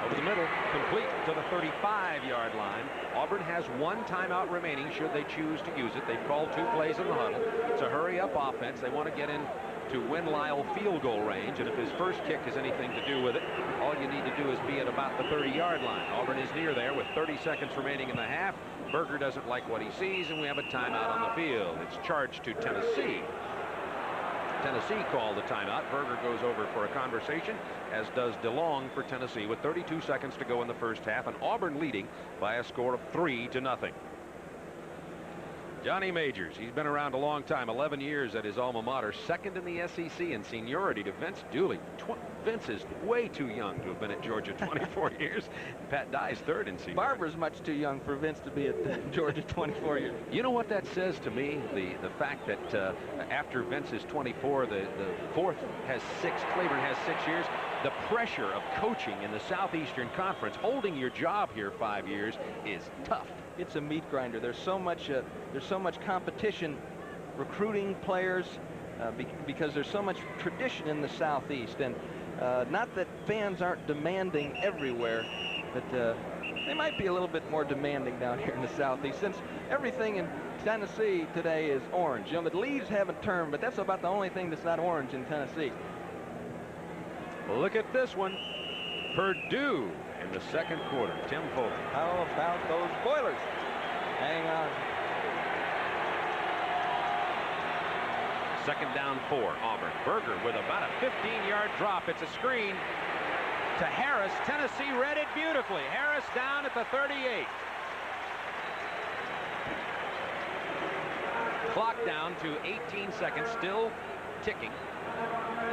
Speaker 1: over the middle, complete to the 35-yard line. Auburn has 1 timeout remaining should they choose to use it. They've called 2 plays in the huddle. It's a hurry-up offense. They want to get in to Win Lyle field goal range, and if his first kick has anything to do with it, all you need to do is be at about the 30-yard line. Auburn is near there with 30 seconds remaining in the half. Berger doesn't like what he sees, and we have a timeout on the field. It's charged to Tennessee. Tennessee called the timeout. Berger goes over for a conversation, as does DeLong for Tennessee, with 32 seconds to go in the first half, and Auburn leading by a score of 3-0. Johnny Majors, he's been around a long time, 11 years at his alma mater, second in the SEC in seniority to Vince Dooley. Vince is way too young to have been at Georgia 24 years. Pat Dye's third in seniority.
Speaker 2: Barber's much too young for Vince to be at Georgia 24 years.
Speaker 1: You know what that says to me? The fact that after Vince is 24, the fourth has 6, Claiborne has 6 years. The pressure of coaching in the Southeastern Conference, holding your job here 5 years, is tough.
Speaker 2: it's a meat grinder. There's so much competition recruiting players because there's so much tradition in the Southeast. And not that fans aren't demanding everywhere, but they might be a little bit more demanding down here in the Southeast, since everything in Tennessee today is orange. You know, the leaves haven't turned, but that's about the only thing that's not orange in Tennessee.
Speaker 1: Look at this one. Purdue in the second quarter. Tim Foley.
Speaker 2: How about those Boilers? Hang on.
Speaker 1: Second down 4, Auburn. Berger with about a 15-yard drop. It's a screen to Harris. Tennessee read it beautifully. Harris down at the 38. Clock down to 18 seconds, still ticking.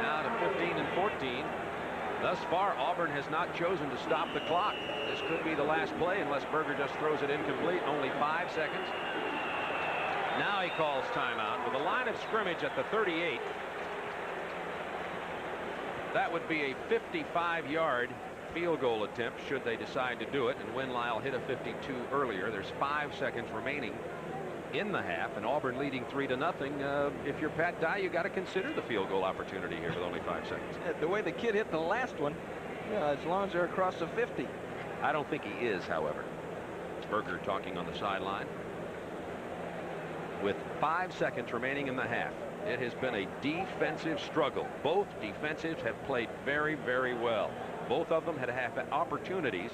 Speaker 1: Now to 15 and 14. Thus far, Auburn has not chosen to stop the clock. This could be the last play unless Berger just throws it incomplete. Only 5 seconds. Now he calls timeout with a line of scrimmage at the 38. That would be a 55-yard field goal attempt should they decide to do it. And when Lyle hit a 52 earlier, there's 5 seconds remaining in the half, and Auburn leading 3-0. If you're Pat Dye, you got to consider the field goal opportunity here with only 5 seconds.
Speaker 2: The way the kid hit the last one, as long as they're across the 50.
Speaker 1: I don't think he is, however. It's Berger talking on the sideline. With 5 seconds remaining in the half, it has been a defensive struggle. Both defensives have played very, very well. Both of them had opportunities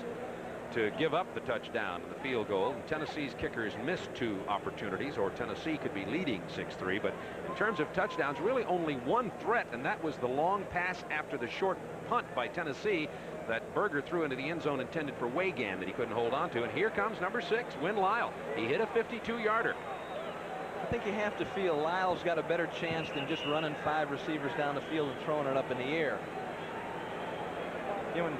Speaker 1: to give up the touchdown and the field goal. And Tennessee's kickers missed 2 opportunities, or Tennessee could be leading 6-3. But in terms of touchdowns, really only one threat, and that was the long pass after the short punt by Tennessee that Berger threw into the end zone intended for Wagan that he couldn't hold on to. And here comes number 6, Win Lyle. He hit a 52-yarder.
Speaker 2: I think you have to feel Lyle's got a better chance than just running 5 receivers down the field and throwing it up in the air. You know, when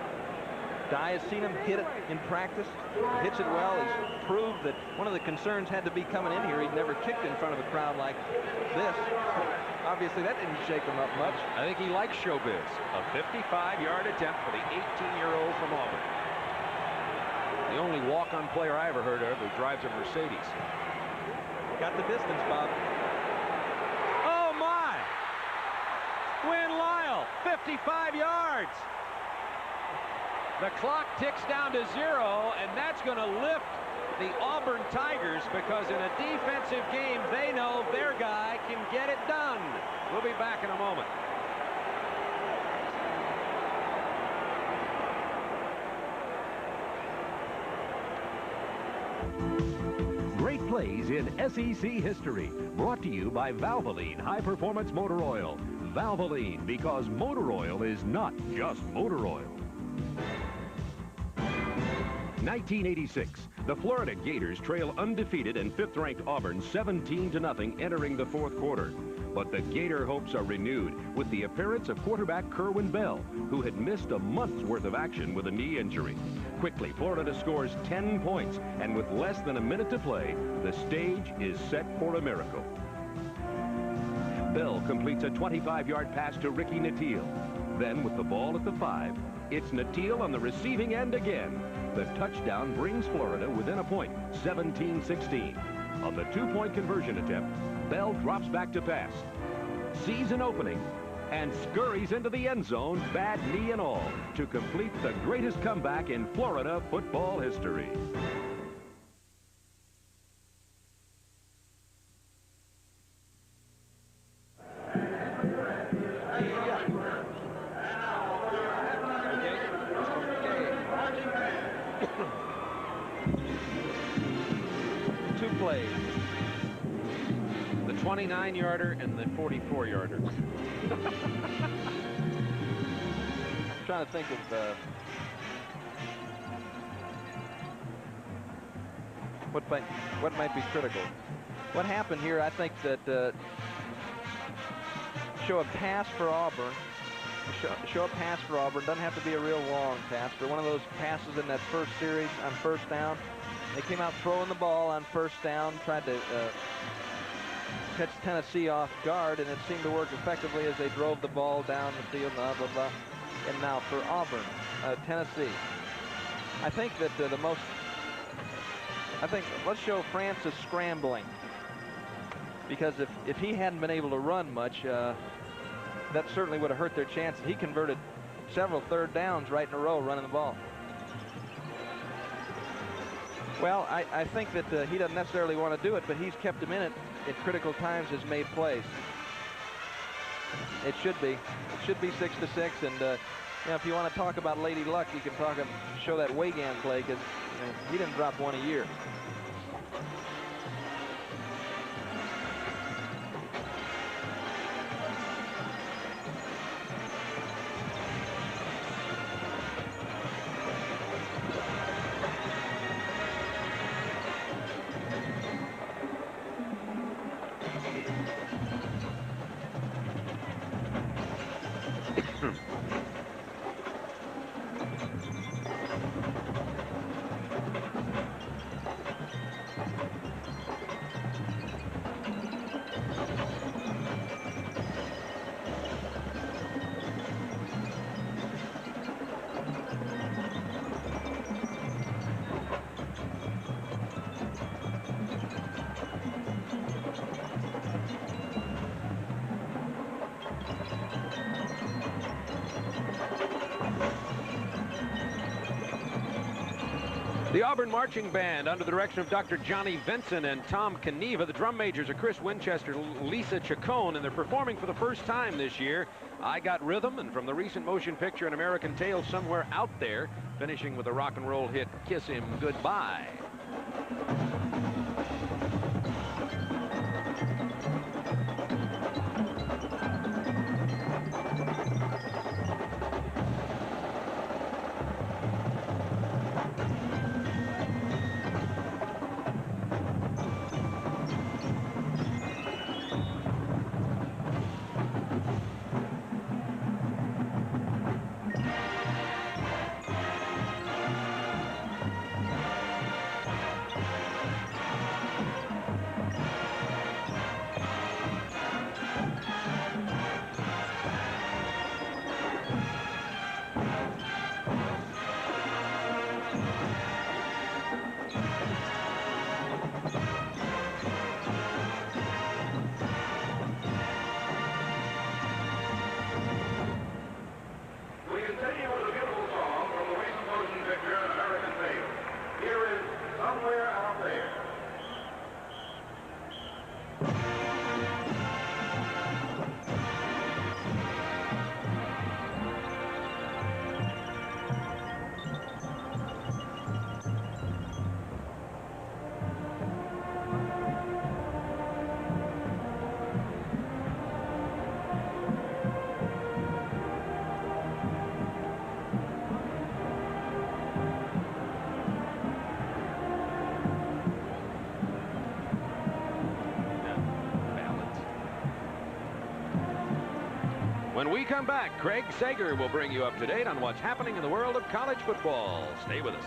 Speaker 2: Dye has seen him hit it in practice, he hits it well. He's proved that one of the concerns had to be coming in here. He'd never kicked in front of a crowd like this. Obviously, that didn't shake him up much.
Speaker 1: I think he likes showbiz. A 55-yard attempt for the 18-year-old from Auburn. The only walk-on player I ever heard of who drives a Mercedes.
Speaker 2: Got the distance, Bob.
Speaker 1: Oh, my! Win Lyle, 55 yards. The clock ticks down to 0, and that's going to lift the Auburn Tigers, because in a defensive game, they know their guy can get it done. We'll be back in a moment.
Speaker 4: Great plays in SEC history. Brought to you by Valvoline High Performance Motor Oil. Valvoline, because motor oil is not just motor oil. 1986, the Florida Gators trail undefeated and 5th-ranked Auburn 17-0 entering the 4th quarter. But the Gator hopes are renewed with the appearance of quarterback Kerwin Bell, who had missed a month's worth of action with a knee injury. Quickly, Florida scores 10 points, and with less than a minute to play, the stage is set for a miracle. Bell completes a 25-yard pass to Ricky Nattiel. Then, with the ball at the 5, it's Nattiel on the receiving end again. The touchdown brings Florida within a point, 17-16. On the 2-point conversion attempt, Bell drops back to pass, sees an opening, and scurries into the end zone, bad knee and all, to complete the greatest comeback in Florida football history.
Speaker 2: Two plays.
Speaker 1: The 29-yarder and the 44-yarder.
Speaker 2: I'm trying to think of what might be critical. What happened here, I think that show a pass for Auburn. Show a pass for Auburn. Doesn't have to be a real long pass, but one of those passes in that first series on first down. They came out throwing the ball on first down, tried to catch Tennessee off guard, and it seemed to work effectively as they drove the ball down the field, blah, blah, blah. And now for Auburn, Tennessee. I think that the most I think let's show Francis scrambling, because if he hadn't been able to run much, that certainly would have hurt their chances. He converted several third downs right in a row running the ball. Well, I think that he doesn't necessarily want to do it, but he's kept him in it at critical times, has made plays. It should be 6-6, and you know, if you want to talk about Lady Luck, you can show that Wagan play, because you know, he didn't drop one a year.
Speaker 1: The Auburn Marching Band, under the direction of Dr. Johnny Vinson and Tom Kneva. The drum majors are Chris Winchester, Lisa Chacon, and they're performing for the first time this year I Got Rhythm, and from the recent motion picture An American Tale, Somewhere Out There, finishing with the rock and roll hit Kiss Him Goodbye. When we come back, Craig Sager will bring you up to date on what's happening in the world of college football. Stay with us.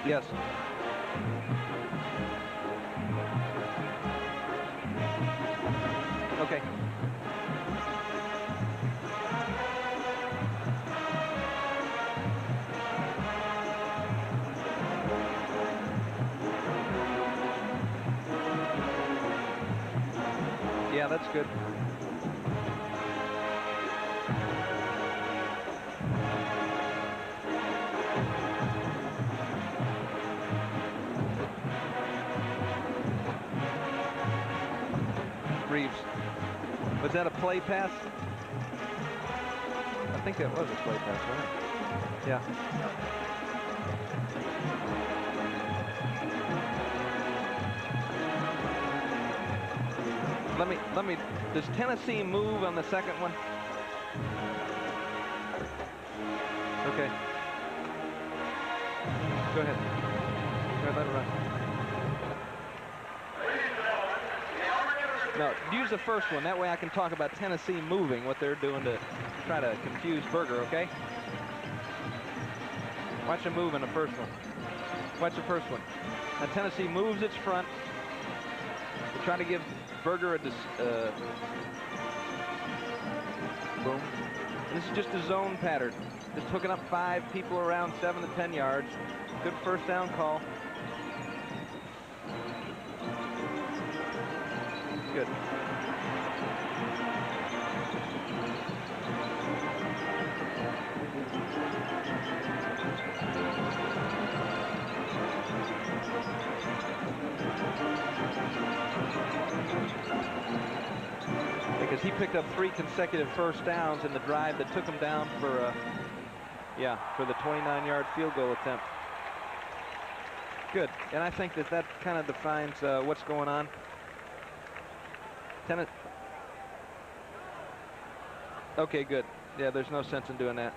Speaker 2: Yes. Okay. Yeah, that's good. Reeves. Was that a play pass? I think that was a play pass, right? Yeah. Does Tennessee move on the second one? Okay. Go ahead. Go ahead, let it run. No, use the first one. That way I can talk about Tennessee moving, what they're doing to try to confuse Berger, okay? Watch him move in the first one. Watch the first one. Now Tennessee moves its front. They're trying to give Berger a boom. This is just a zone pattern. Just hooking up 5 people around 7 to 10 yards. Good first down call. Good. Because he picked up 3 consecutive first downs in the drive that took him down for the 29-yard field goal attempt. Good, and I think that kind of defines what's going on. Okay, good. Yeah, there's no sense in doing that.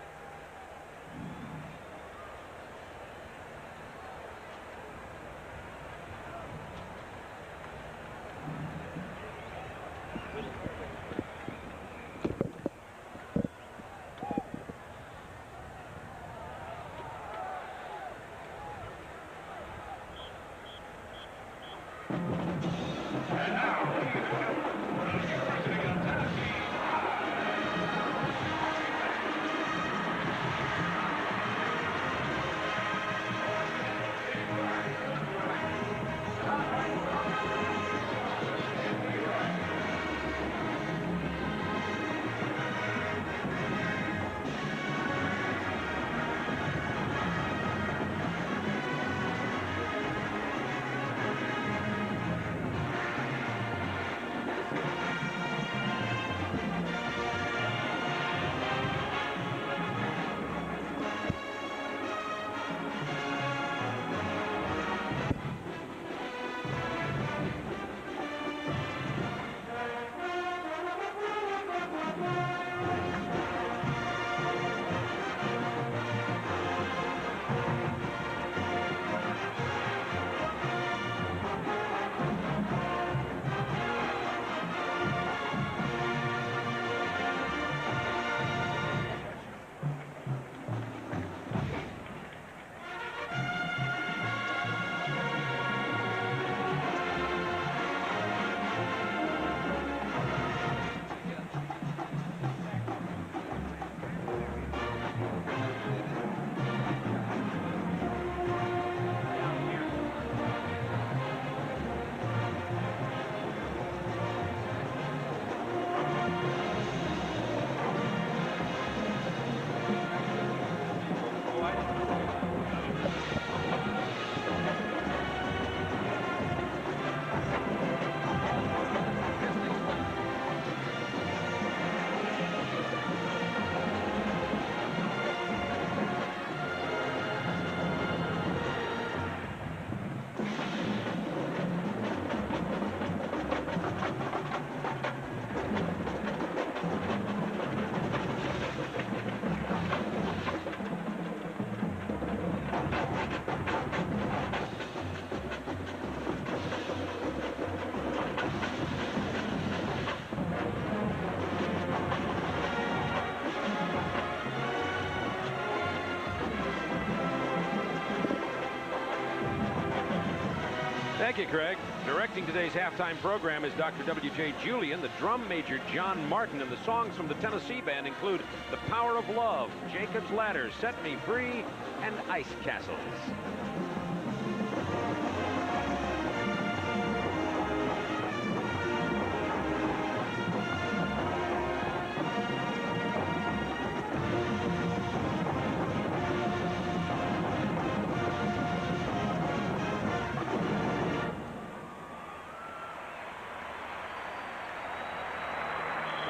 Speaker 1: Thank you, Craig. Directing today's halftime program is Dr. W.J. Julian, the drum major John Martin, and the songs from the Tennessee band include The Power of Love, Jacob's Ladder, Set Me Free, and Ice Castles.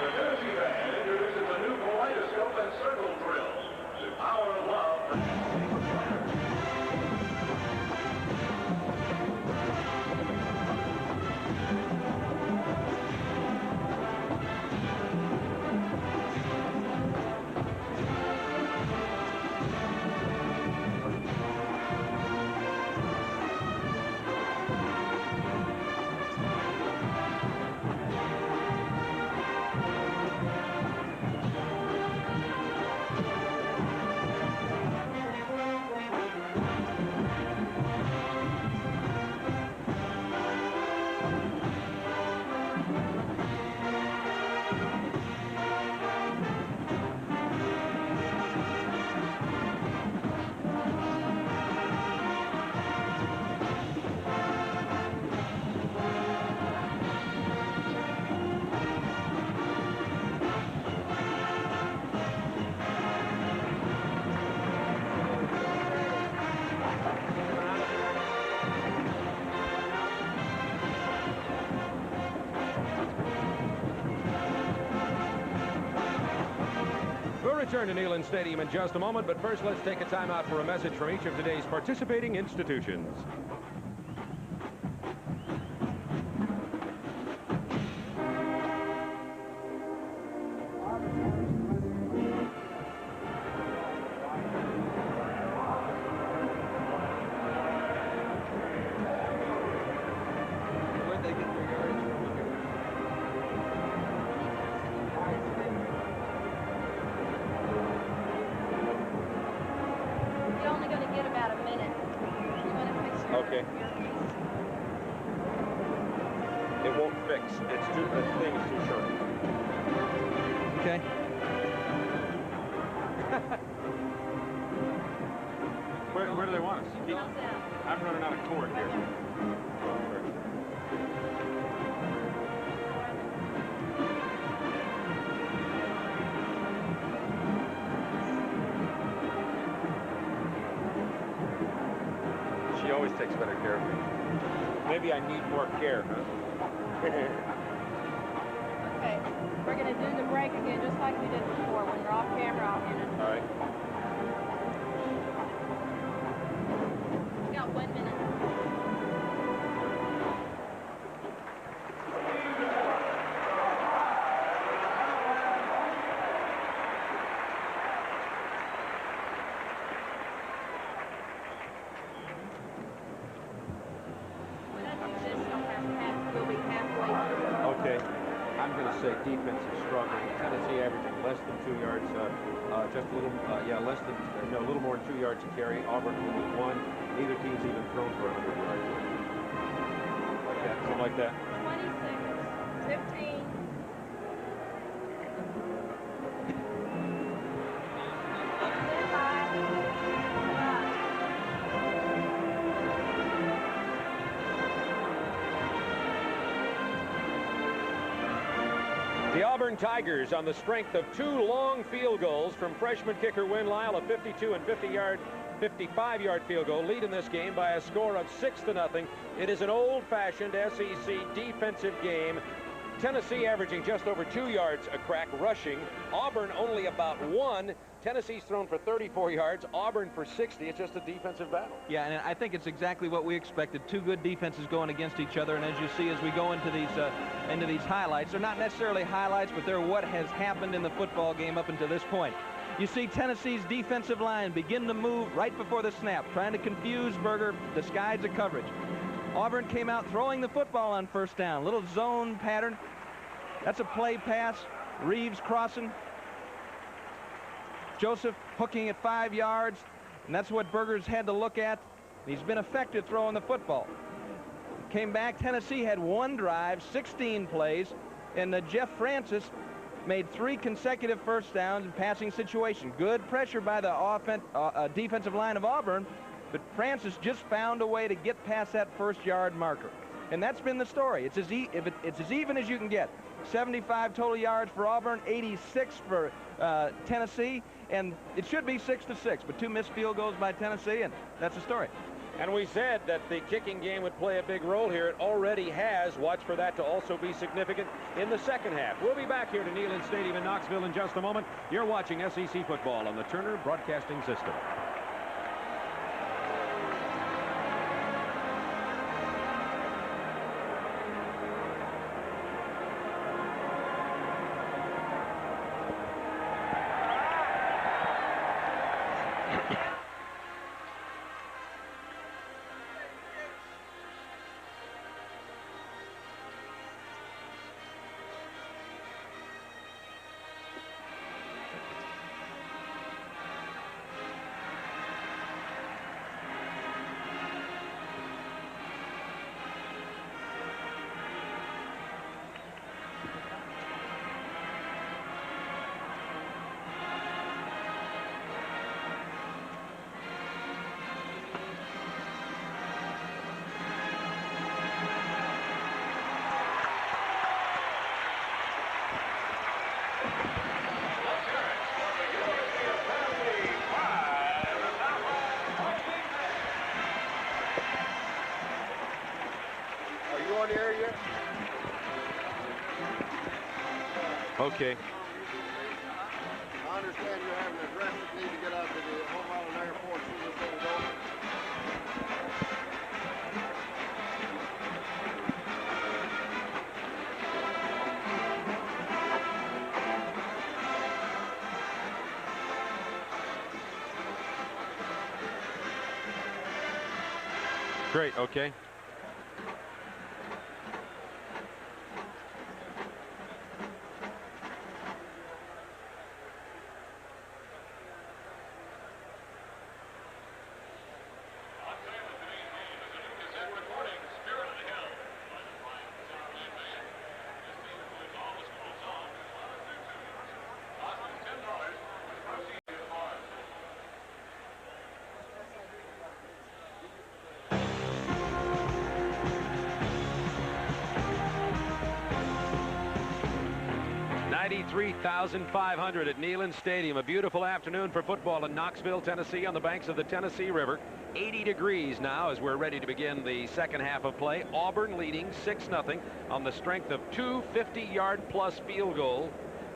Speaker 5: The Tennessee band introduces a new kaleidoscope and circle drill. The Power of Love.
Speaker 1: We'll return to Neyland Stadium in just a moment, but first let's take a time out for a message from each of today's participating institutions.
Speaker 2: Where'd they get their yardage from?
Speaker 8: You're only going to get about a minute. You want to fix your
Speaker 1: Okay.
Speaker 8: earpiece?
Speaker 1: It won't fix. It's too, the thing is too short.
Speaker 2: Okay.
Speaker 1: Where do they want us?
Speaker 8: How's that?
Speaker 1: I'm running out of cord here. She always takes better care of me. Maybe I need more care, huh?
Speaker 8: Okay. We're going to do the break again, just like we did before. When you're off camera, I'll end it.
Speaker 1: All right.
Speaker 8: You got 1 minute. When I do this, we'll be halfway through.
Speaker 1: Okay. I'm going to say defense is struggling. Tennessee averaging less than 2 yards, just a little, less than, no, a little more than 2 yards to carry. Auburn only 1. Neither team's even thrown for 100 yards. Like that, something like that.
Speaker 8: 20 seconds. 15.
Speaker 1: The Auburn Tigers, on the strength of 2 long field goals from freshman kicker Win Lyle, a 52 and 55-yard field goal, lead in this game by a score of 6-0. It is an old-fashioned SEC defensive game. Tennessee averaging just over 2 yards a crack rushing. Auburn only about 1. Tennessee's thrown for 34 yards. Auburn for 60. It's just a defensive battle.
Speaker 2: Yeah, and I think it's exactly what we expected. 2 good defenses going against each other, and as you see as we go into these highlights, they're not necessarily highlights, but they're what has happened in the football game up until this point. You see Tennessee's defensive line begin to move right before the snap, trying to confuse Berger, disguise the coverage. Auburn came out throwing the football on first down. Little zone pattern. That's a play pass. Reeves crossing. Joseph hooking at 5 yards. And that's what Berger's had to look at. He's been effective throwing the football. came back. Tennessee had 1 drive, 16 plays, and Jeff Francis made 3 consecutive first downs in passing situation. Good pressure by the defensive line of Auburn, but Francis just found a way to get past that first-yard marker. And that's been the story. It's as even as you can get. 75 total yards for Auburn, 86 for Tennessee, and it should be 6-6, but 2 missed field goals by Tennessee, and that's the story.
Speaker 1: And we said that the kicking game would play a big role here. It already has. Watch for that to also be significant in the second half. We'll be back here to Neyland Stadium in Knoxville in just a moment. You're watching SEC football on the Turner Broadcasting System. Okay.
Speaker 9: I understand you're having a drastic need to get out to the home island airport as soon as this thing is over.
Speaker 1: Great, okay. $93,500 at Neyland Stadium. A beautiful afternoon for football in Knoxville, Tennessee, on the banks of the Tennessee River. 80 degrees now as we're ready to begin the second half of play. Auburn leading 6-0 on the strength of 2 50-yard-plus field goals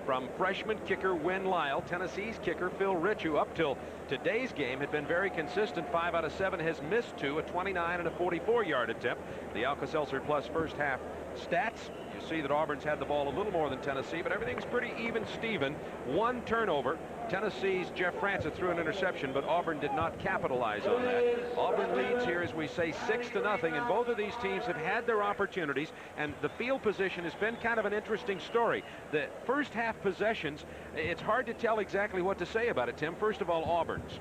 Speaker 1: from freshman kicker Win Lyle. Tennessee's kicker Phil Rich, who up till today's game had been very consistent. 5 out of 7 has missed 2, a 29 and a 44-yard attempt. The Alka-Seltzer Plus first half stats. You see that Auburn's had the ball a little more than Tennessee, but everything's pretty even Steven. 1 turnover. Tennessee's Jeff Francis threw an interception, but Auburn did not capitalize on that. Auburn leads here, as we say, 6-0, and both of these teams have had their opportunities, and the field position has been kind of an interesting story. The first half possessions, it's hard to tell exactly what to say about it, Tim. First of all, Auburn's.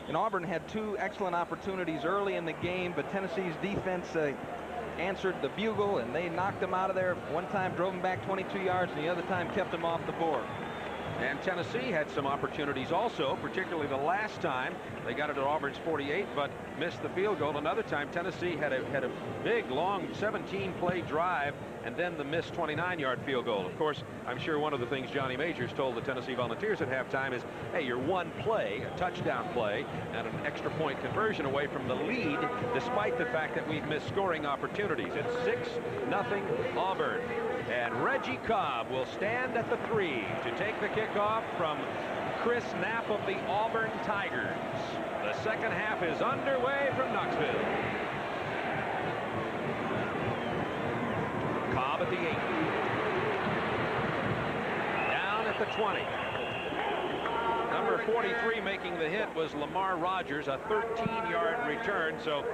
Speaker 2: And Auburn had 2 excellent opportunities early in the game, but Tennessee's defense answered the bugle, and they knocked them out of there. One time drove them back 22 yards, and the other time kept them off the board.
Speaker 1: And Tennessee had some opportunities also, particularly the last time. They got it at Auburn's 48, but missed the field goal. Another time, Tennessee had a big, long 17-play drive, and then the missed 29-yard field goal. Of course, I'm sure one of the things Johnny Majors told the Tennessee Volunteers at halftime is, hey, you're 1 play, a touchdown play, and an extra point conversion away from the lead, despite the fact that we've missed scoring opportunities. It's 6-0 Auburn. And Reggie Cobb will stand at the 3 to take the kickoff from Chris Knapp of the Auburn Tigers. The second half is underway from Knoxville. Cobb at the 8. Down at the 20. Number 43 making the hit was Lamar Rogers, a 13-yard return. So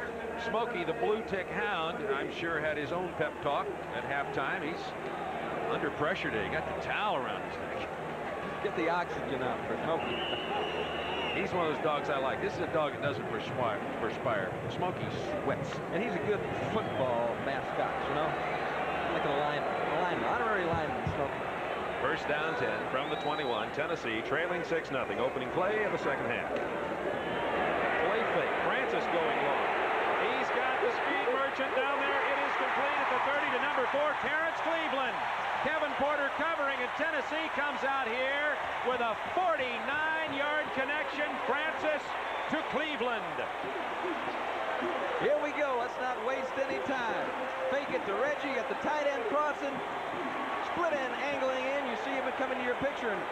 Speaker 1: Smokey, the blue tick hound, I'm sure had his own pep talk at halftime. He's under pressure today. He got the towel around his neck.
Speaker 2: Get the oxygen out for Smokey.
Speaker 1: He's one of those dogs I like. This is a dog that doesn't perspire. Smokey sweats.
Speaker 2: And he's a good football mascot, you know? Like a lineman, honorary lineman, Smokey.
Speaker 1: First down 10 from the 21. Tennessee trailing 6-0. Opening play of the second half. Play fake. Francis going long. He's got the speed merchant down there. It is complete at the 30 to number 4, Terrence Cleveland. Kevin Porter covering, and Tennessee comes out here with a 49-yard connection. Francis to Cleveland.
Speaker 2: Here we go. Let's not waste any time. Fake it to Reggie at the tight end crossing. Split end angling in. You see him coming to your picture, and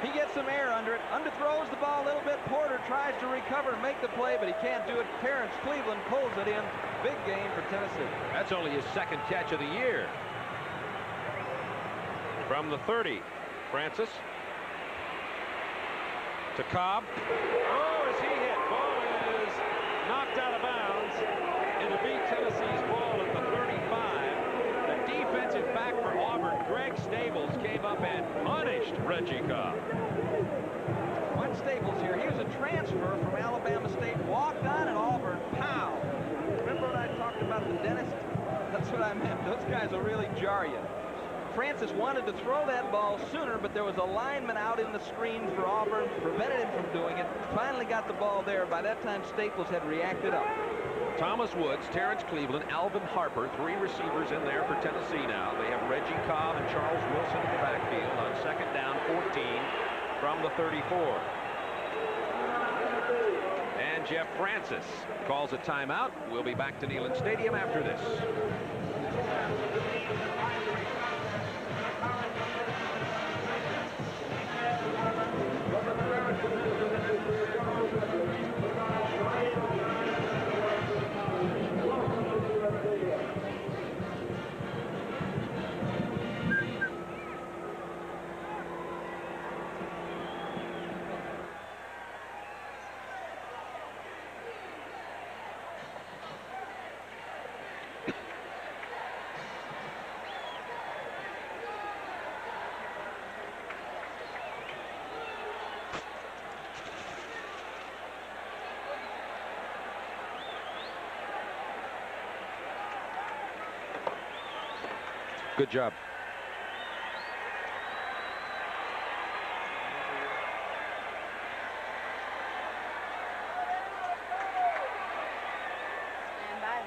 Speaker 2: he gets some air under it. Underthrows the ball a little bit. Porter tries to recover and make the play, but he can't do it. Terrence Cleveland pulls it in. Big game for Tennessee.
Speaker 1: That's only his second catch of the year. From the 30, Francis to Cobb. Oh, is he hit? Ball is knocked out of bounds. It'll be Tennessee's ball at the 35. The defensive back for Auburn, Greg Stables, came up and punished Reggie Cobb.
Speaker 2: What Stables here? He was a transfer from Alabama State, walked on at Auburn. Pow! Remember what I talked about the dentist? That's what I meant. Those guys will really jar you. Francis wanted to throw that ball sooner, but there was a lineman out in the screen for Auburn, prevented him from doing it. Finally got the ball there. By that time, Staples had reacted up.
Speaker 1: Thomas Woods, Terrence Cleveland, Alvin Harper, 3 receivers in there for Tennessee now. They have Reggie Cobb and Charles Wilson in the backfield on second down 14 from the 34. And Jeff Francis calls a timeout. We'll be back to Neyland Stadium after this. Good job.
Speaker 8: Stand by.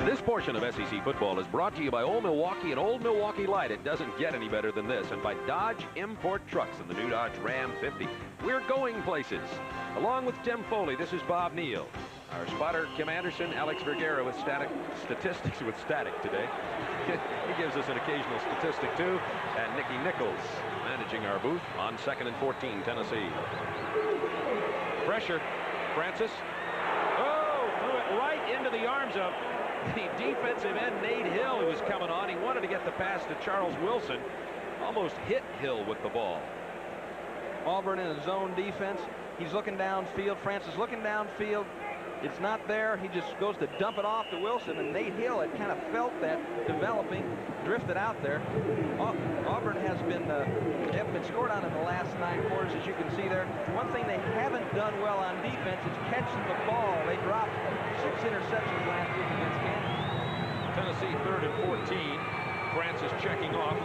Speaker 1: This portion of SEC football is brought to you by Old Milwaukee and Old Milwaukee Light. It doesn't get any better than this. And by Dodge Import Trucks and the new Dodge Ram 50. We're going places. Along with Tim Foley, this is Bob Neal. Our spotter, Kim Anderson, Alex Vergara with statistics with static today. He gives us an occasional statistic, too. And Nikki Nichols managing our booth on 2nd and 14, Tennessee. Pressure. Francis. Oh, threw it right into the arms of the defensive end, Nate Hill, who was coming on. He wanted to get the pass to Charles Wilson. Almost hit Hill with the ball.
Speaker 2: Auburn in a zone defense. He's looking downfield. Francis looking downfield. It's not there. He just goes to dump it off to Wilson, and Nate Hill had kind of felt that developing, drifted out there. Auburn has been scored on in the last 9 quarters, as you can see there. One thing they haven't done well on defense is catching the ball. They dropped 6 interceptions last week against Kansas.
Speaker 1: Tennessee 3rd and 14. Francis checking off.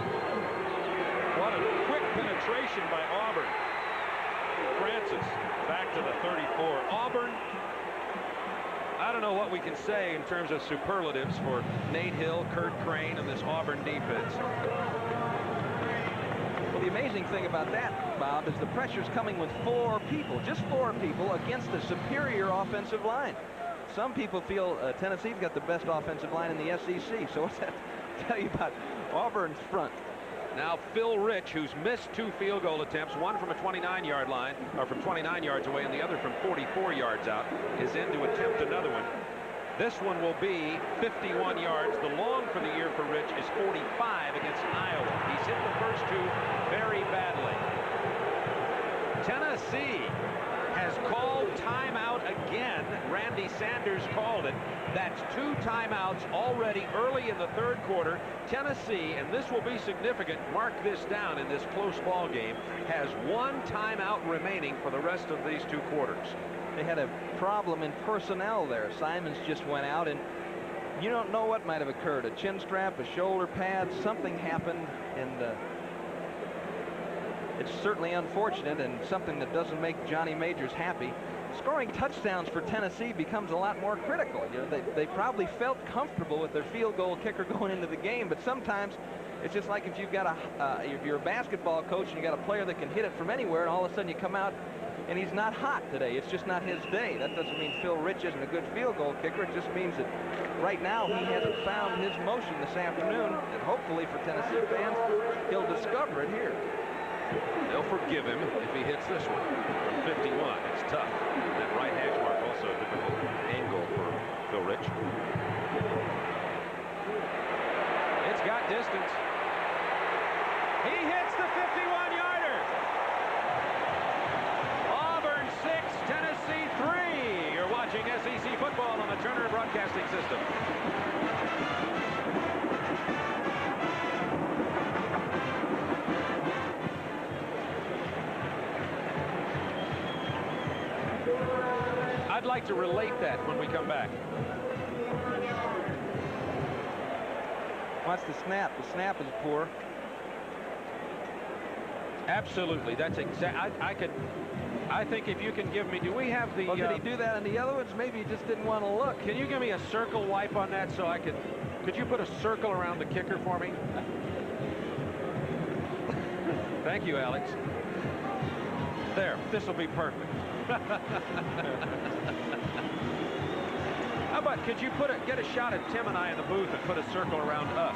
Speaker 1: What a quick penetration by Auburn. Francis back to the 34. Auburn, I don't know what we can say in terms of superlatives for Nate Hill, Kurt Crane, and this Auburn defense.
Speaker 2: Well, the amazing thing about that, Bob, is the pressure's coming with 4 people, just 4 people against a superior offensive line. Some people feel Tennessee's got the best offensive line in the SEC. So what's that tell you about Auburn's front?
Speaker 1: Now Phil Rich, who's missed 2 field goal attempts, one from a 29-yard line, or from 29 yards away, and the other from 44 yards out, is in to attempt another one. This one will be 51 yards. The long for the year for Rich is 45 against Iowa. He's hit the first 2 very badly. Tennessee has called timeout again. Randy Sanders called it. That's 2 timeouts already early in the third quarter. Tennessee, and this will be significant, mark this down in this close ball game, has 1 timeout remaining for the rest of these 2 quarters.
Speaker 2: They had a problem in personnel there. Simons just went out, and you don't know what might have occurred. A chin strap, a shoulder pad, something happened, and it's certainly unfortunate and something that doesn't make Johnny Majors happy. Scoring touchdowns for Tennessee becomes a lot more critical. You know, they probably felt comfortable with their field goal kicker going into the game, but sometimes it's just like if you've got if you're a basketball coach and you got a player that can hit it from anywhere, and all of a sudden you come out and he's not hot today. It's just not his day. That doesn't mean Phil Rich isn't a good field goal kicker. It just means that right now he hasn't found his motion this afternoon, and hopefully for Tennessee fans, he'll discover it here.
Speaker 1: They'll forgive him if he hits this one from 51. It's tough. That right hash mark also a difficult angle for Phil Rich. It's got distance. He hits the 51-yarder. Auburn 6, Tennessee 3. You're watching SEC football on the Turner Broadcasting System. I'd like to relate that when we come back.
Speaker 2: Watch the snap. The snap is poor.
Speaker 1: Absolutely. That's exact. I think if you can give me, do we have the?
Speaker 2: Well, did he do that on the other ones? Maybe he just didn't want to look.
Speaker 1: Can you give me a circle wipe on that so I could you put a circle around the kicker for me? Thank you, Alex. There. This will be perfect. How about, could you get a shot at Tim and I in the booth and put a circle around us?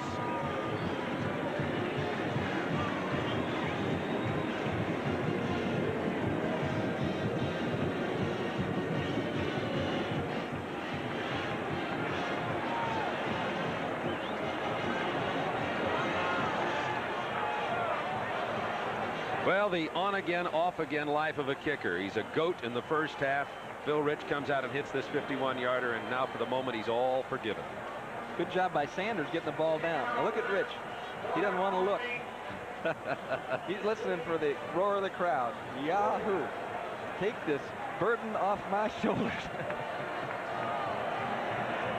Speaker 1: Well, the on-again, off-again life of a kicker. He's a goat in the first half. Phil Rich comes out and hits this 51-yarder, and now for the moment he's all forgiven.
Speaker 2: Good job by Sanders getting the ball down. Now look at Rich. He doesn't want to look. He's listening for the roar of the crowd. Yahoo! Take this burden off my shoulders.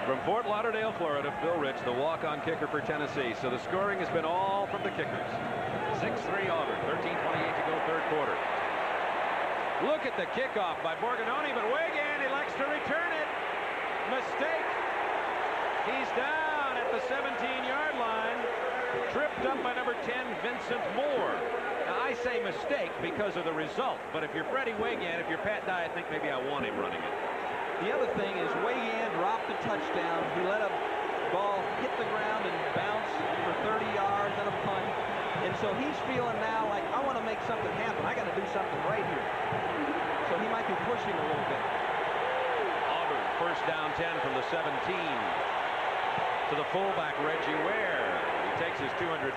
Speaker 1: From Fort Lauderdale, Florida, Phil Rich, the walk-on kicker for Tennessee. So the scoring has been all from the kickers. 6-3 Auburn, 13:28 to go, third quarter. Look at the kickoff by Borgononi, but Weigand elects to return it. Mistake. He's down at the 17-yard line, tripped up by number 10, Vincent Moore. Now, I say mistake because of the result, but if you're Freddie Weigand, if you're Pat Dye, I think maybe I want him running it.
Speaker 2: The other thing is Weigand dropped the touchdown. He let a ball hit the ground and bounce for 30 yards and a punt. And so he's feeling now like, I want to make something happen. I got to do something right here. So he might be pushing a little bit.
Speaker 1: Auburn, first down 10 from the 17. To the fullback, Reggie Ware. He takes his 240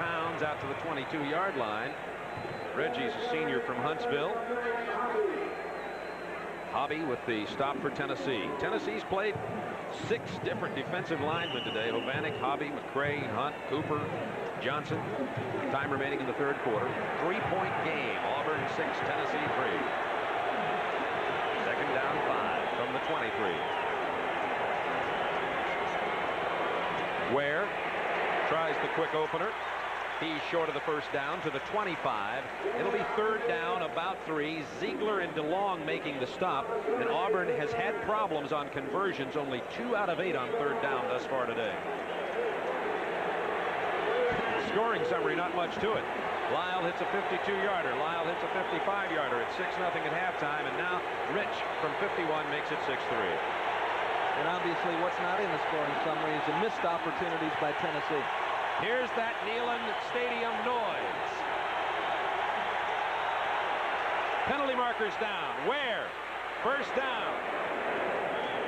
Speaker 1: pounds out to the 22-yard line. Reggie's a senior from Huntsville. Hobby with the stop for Tennessee. Tennessee's played 6 different defensive linemen today. Hovanek, Hobby, McCray, Hunt, Cooper, Johnson. Time remaining in the third quarter. 3-point game. Auburn 6, Tennessee 3. Second down 5 from the 23. Ware tries the quick opener. He's short of the first down to the 25. It'll be third down, about 3. Ziegler and DeLong making the stop. And Auburn has had problems on conversions. Only 2 out of 8 on third down thus far today. Scoring summary, not much to it. Lyle hits a 52-yarder. Lyle hits a 55-yarder. It's 6-0 at halftime. And now Rich from 51 makes it 6-3.
Speaker 2: And obviously what's not in the scoring summary is the missed opportunities by Tennessee.
Speaker 1: Here's that Neyland Stadium noise. Penalty markers down. Where? First down.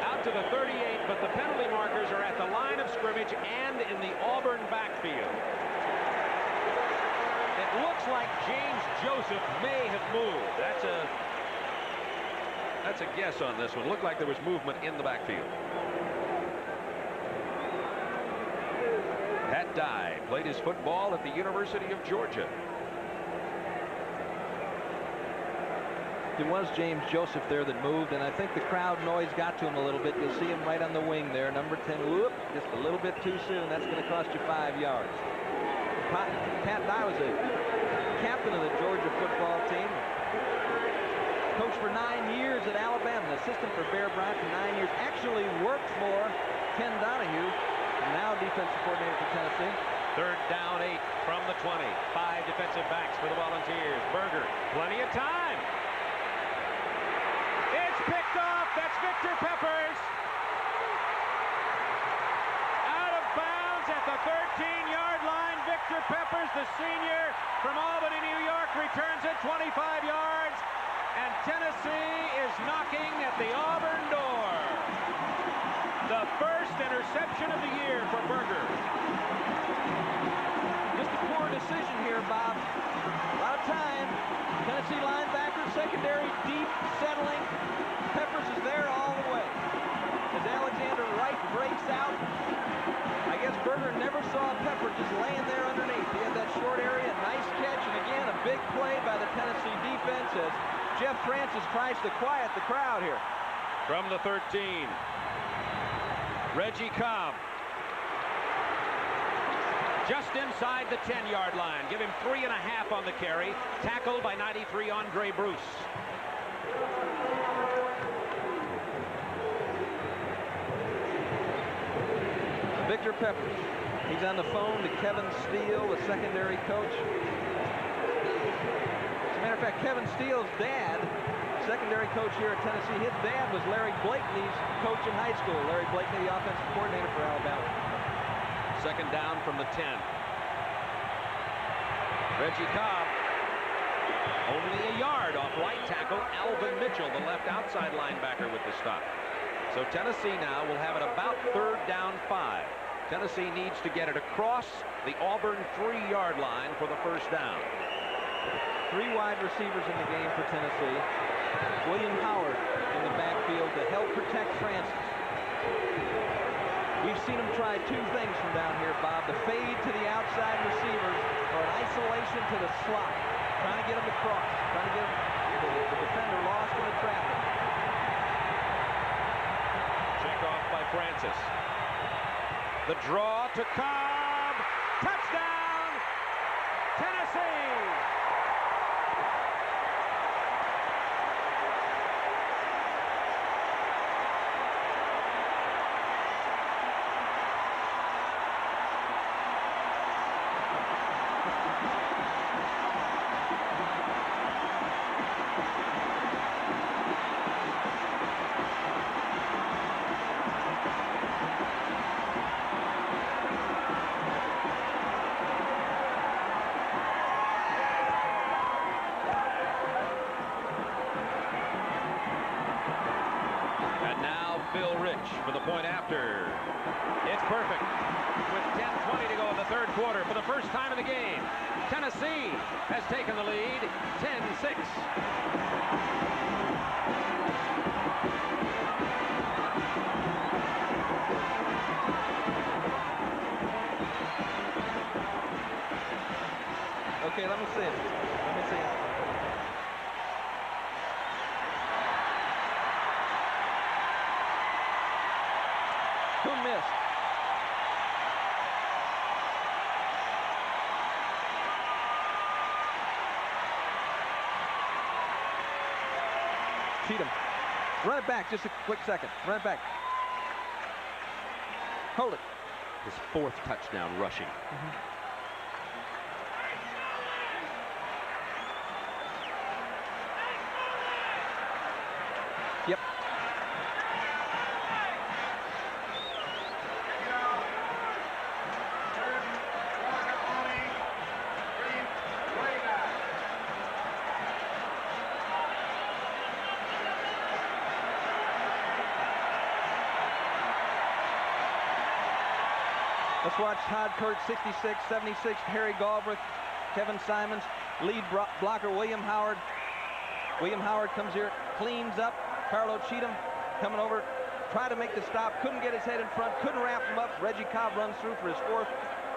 Speaker 1: Out to the 38, but the penalty markers are at the line of scrimmage and in the Auburn backfield. It looks like James Joseph may have moved. That's a That's a guess on this one. Looked like there was movement in the backfield. Pat Dye played his football at the University of Georgia.
Speaker 2: It was James Joseph there that moved, and I think the crowd noise got to him a little bit. You'll see him right on the wing there. Number 10, whoop, just a little bit too soon. That's going to cost you 5 yards. Pat Dye was a captain of the Georgia football team. Coached for 9 years at Alabama, an assistant for Bear Bryant for 9 years. Actually worked for Ken Donahue, now defensive coordinator for Tennessee.
Speaker 1: 3rd down 8 from the 20. 5 defensive backs for the Volunteers. Berger, plenty of time. It's picked off. That's Victor Peppers. Out of bounds at the 13-yard line. Victor Peppers, the senior from Albany, New York, returns it 25 yards. And Tennessee is knocking at the Auburn door. The first interception of the year for Berger.
Speaker 2: Just a poor decision here, Bob. A lot of time. Tennessee linebacker, secondary, deep, settling. Peppers is there all the way. As Alexander Wright breaks out, I guess Berger never saw Pepper just laying there underneath. He had that short area, nice catch, and again, a big play by the Tennessee defense as Jeff Francis tries to quiet the crowd here.
Speaker 1: From the 13, Reggie Cobb. Just inside the 10-yard line. Give him 3.5 on the carry. Tackled by 93 Andre Bruce.
Speaker 2: Victor Peppers. He's on the phone to Kevin Steele, the secondary coach. As a matter of fact, Kevin Steele's dad, secondary coach here at Tennessee, his dad was Larry Blakeney's coach in high school. Larry Blakeney, the offensive coordinator for Alabama.
Speaker 1: 2nd down from the 10. Reggie Cobb only a yard off right tackle Alvin Mitchell, the left outside linebacker, with the stop. So Tennessee now will have it about 3rd down 5. Tennessee needs to get it across the Auburn 3-yard line for the 1st down.
Speaker 2: 3 wide receivers in the game for Tennessee. William Howard in the backfield to help protect Francis. We've seen him try 2 things from down here, Bob. The fade to the outside receivers or an isolation to the slot. Trying to get him across. Trying to get the defender lost in the traffic.
Speaker 1: Check off by Francis. The draw to Cobb. Touchdown, Tennessee! For the point after. It's perfect. With 10:20 to go in the 3rd quarter, for the first time in the game, Tennessee has taken the lead 10-6.
Speaker 2: Okay, let me see it. Let me see it. Who missed? Cheatham. Run it back just a quick second. Run it back. Hold it.
Speaker 1: His 4th touchdown rushing.
Speaker 2: Yep. Let's watch Todd Kurtz, 66, 76, Harry Galbraith, Kevin Simons, lead blocker William Howard. William Howard comes here, cleans up, Carlo Cheatham coming over, tried to make the stop, couldn't get his head in front, couldn't wrap him up. Reggie Cobb runs through for his 4th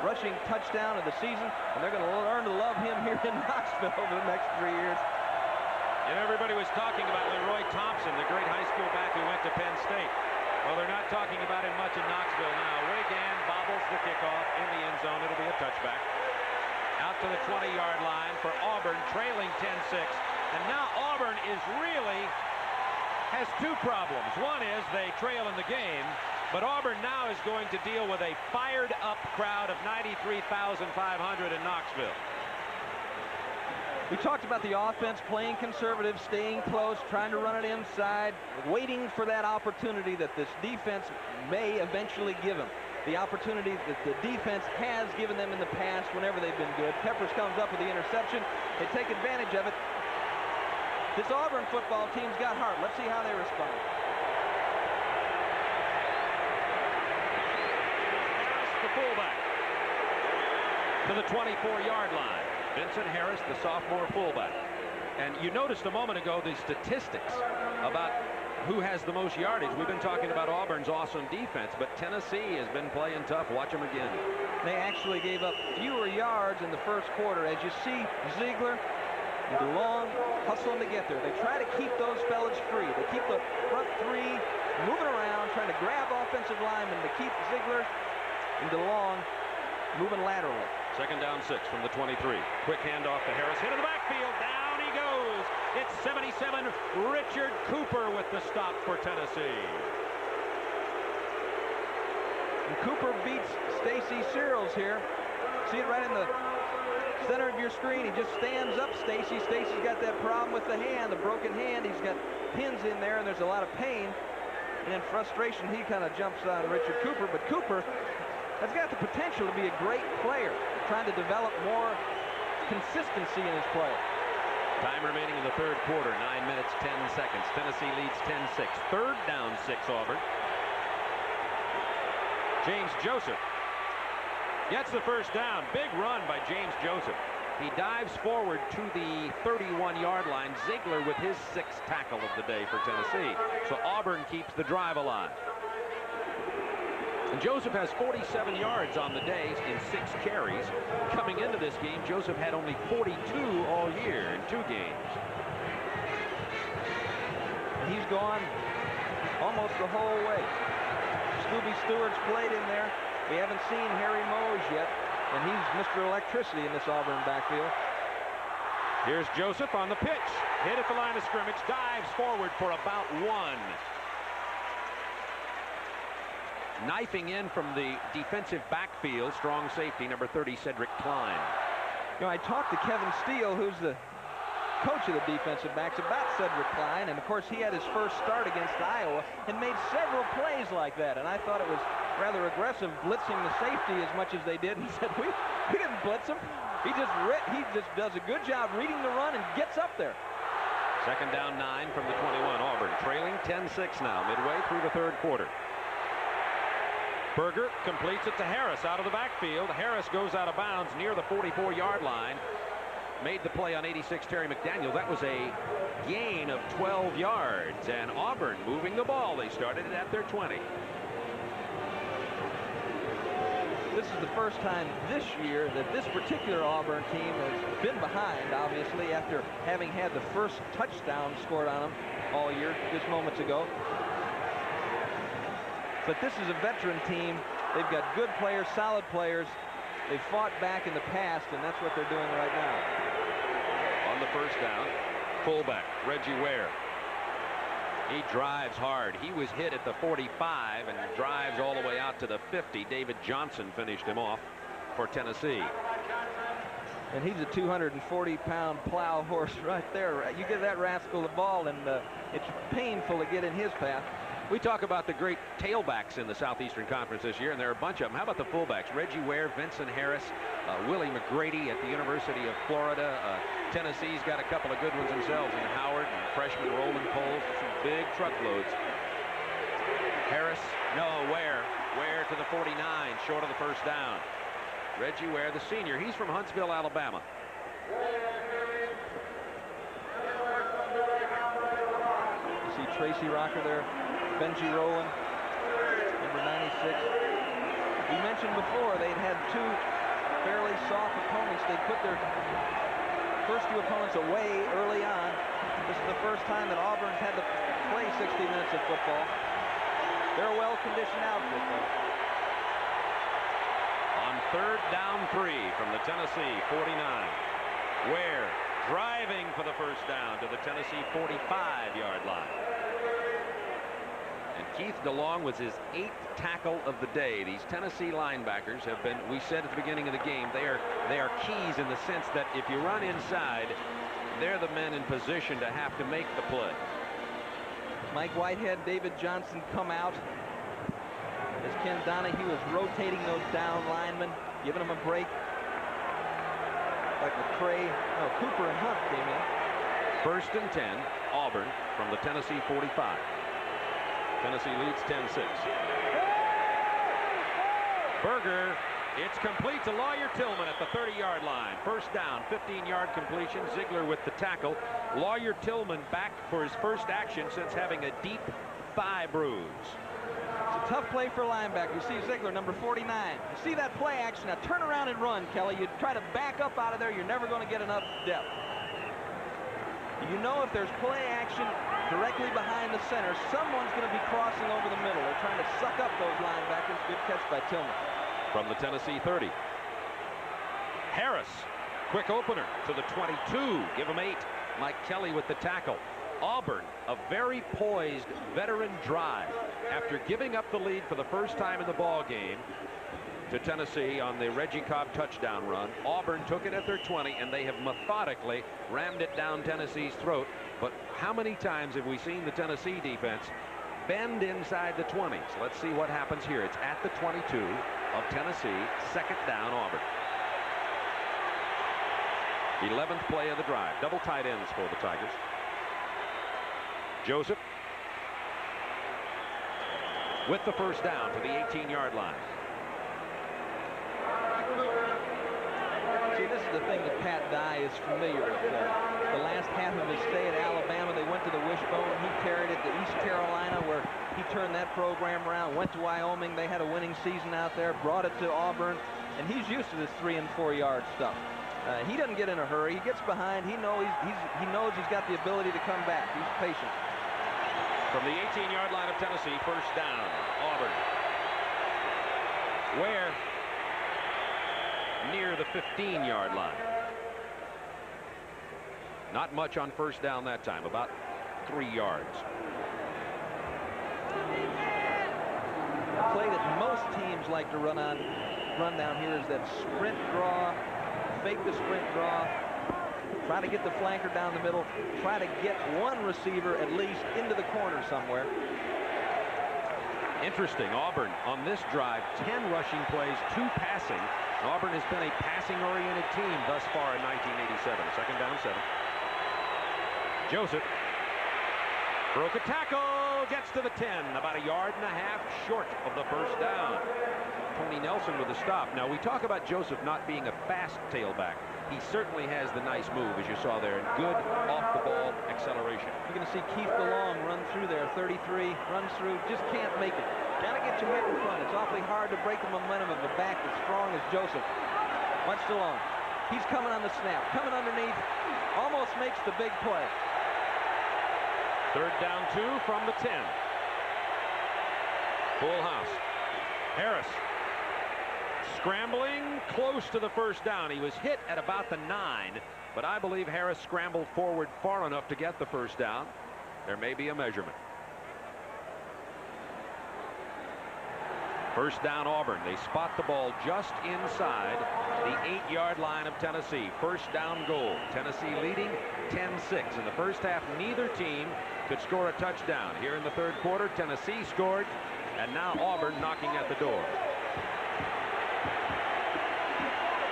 Speaker 2: rushing touchdown of the season, and they're going to learn to love him here in Knoxville over the next 3 years.
Speaker 1: And everybody was talking about Leroy Thompson, the great high school back who went to Penn State. Well, they're not talking about him much in Knoxville now. Wigan bobbles the kickoff in the end zone. It'll be a touchback. Out to the 20-yard line for Auburn, trailing 10-6. And now Auburn has 2 problems. One is they trail in the game, but Auburn now is going to deal with a fired-up crowd of 93,500 in Knoxville.
Speaker 2: We talked about the offense playing conservative, staying close, trying to run it inside, waiting for that opportunity that this defense may eventually give them. The opportunity that the defense has given them in the past whenever they've been good. Peppers comes up with the interception. They take advantage of it. This Auburn football team's got heart. Let's see how they respond.
Speaker 1: The fullback to the 24-yard line. Vincent Harris, the sophomore fullback. And you noticed a moment ago the statistics about who has the most yardage. We've been talking about Auburn's awesome defense, but Tennessee has been playing tough. Watch them again.
Speaker 2: They actually gave up fewer yards in the first quarter. As you see, Ziegler and DeLong hustling to get there. They try to keep those fellas free. They keep the front 3 moving around, trying to grab offensive linemen to keep Ziegler and DeLong moving laterally.
Speaker 1: 2nd down 6 from the 23. Quick handoff to Harris. Hit in the backfield. Down he goes. It's 77. Richard Cooper with the stop for Tennessee.
Speaker 2: And Cooper beats Stacy Searles here. See it right in the center of your screen. He just stands up Stacy. Stacy's got that problem with the hand, the broken hand. He's got pins in there, and there's a lot of pain. And in frustration, he kind of jumps on Richard Cooper. But Cooper has got the potential to be a great player, trying to develop more consistency in his play.
Speaker 1: Time remaining in the 3rd quarter, 9 minutes, 10 seconds. Tennessee leads 10-6. 3rd down 6, Auburn. James Joseph gets the first down. Big run by James Joseph. He dives forward to the 31-yard line. Ziegler with his 6th tackle of the day for Tennessee. So Auburn keeps the drive alive. And Joseph has 47 yards on the day in 6 carries. Coming into this game, Joseph had only 42 all year in 2 games.
Speaker 2: He's gone almost the whole way. Scooby Stewart's played in there. We haven't seen Harry Mose yet, and he's Mr. Electricity in this Auburn backfield.
Speaker 1: Here's Joseph on the pitch. Hit at the line of scrimmage, dives forward for about 1. Knifing in from the defensive backfield, strong safety, number 30, Cedric Klein.
Speaker 2: You know, I talked to Kevin Steele, who's the coach of the defensive backs, about Cedric Klein, and of course he had his first start against Iowa and made several plays like that, and I thought it was rather aggressive, blitzing the safety as much as they did, and said we didn't blitz him. He just does a good job reading the run and gets up there.
Speaker 1: 2nd down 9 from the 21. Auburn trailing 10-6 now, midway through the 3rd quarter. Berger completes it to Harris out of the backfield. Harris goes out of bounds near the 44-yard line. Made the play on 86, Terry McDaniel. That was a gain of 12 yards. And Auburn moving the ball. They started it at their 20.
Speaker 2: This is the first time this year that this particular Auburn team has been behind, obviously, after having had the first touchdown scored on them all year, just moments ago. But this is a veteran team. They've got good players, solid players. They've fought back in the past, and that's what they're doing right now.
Speaker 1: On the first down, fullback Reggie Ware. He drives hard. He was hit at the 45 and drives all the way out to the 50. David Johnson finished him off for Tennessee.
Speaker 2: And he's a 240-pound plow horse right there. You give that rascal the ball, and it's painful to get in his path.
Speaker 1: We talk about the great tailbacks in the Southeastern Conference this year, and there are a bunch of them. How about the fullbacks? Reggie Ware, Vincent Harris, Willie McGrady at the University of Florida. Tennessee's got a couple of good ones themselves in Howard and freshman Roland Poles. Some big truckloads. Harris, no, Ware to the 49, short of the first down. Reggie Ware, the senior, he's from Huntsville, Alabama.
Speaker 2: You see Tracy Rocker there, Benji Rowland, number 96. We mentioned before they'd had two fairly soft opponents. They put their first two opponents away early on. This is the first time that Auburn's had to play 60 minutes of football. They're a well-conditioned outfit, though.
Speaker 1: On 3rd down 3 from the Tennessee 49. Ware driving for the first down to the Tennessee 45-yard line. And Keith DeLong was his 8th tackle of the day. These Tennessee linebackers have been, we said at the beginning of the game, they are keys in the sense that if you run inside, they're the men in position to have to make the play.
Speaker 2: Mike Whitehead, David Johnson come out as Ken Donahue was rotating those down linemen, giving them a break. Like McCray, no, Cooper and Hunt came in.
Speaker 1: 1st and 10, Auburn from the Tennessee 45. Tennessee leads 10-6. Berger, it's complete to Lawyer Tillman at the 30-yard line. First down, 15-yard completion. Ziegler with the tackle. Lawyer Tillman back for his first action since having a deep thigh bruise.
Speaker 2: It's a tough play for a linebacker. You see Ziegler, number 49. You see that play action. Now turn around and run, Kelly. You try to back up out of there, you're never going to get enough depth. You know if there's play action directly behind the center, someone's going to be crossing over the middle. They're trying to suck up those linebackers. Good catch by Tillman.
Speaker 1: From the Tennessee 30. Harris, quick opener to the 22. Give him 8. Mike Kelly with the tackle. Auburn, a very poised veteran drive. After giving up the lead for the first time in the ball game to Tennessee on the Reggie Cobb touchdown run, Auburn took it at their 20, and they have methodically rammed it down Tennessee's throat. But how many times have we seen the Tennessee defense bend inside the 20? So let's see what happens here. It's at the 22 of Tennessee. 2nd down, Auburn. 11th play of the drive. Double tight ends for the Tigers. Joseph with the first down to the 18-yard line.
Speaker 2: See, this is the thing that Pat Dye is familiar with. The last half of his stay at Alabama, they went to the Wishbone. He carried it to East Carolina, where he turned that program around. Went to Wyoming. They had a winning season out there. Brought it to Auburn, and he's used to this 3- and 4-yard stuff. He doesn't get in a hurry. He gets behind. He knows he's got the ability to come back. He's patient.
Speaker 1: From the 18-yard line of Tennessee, first down, Auburn. Ware near the 15-yard line. Not much on first down that time, about 3 yards.
Speaker 2: The play that most teams like to run down here is that sprint draw, fake the sprint draw, try to get the flanker down the middle, try to get one receiver at least into the corner somewhere.
Speaker 1: Interesting, Auburn on this drive, 10 rushing plays, 2 passing. Auburn has been a passing-oriented team thus far in 1987. 2nd down, 7. Joseph broke a tackle, gets to the 10, about 1.5 yards short of the first down. Tony Nelson with a stop. Now, we talk about Joseph not being a fast tailback. He certainly has the nice move, as you saw there, and good off-the-ball acceleration.
Speaker 2: You're going to see Keith DeLong run through there, 33, runs through, just can't make it. Got to get your head in front. It's awfully hard to break the momentum of a back as strong as Joseph. Watch DeLong. He's coming on the snap, coming underneath, almost makes the big play.
Speaker 1: 3rd down, 2 from the 10. Full house. Harris scrambling close to the first down. He was hit at about the 9, but I believe Harris scrambled forward far enough to get the first down. There may be a measurement. First down, Auburn. They spot the ball just inside the 8-yard line of Tennessee. First down goal. Tennessee leading 10-6. In the first half, neither team could score a touchdown. Here in the 3rd quarter, Tennessee scored, and now Auburn knocking at the door.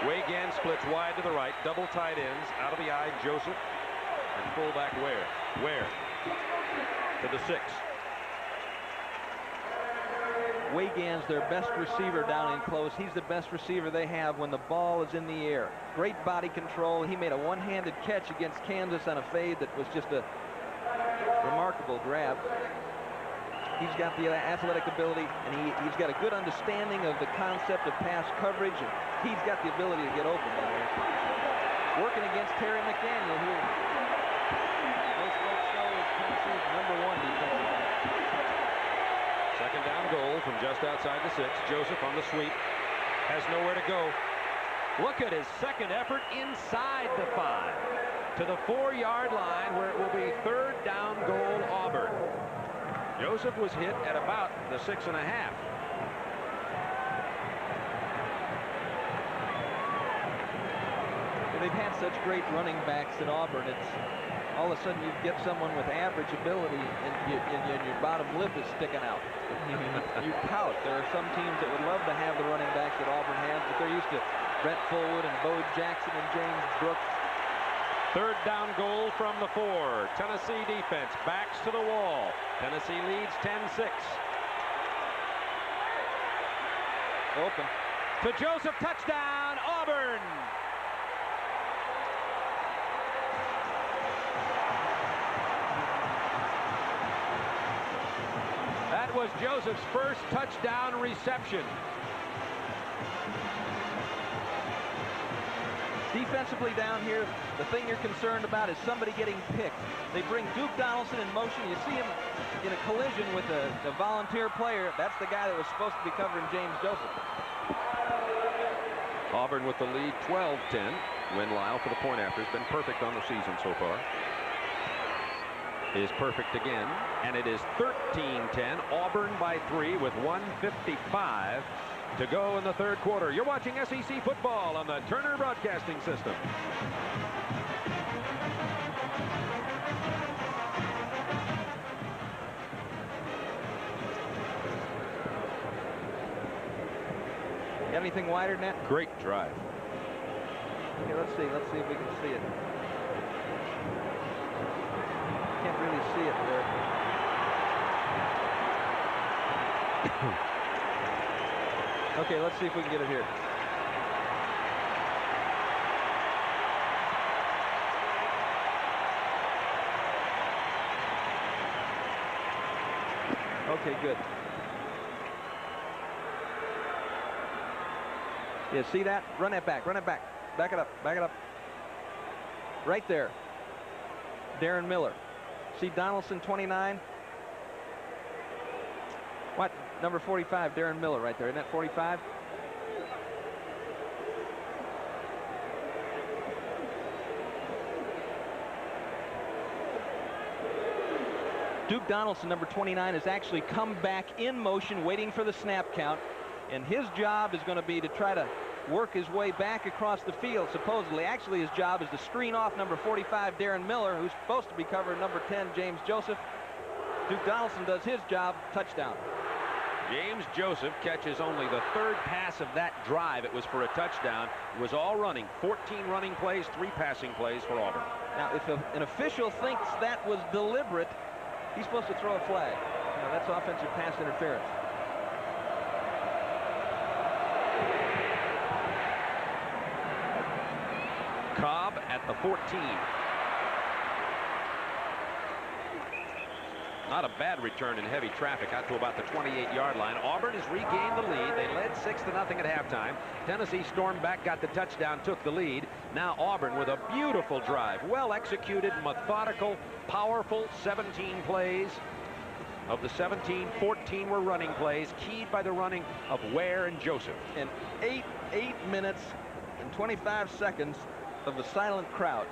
Speaker 1: Weigand splits wide to the right. Double tight ends. Out of the eye, Joseph. And fullback Ware. Ware to the 6.
Speaker 2: Weigand's their best receiver down in close. He's the best receiver they have when the ball is in the air. Great body control. He made a one-handed catch against Kansas on a fade that was just a remarkable grab. He's got the athletic ability, and he's got a good understanding of the concept of pass coverage, and he's got the ability to get open down there. Working against Terry McDaniel here. Most folks know is Tennessee's #1 defensive back.
Speaker 1: Second down goal from just outside the 6. Joseph on the sweep. Has nowhere to go. Look at his second effort inside the 5. To the 4-yard line where it will be third down goal Auburn. Joseph was hit at about the 6.5.
Speaker 2: They've had such great running backs at Auburn. It's all of a sudden you get someone with average ability and your bottom lip is sticking out. You pout. There are some teams that would love to have the running backs that Auburn has, but they're used to Brett Fullwood and Bo Jackson and James Brooks.
Speaker 1: Third down goal from the 4. Tennessee defense backs to the wall. Tennessee leads 10-6.
Speaker 2: Open.
Speaker 1: To Joseph, touchdown, Auburn! That was Joseph's first touchdown reception.
Speaker 2: Defensively down here, the thing you're concerned about is somebody getting picked. They bring Duke Donaldson in motion. You see him in a collision with a volunteer player. That's the guy that was supposed to be covering James Joseph.
Speaker 1: Auburn with the lead 12-10. Win Lyle for the point after has been perfect on the season so far. Is perfect again, and it is 13-10. Auburn by 3 with 1:55 to go in the third quarter. You're watching SEC football on the Turner Broadcasting System.
Speaker 2: You got anything wider than that?
Speaker 1: Great drive.
Speaker 2: Okay, let's see if we can see it. Can't really see it there. Okay, let's see if we can get it here. Okay, good. Yeah, see that? Run that back, run it back. Back it up, back it up. Right there. Darren Miller. See Donaldson, 29. What? Number 45, Darren Miller right there. Isn't that 45? Duke Donaldson, number 29, has actually come back in motion, waiting for the snap count. And his job is going to be to try to work his way back across the field, supposedly. Actually, his job is to screen off number 45, Darren Miller, who's supposed to be covering number 10, James Joseph. Duke Donaldson does his job. Touchdown.
Speaker 1: James Joseph catches only the third pass of that drive. It was for a touchdown. It was all running. 14 running plays, 3 passing plays for Auburn.
Speaker 2: Now, if an official thinks that was deliberate, he's supposed to throw a flag. Now, that's offensive pass interference.
Speaker 1: Cobb at the 14. Not a bad return in heavy traffic out to about the 28-yard line. Auburn has regained the lead. They led 6-0 at halftime. Tennessee stormed back, got the touchdown, took the lead. Now Auburn with a beautiful drive. Well executed, methodical, powerful 17 plays. Of the 17, 14 were running plays, keyed by the running of Ware and Joseph.
Speaker 2: And 8 minutes and 25 seconds of the silent crowd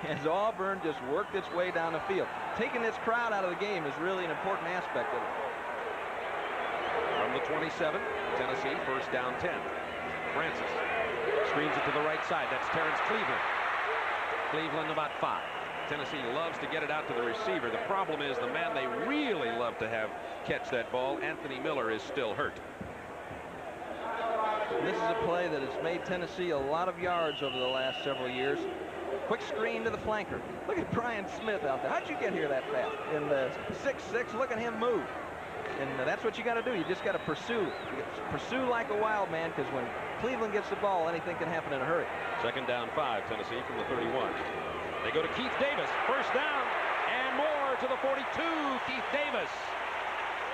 Speaker 2: as Auburn just worked its way down the field. Taking this crowd out of the game is really an important aspect of it.
Speaker 1: From the 27, Tennessee first down 10. Francis screens it to the right side. That's Terrence Cleveland. Cleveland about 5. Tennessee loves to get it out to the receiver. The problem is the man they really love to have catch that ball, Anthony Miller, is still hurt.
Speaker 2: This is a play that has made Tennessee a lot of yards over the last several years. Quick screen to the flanker. Look at Brian Smith out there. How'd you get here that fast? In the 6'6", look at him move. And that's what you got to do. You just got to pursue. Pursue like a wild man, because when Cleveland gets the ball, anything can happen in a hurry.
Speaker 1: Second down 5, Tennessee from the 31. They go to Keith Davis. First down and more. to the 42, Keith Davis,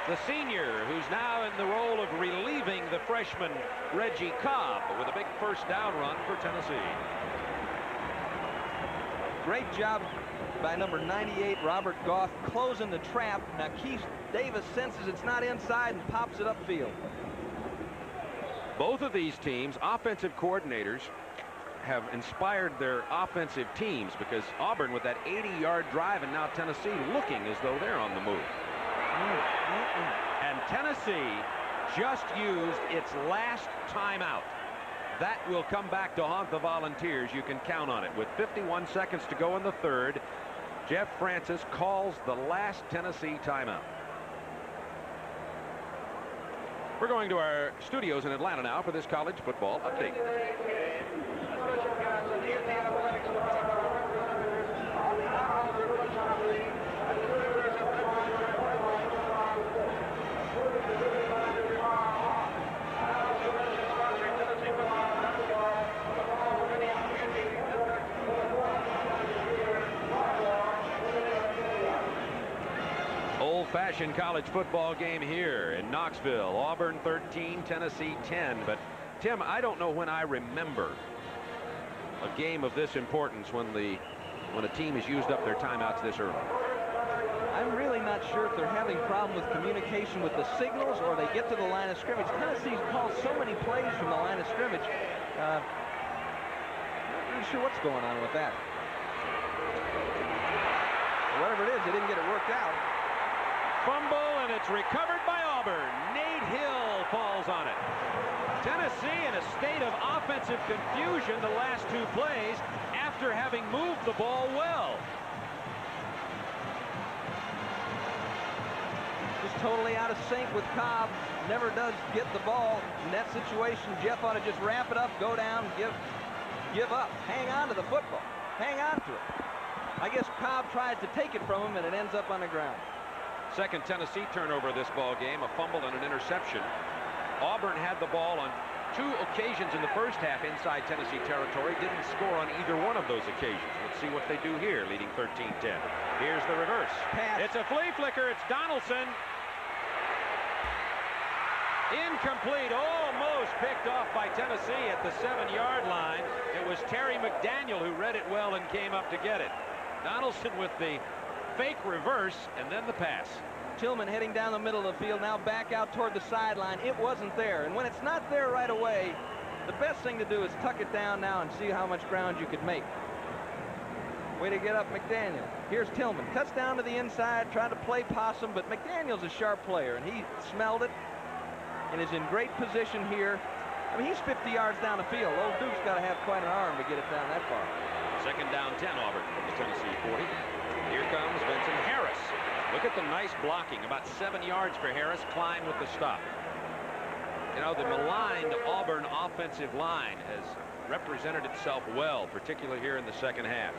Speaker 1: the senior, who's now in the role of relieving the freshman Reggie Cobb with a big first down run for Tennessee.
Speaker 2: Great job by number 98, Robert Goff, closing the trap. Now Keith Davis senses it's not inside and pops it upfield.
Speaker 1: Both of these teams, offensive coordinators, have inspired their offensive teams, because Auburn with that 80-yard drive, and now Tennessee looking as though they're on the move. And Tennessee just used its last timeout. That will come back to haunt the Volunteers. You can count on it. With 51 seconds to go in the third, Jeff Francis calls the last Tennessee timeout. We're going to our studios in Atlanta now for this college football update. Old-fashioned college football game here in Knoxville. Auburn 13, Tennessee 10. But Tim, I don't know when I remember a game of this importance when a team has used up their timeouts this early.
Speaker 2: I'm really not sure if they're having a problem with communication with the signals, or they get to the line of scrimmage. Tennessee's called so many plays from the line of scrimmage. Not really sure what's going on with that. Whatever it is, they didn't get it worked out.
Speaker 1: Fumble, and it's recovered by Auburn. Nate Hill falls on it. Tennessee in a state of offensive confusion the last two plays after having moved the ball well.
Speaker 2: Just totally out of sync with Cobb. Never does get the ball. In that situation, Jeff ought to just wrap it up, go down, give up. Hang on to the football. Hang on to it. I guess Cobb tried to take it from him, and it ends up on the ground.
Speaker 1: Second Tennessee turnover of this ball game, a fumble and an interception. Auburn had the ball on two occasions in the first half inside Tennessee territory, didn't score on either one of those occasions. Let's see what they do here, leading 13-10. Here's the reverse.
Speaker 2: Pass.
Speaker 1: It's a flea flicker. It's Donaldson. Incomplete, almost picked off by Tennessee at the 7-yard line. It was Terry McDaniel who read it well and came up to get it. Donaldson with the fake reverse and then the pass.
Speaker 2: Tillman heading down the middle of the field, now back out toward the sideline. It wasn't there, and when it's not there right away, the best thing to do is tuck it down now and see how much ground you could make. Way to get up McDaniel. Here's Tillman, cuts down to the inside, trying to play possum, but McDaniel's a sharp player, and he smelled it and is in great position here. I mean, he's 50 yards down the field. Old Duke's got to have quite an arm to get it down that far.
Speaker 1: Second down 10, Auburn from the Tennessee 40. Here comes Vincent Harris. Look at the nice blocking. About 7 yards for Harris. Klein with the stop. You know, the maligned Auburn offensive line has represented itself well, particularly here in the second half.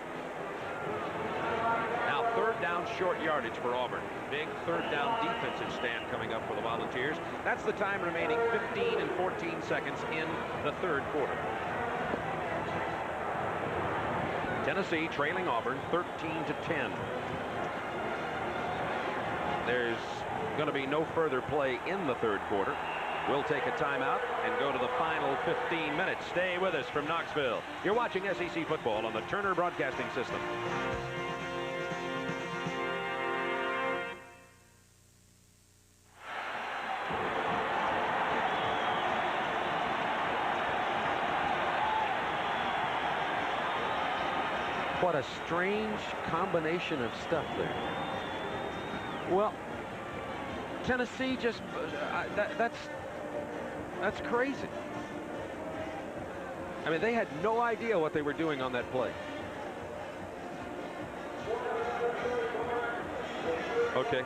Speaker 1: Now third down, short yardage for Auburn. Big third down defensive stand coming up for the Volunteers. That's the time remaining, 15 and 14 seconds in the third quarter. Tennessee trailing Auburn 13-10. There's going to be no further play in the third quarter. We'll take a timeout and go to the final 15 minutes. Stay with us from Knoxville. You're watching SEC football on the Turner Broadcasting System. What a strange combination of stuff there. Well, Tennessee just, that's crazy. I mean, they had no idea what they were doing on that play. Okay.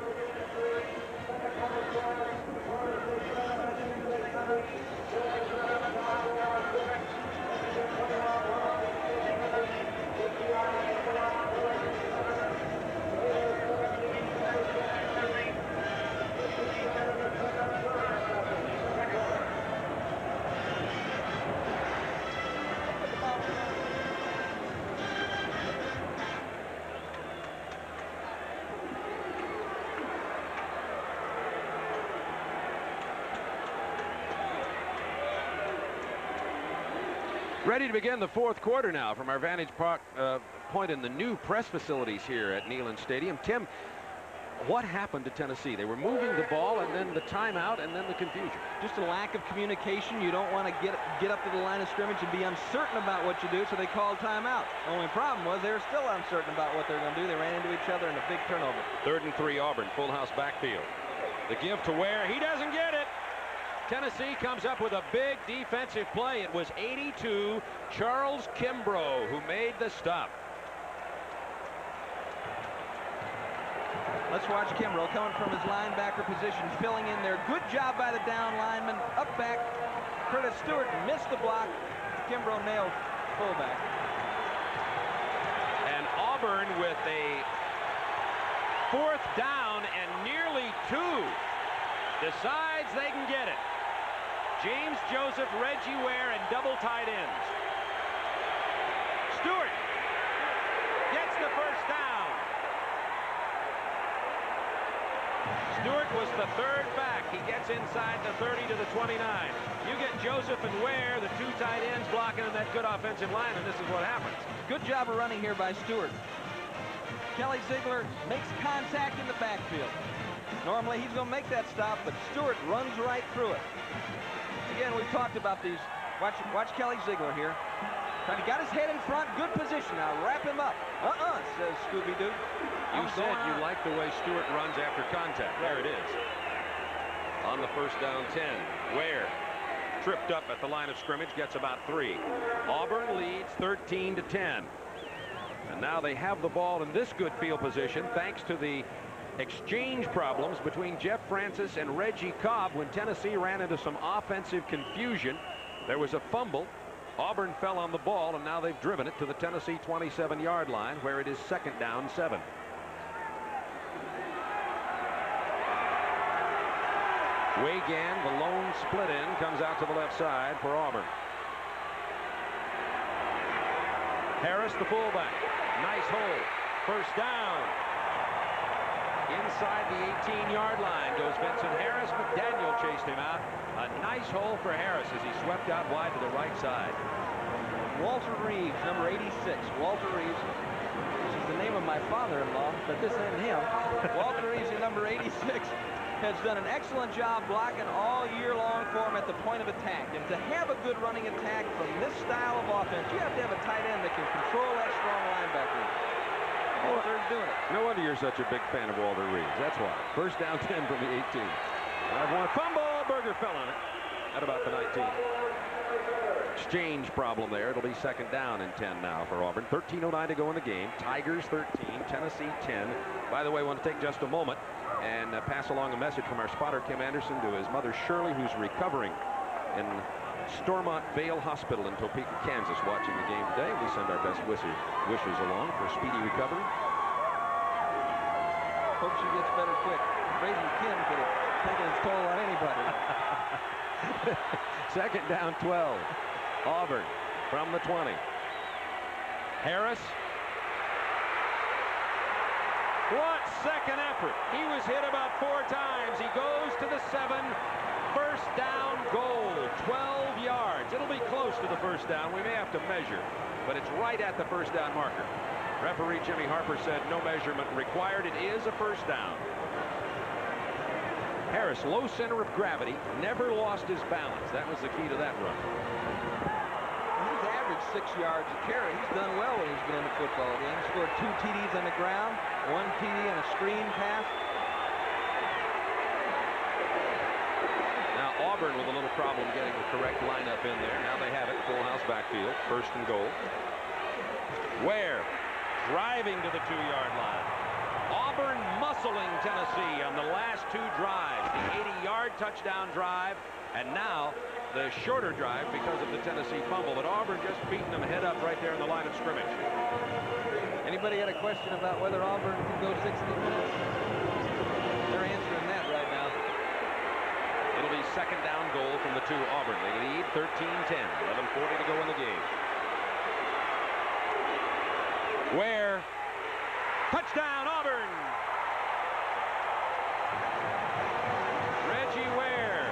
Speaker 1: Ready to begin the fourth quarter now from our vantage point in the new press facilities here at Neyland Stadium. Tim, what happened to Tennessee? They were moving the ball, and then the timeout, and then the confusion.
Speaker 2: Just a lack of communication. You don't want to get up to the line of scrimmage and be uncertain about what you do, so they called timeout. Only problem was they were still uncertain about what they were going to do. They ran into each other in a big turnover.
Speaker 1: 3rd and 3 Auburn, full house backfield. The give to Ware. He doesn't get it. Tennessee comes up with a big defensive play. It was 82 Charles Kimbrough who made the stop.
Speaker 2: Let's watch Kimbrough coming from his linebacker position, filling in there. Good job by the down lineman. Up back. Curtis Stewart missed the block. Kimbrough nailed fullback.
Speaker 1: And Auburn with a 4th down and nearly 2 decides they can get it. James Joseph, Reggie Ware, and double tight ends. Stewart gets the first down. Stewart was the 3rd back. He gets inside the 30 to the 29. You get Joseph and Ware, the 2 tight ends, blocking in that good offensive line, and this is what happens.
Speaker 2: Good job of running here by Stewart. Kelly Ziegler makes contact in the backfield. Normally he's going to make that stop, but Stewart runs right through it. Again, we've talked about these. Watch Kelly Ziegler here. He got his head in front, good position. Now wrap him up. Says Scooby-Doo.
Speaker 1: You said you like the way Stewart runs after contact. There it is. On the 1st down 10. Ware tripped up at the line of scrimmage, gets about 3. Auburn leads 13 to 10. And now they have the ball in this good field position thanks to the exchange problems between Jeff Francis and Reggie Cobb when Tennessee ran into some offensive confusion. There was a fumble. Auburn fell on the ball, and now they've driven it to the Tennessee 27-yard line, where it is 2nd down 7. Wagan, the lone split end, comes out to the left side for Auburn. Harris, the fullback. Nice hole. 1st down. Inside the 18-yard line goes Vincent Harris. McDaniel chased him out. A nice hole for Harris as he swept out wide to the right side.
Speaker 2: Walter Reeves, number 86. Walter Reeves, which is the name of my father-in-law, but this ain't him. Walter Reeves, number 86, has done an excellent job blocking all year long for him at the point of attack. And to have a good running attack from this style of offense, you have to have a tight end that can control that strong linebacker. Walter's doing it.
Speaker 1: No wonder you're such a big fan of Walter Reeves. That's why. 1st down 10 from the 18. I've won. Fumble. Berger fell on it at about the 19. Exchange problem there. It'll be 2nd down and 10 now for Auburn. 13:09 to go in the game. Tigers 13, Tennessee 10. By the way, I want to take just a moment and pass along a message from our spotter Kim Anderson to his mother Shirley, who's recovering in Stormont Vale Hospital in Topeka, Kansas, watching the game today. We send our best wishes along for speedy recovery.
Speaker 2: Hope she gets better quick. Raising Kim could have taken its toll on anybody.
Speaker 1: 2nd down 12. Auburn from the 20. Harris. What second effort. He was hit about 4 times. He goes to the 7. 1st down goal. 12 yards. It'll be close to the 1st down. We may have to measure, but it's right at the 1st down marker. Referee Jimmy Harper said no measurement required. It is a 1st down. Harris, low center of gravity, never lost his balance. That was the key to that run.
Speaker 2: He's averaged 6 yards a carry. He's done well when he's been in the football game. Scored 2 TDs on the ground, 1 TD on a screen pass.
Speaker 1: Now Auburn with a little problem getting the correct lineup in there. Now they have it, full house backfield, 1st and goal. Ware driving to the 2-yard line. Auburn muscling Tennessee on the last 2 drives. The 80-yard touchdown drive, and now the shorter drive because of the Tennessee fumble. But Auburn just beating them head up right there in the line of scrimmage.
Speaker 2: Anybody got a question about whether Auburn can go 60 minutes? They're answering that right now.
Speaker 1: It'll be 2nd down goal from the 2 Auburn. They lead 13-10. 11:40 to go in the game. Ware. Touchdown, Auburn! Reggie Ware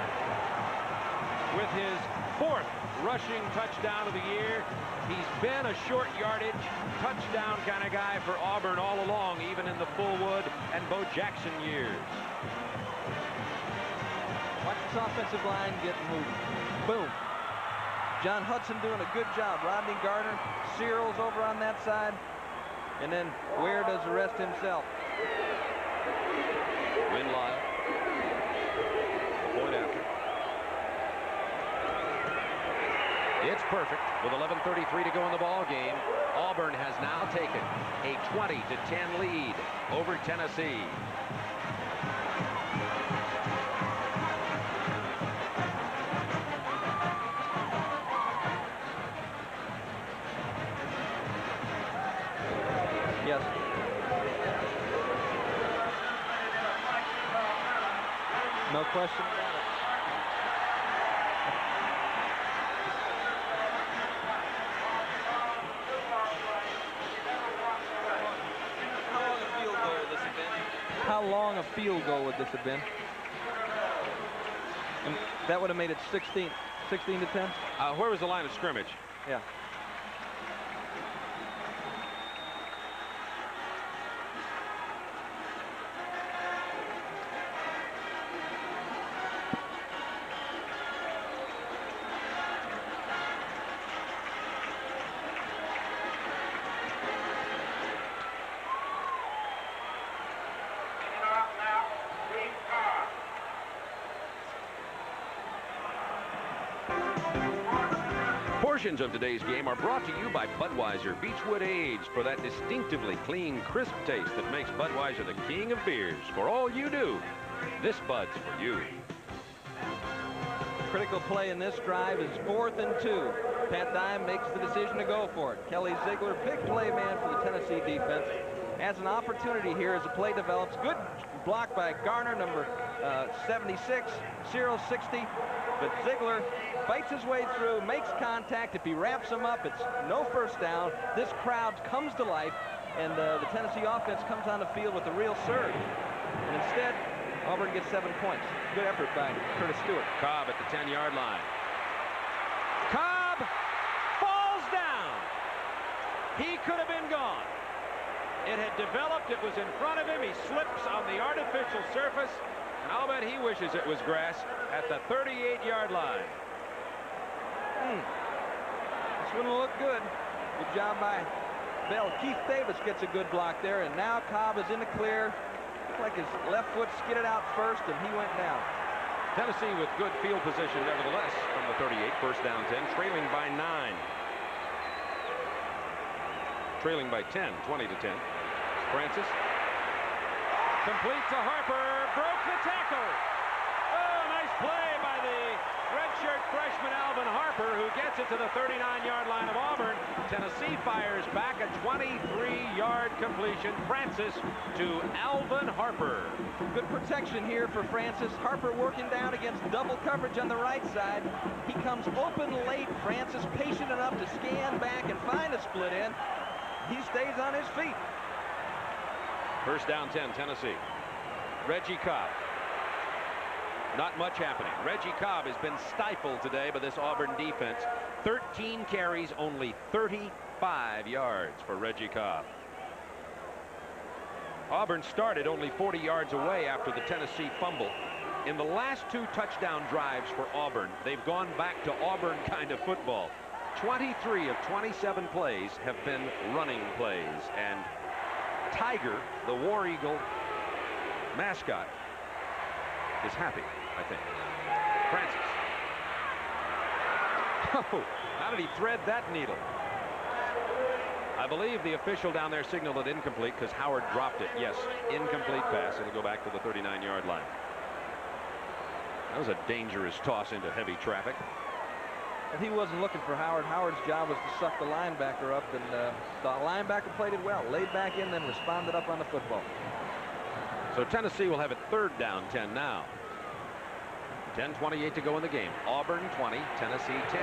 Speaker 1: with his 4th rushing touchdown of the year. He's been a short yardage touchdown kind of guy for Auburn all along, even in the Fullwood and Bo Jackson years.
Speaker 2: Watch this offensive line get moving. Boom. John Hudson doing a good job. Rodney Garner, Cyril's over on that side. And then Ware does the rest himself.
Speaker 1: Win Lyle. Point after. It's perfect with 11:33 to go in the ball game. Auburn has now taken a 20-10 lead over Tennessee.
Speaker 2: Yes. No question about it. How long a field goal would this have been? And that would have made it 16 to 10.
Speaker 1: Where was the line of scrimmage?
Speaker 2: Yeah.
Speaker 1: Portions of today's game are brought to you by Budweiser Beechwood Aged for that distinctively clean, crisp taste that makes Budweiser the king of beers. For all you do, this Bud's for you.
Speaker 2: Critical play in this drive is 4th and 2. Pat Dime makes the decision to go for it. Kelly Ziegler, big play man for the Tennessee defense, has an opportunity here as the play develops. Good block by Garner, number 76, Cyril 60, but Ziegler fights his way through, makes contact. If he wraps him up, it's no first down. This crowd comes to life, and the Tennessee offense comes on the field with a real surge. And instead, Auburn gets 7 points. Good effort by Curtis Stewart.
Speaker 1: Cobb at the 10-yard line. Cobb falls down. He could have been gone. It had developed. It was in front of him. He slips on the artificial surface, and I'll bet he wishes it was grass at the 38-yard line.
Speaker 2: This one will look good. Good job by Bell. Keith Davis gets a good block there, and now Cobb is in the clear. Looked like his left foot skidded out first, and he went down.
Speaker 1: Tennessee with good field position, nevertheless, from the 38, first down 10, trailing by 9. Trailing by 10, 20-10. Francis. Complete to Harper. Broke the tackle. Oh, nice play by the redshirt freshman Alvin Harper, who gets it to the 39-yard line of Auburn. Tennessee fires back a 23-yard completion. Francis to Alvin Harper.
Speaker 2: Good protection here for Francis. Harper working down against double coverage on the right side. He comes open late. Francis patient enough to scan back and find a split in. He stays on his feet.
Speaker 1: First down 10, Tennessee. Reggie Cobb. Not much happening. Reggie Cobb has been stifled today by this Auburn defense. 13 carries, only 35 yards for Reggie Cobb. Auburn started only 40 yards away after the Tennessee fumble. In the last 2 touchdown drives for Auburn, they've gone back to Auburn kind of football. 23 of 27 plays have been running plays, and Tiger, the War Eagle mascot, is happy, I think. Francis. Oh, how did he thread that needle? I believe the official down there signaled it incomplete because Howard dropped it. Yes, incomplete pass. It'll go back to the 39-yard line. That was a dangerous toss into heavy traffic.
Speaker 2: And he wasn't looking for Howard. Howard's job was to suck the linebacker up, and the linebacker played it well. Laid back in, then responded up on the football.
Speaker 1: So Tennessee will have it third down 10 now. 10:28 to go in the game. Auburn 20, Tennessee 10.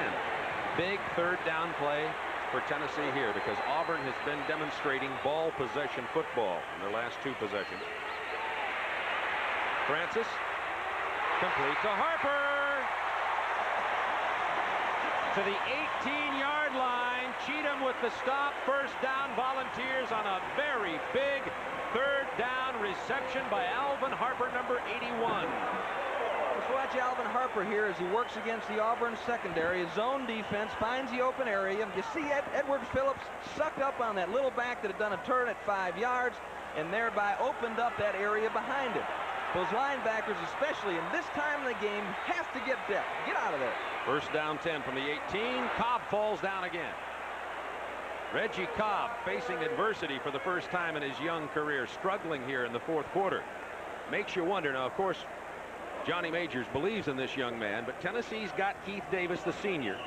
Speaker 1: Big third down play for Tennessee here because Auburn has been demonstrating ball possession football in their last 2 possessions. Francis. Complete to Harper. to the 18-yard line. Cheatham with the stop. First down, Volunteers on a very big third down reception by Alvin Harper, number 81.
Speaker 2: Let's watch Alvin Harper here as he works against the Auburn secondary. His zone defense finds the open area. You see Edwards Phillips sucked up on that little back that had done a turn at 5 yards and thereby opened up that area behind him. Those linebackers, especially in this time of the game, have to get depth. Get out of there.
Speaker 1: First down 10 from the 18. Cobb falls down again. Reggie Cobb facing adversity for the first time in his young career, struggling here in the fourth quarter. Makes you wonder. Now, of course, Johnny Majors believes in this young man, but Tennessee's got Keith Davis, the senior,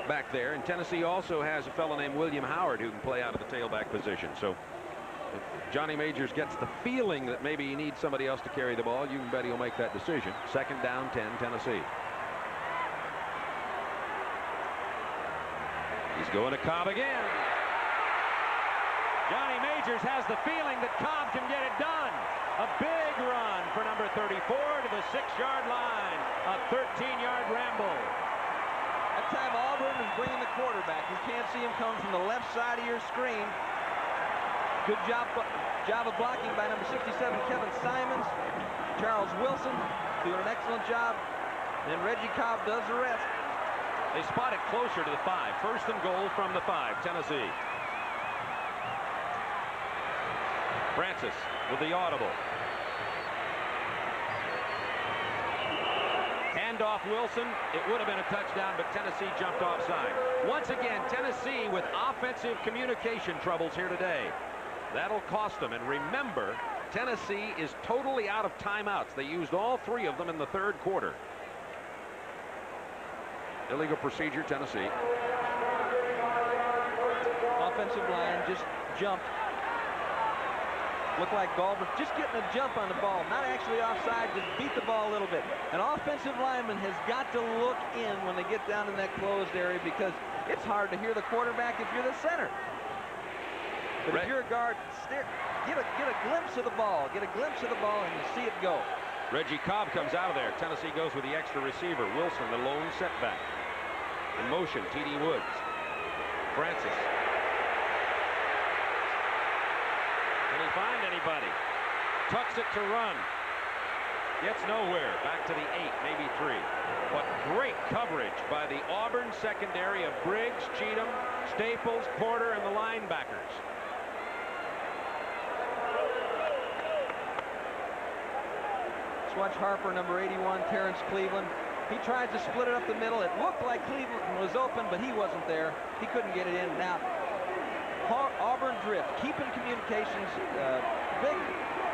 Speaker 1: back there. And Tennessee also has a fellow named William Howard who can play out of the tailback position. So if Johnny Majors gets the feeling that maybe he needs somebody else to carry the ball, you can bet he'll make that decision. Second down 10, Tennessee. He's going to Cobb again. Johnny Majors has the feeling that Cobb can get it done. A big run for number 34 to the 6-yard line. A 13-yard ramble.
Speaker 2: That time Auburn is bringing the quarterback. You can't see him come from the left side of your screen. Good job of blocking by number 67, Kevin Simons. Charles Wilson doing an excellent job. And Reggie Cobb does the rest.
Speaker 1: They spot it closer to the 5. First and goal from the 5, Tennessee. Francis with the audible. Handoff Wilson. It would have been a touchdown, but Tennessee jumped offside. Once again, Tennessee with offensive communication troubles here today. That'll cost them. And remember, Tennessee is totally out of timeouts. They used all 3 of them in the third quarter. Illegal procedure, Tennessee.
Speaker 2: Offensive line just jumped. Looked like Galbraith just getting a jump on the ball, not actually offside, just beat the ball a little bit. An offensive lineman has got to look in when they get down in that closed area because it's hard to hear the quarterback if you're the center. But if you're a guard, get a glimpse of the ball. Get a glimpse of the ball and you see it go.
Speaker 1: Reggie Cobb comes out of there. Tennessee goes with the extra receiver. Wilson, the lone setback. In motion, T.D. Woods. Francis. Can he find anybody? Tucks it to run. Gets nowhere. Back to the 8, maybe 3. What great coverage by the Auburn secondary of Briggs, Cheatham, Staples, Porter, and the linebackers.
Speaker 2: Let's watch Harper, number 81, Terrence Cleveland. He tried to split it up the middle. It looked like Cleveland was open, but he wasn't there. He couldn't get it in. Now, Auburn drift, keeping communications big.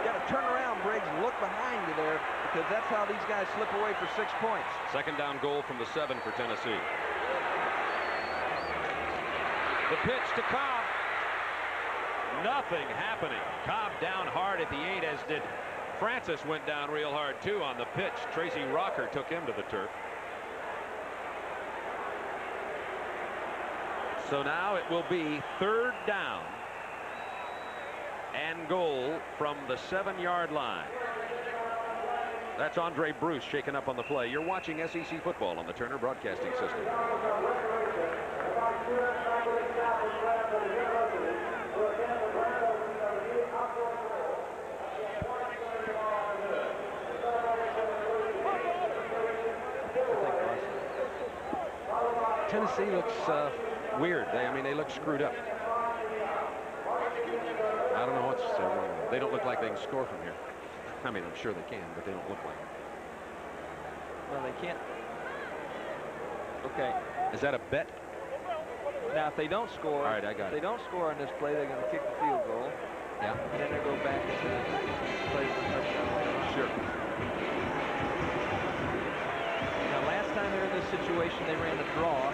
Speaker 2: Got to turn around, Briggs, and look behind you there because that's how these guys slip away for 6 points.
Speaker 1: Second down goal from the 7 for Tennessee. The pitch to Cobb. Nothing happening. Cobb down hard at the 8, as did Francis. Went down real hard too on the pitch. Tracy Rocker took him to the turf. So now it will be third down and goal from the 7-yard line. That's Andre Bruce shaken up on the play. You're watching SEC football on the Turner Broadcasting System. Tennessee looks weird. They look screwed up. I don't know what's they don't look like they can score from here. I mean, I'm sure they can, but they don't look like it.
Speaker 2: Well, they can't. Okay.
Speaker 1: Is that a bet?
Speaker 2: Now, if they don't score,
Speaker 1: all right, I got it.
Speaker 2: If they don't score on this play, they're going to kick the field goal.
Speaker 1: Yeah.
Speaker 2: And then they go back into the play for touchdown.
Speaker 1: Sure.
Speaker 2: Now, last time they were in this situation, they ran the draw.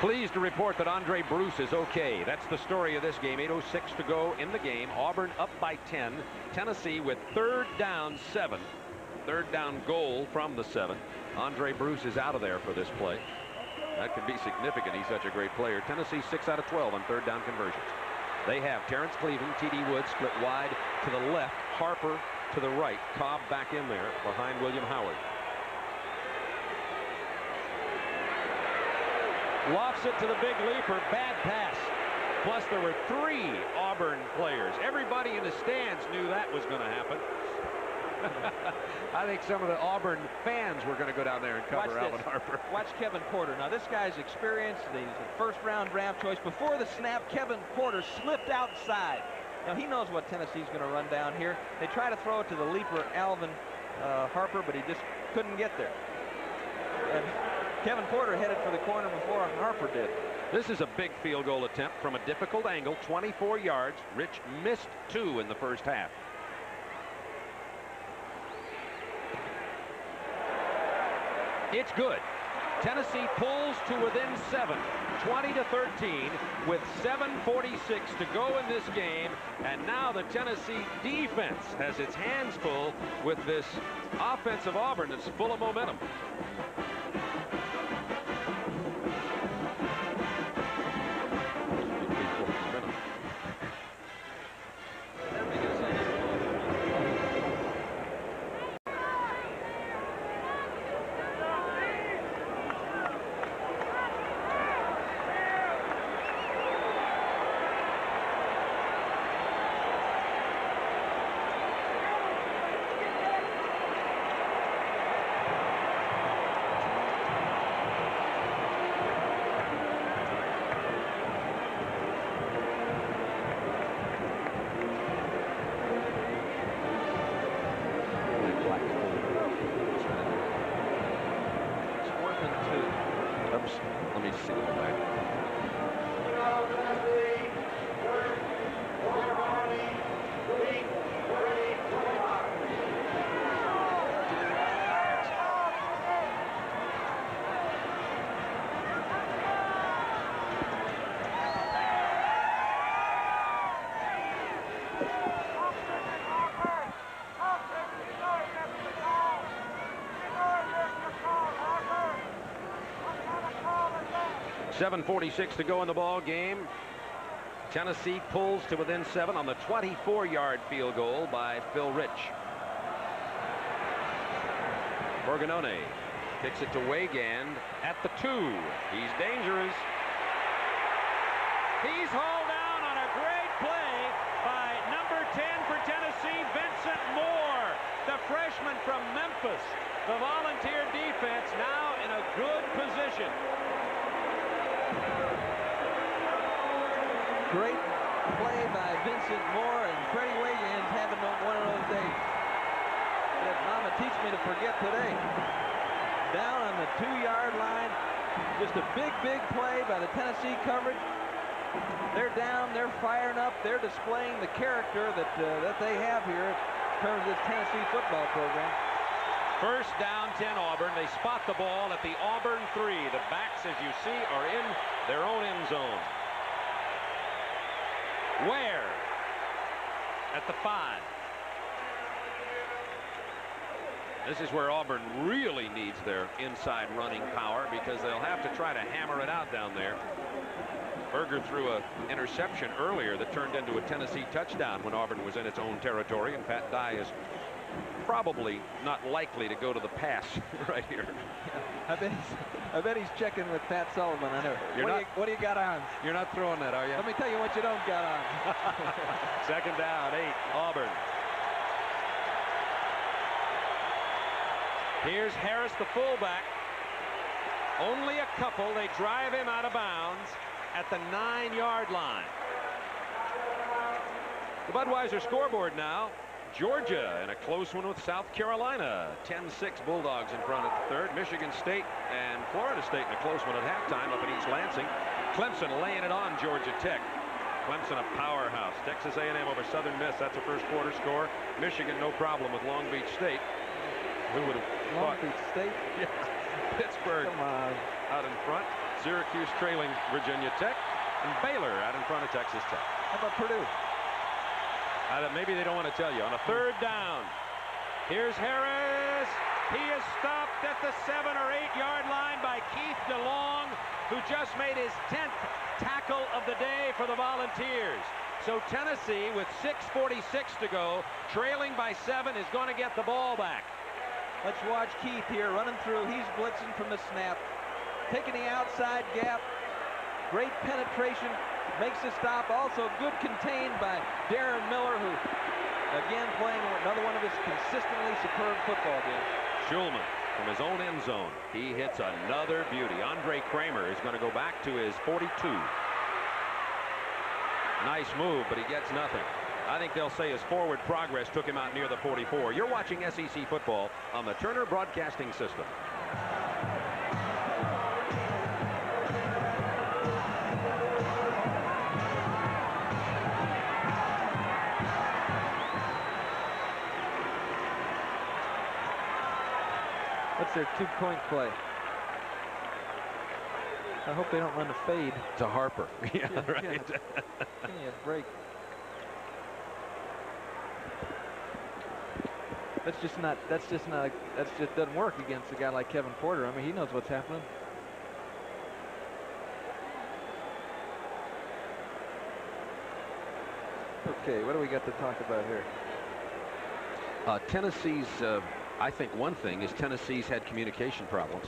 Speaker 1: Pleased to report that Andre Bruce is okay. That's the story of this game. 8:06 to go in the game. Auburn up by 10. Tennessee with 3rd down 7. 3rd down goal from the 7. Andre Bruce is out of there for this play. That could be significant. He's such a great player. Tennessee 6 out of 12 on 3rd down conversions. They have Terrence Cleveland, T.D. Woods split wide to the left, Harper to the right, Cobb back in there behind William Howard. Lofts it to the big leaper. Bad pass. Plus there were 3 Auburn players. Everybody in the stands knew that was going to happen. I think some of the Auburn fans were going to go down there and cover Alvin Harper.
Speaker 2: Watch Kevin Porter. Now this guy's experienced. He's a 1st-round draft choice. Before the snap, Kevin Porter slipped outside. Now he knows what Tennessee's going to run down here. They try to throw it to the leaper Alvin Harper, but he just couldn't get there. And Kevin Porter headed for the corner before Harper did.
Speaker 1: This is a big field goal attempt from a difficult angle, 24 yards. Rich missed 2 in the first half. It's good. Tennessee pulls to within 7, 20-13, with 7:46 to go in this game. And now the Tennessee defense has its hands full with this offensive Auburn that's full of momentum. Let me see it back. 7:46 to go in the ball game. Tennessee pulls to within 7 on the 24-yard field goal by Phil Rich. Borgonone kicks it to Weigand at the 2. He's dangerous. He's hauled down on a great play by number 10 for Tennessee, Vincent Moore, the freshman from Memphis. The volunteer defense now in a good position.
Speaker 2: Great play by Vincent Moore, and Freddie Weigand's having one of those days. Said, Mama, teach me to forget today. Down on the 2-yard line. Just a big play by the Tennessee coverage. They're down, they're firing up, they're displaying the character that they have here in terms of this Tennessee football program.
Speaker 1: First down, 10 Auburn. They spot the ball at the Auburn 3. The backs, as you see, are in their own end zone. Ware at the 5. This is where Auburn really needs their inside running power, because they'll have to try to hammer it out down there. Berger threw an interception earlier that turned into a Tennessee touchdown when Auburn was in its own territory, and Pat Dye is probably not likely to go to the pass right here.
Speaker 2: I bet he's checking with Pat Sullivan. I know. What do you got on?
Speaker 1: You're not throwing that, are you?
Speaker 2: Let me tell you what you don't got on.
Speaker 1: Second down, 8, Auburn. Here's Harris, the fullback. Only a couple. They drive him out of bounds at the 9-yard line. The Budweiser scoreboard now. Georgia in a close one with South Carolina. 10-6 Bulldogs in front at the 3rd. Michigan State and Florida State in a close one at halftime up in East Lansing. Clemson laying it on Georgia Tech. Clemson a powerhouse. Texas A&M over Southern Miss. That's a first quarter score. Michigan no problem with Long Beach State. Who would have
Speaker 2: Long Beach State?
Speaker 1: Yes. Pittsburgh
Speaker 2: Come on.
Speaker 1: out in front. Syracuse trailing Virginia Tech, and Baylor out in front of Texas Tech.
Speaker 2: How about Purdue?
Speaker 1: Maybe they don't want to tell you. On a 3rd down, here's Harris. He is stopped at the 7 or 8 yard line by Keith DeLong, who just made his 10th tackle of the day for the Volunteers. So Tennessee, with 6:46 to go, trailing by 7, is going to get the ball back.
Speaker 2: Let's watch Keith here running through. He's blitzing from the snap, taking the outside gap. Great penetration, makes the stop. Also good contained by Darren Miller, who again playing another one of his consistently superb football games.
Speaker 1: Schulman from his own end zone. He hits another beauty. Andre Kramer is going to go back to his 42. Nice move, but he gets nothing. I think they'll say his forward progress took him out near the 44. You're watching SEC football on the Turner Broadcasting System.
Speaker 2: What's their 2-point play? I hope they don't run a fade.
Speaker 1: To Harper. Yeah, right.
Speaker 2: Give me a break. That just doesn't work against a guy like Kevin Porter. I mean, he knows what's happening. Okay, what do we got to talk about here?
Speaker 1: Tennessee's, I think one thing is Tennessee's had communication problems.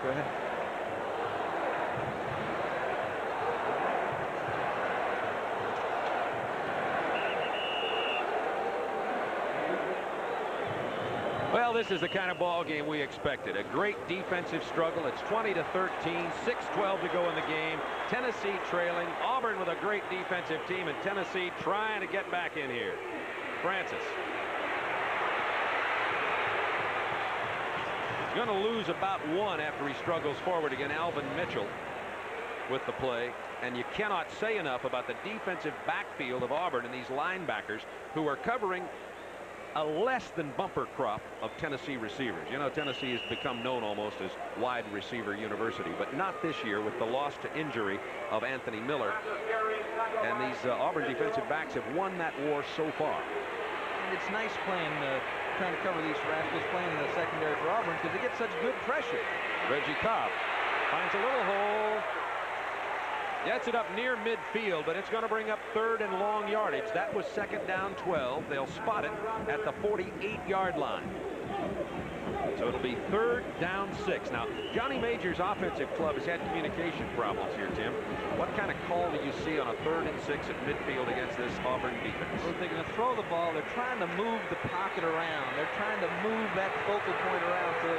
Speaker 2: Go ahead.
Speaker 1: Well, this is the kind of ball game we expected. A great defensive struggle. It's 20-13, 6:12 to go in the game. Tennessee trailing. Auburn with a great defensive team, and Tennessee trying to get back in here. Francis. He's going to lose about 1 after he struggles forward again. Alvin Mitchell with the play. And you cannot say enough about the defensive backfield of Auburn and these linebackers who are covering a less than bumper crop of Tennessee receivers. You know, Tennessee has become known almost as wide receiver university, but not this year with the loss to injury of Anthony Miller. And these Auburn defensive backs have won that war so far.
Speaker 2: And it's nice playing, trying to cover these rascals playing in the secondary for Auburn because they get such good pressure.
Speaker 1: Reggie Cobb finds a little hole. Gets it up near midfield, but it's going to bring up 3rd and long yardage. That was 2nd down 12. They'll spot it at the 48-yard line. So it'll be 3rd down 6. Now, Johnny Major's offensive club has had communication problems here, Tim. What kind of call do you see on a 3rd and 6 at midfield against this Auburn defense?
Speaker 2: Well, if they're going to throw the ball, they're trying to move the pocket around. They're trying to move that focal point around so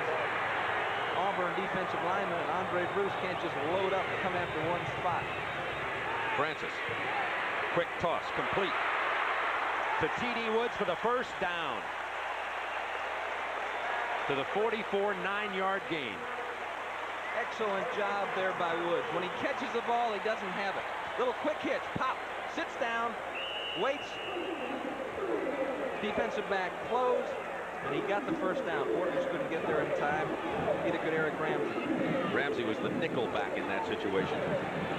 Speaker 2: Auburn defensive lineman and Andre Bruce can't just load up and come after one spot.
Speaker 1: Francis, quick toss, complete to T.D. Woods for the 1st down. To the 44, 9-yard gain.
Speaker 2: Excellent job there by Woods. When he catches the ball, he doesn't have it. Little quick hitch, pop, sits down, waits. Defensive back closed. And he got the 1st down. Porters couldn't get there in time. Neither could Eric Ramsey.
Speaker 1: Ramsey was the nickel back in that situation,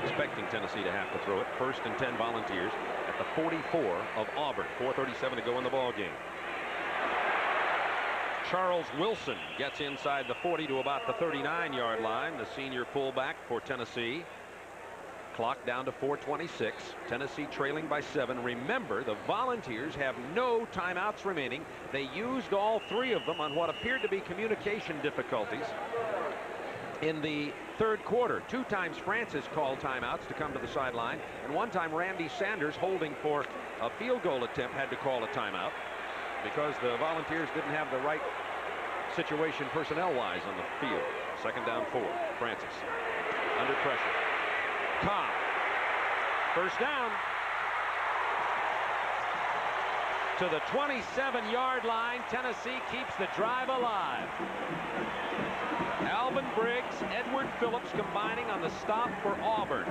Speaker 1: expecting Tennessee to have to throw it. 1st and 10 Volunteers at the 44 of Auburn. 4:37 to go in the ball game. Charles Wilson gets inside the 40 to about the 39-yard line. The senior fullback for Tennessee. Clock down to 4:26. Tennessee trailing by 7. Remember, the Volunteers have no timeouts remaining. They used all 3 of them on what appeared to be communication difficulties in the 3rd quarter. 2 times Francis called timeouts to come to the sideline, and 1 time Randy Sanders, holding for a field goal attempt, had to call a timeout because the Volunteers didn't have the right situation personnel-wise on the field. 2nd down 4. Francis under pressure. Cobb. 1st down. To the 27-yard line. Tennessee keeps the drive alive. Alvin Briggs, Edward Phillips combining on the stop for Auburn.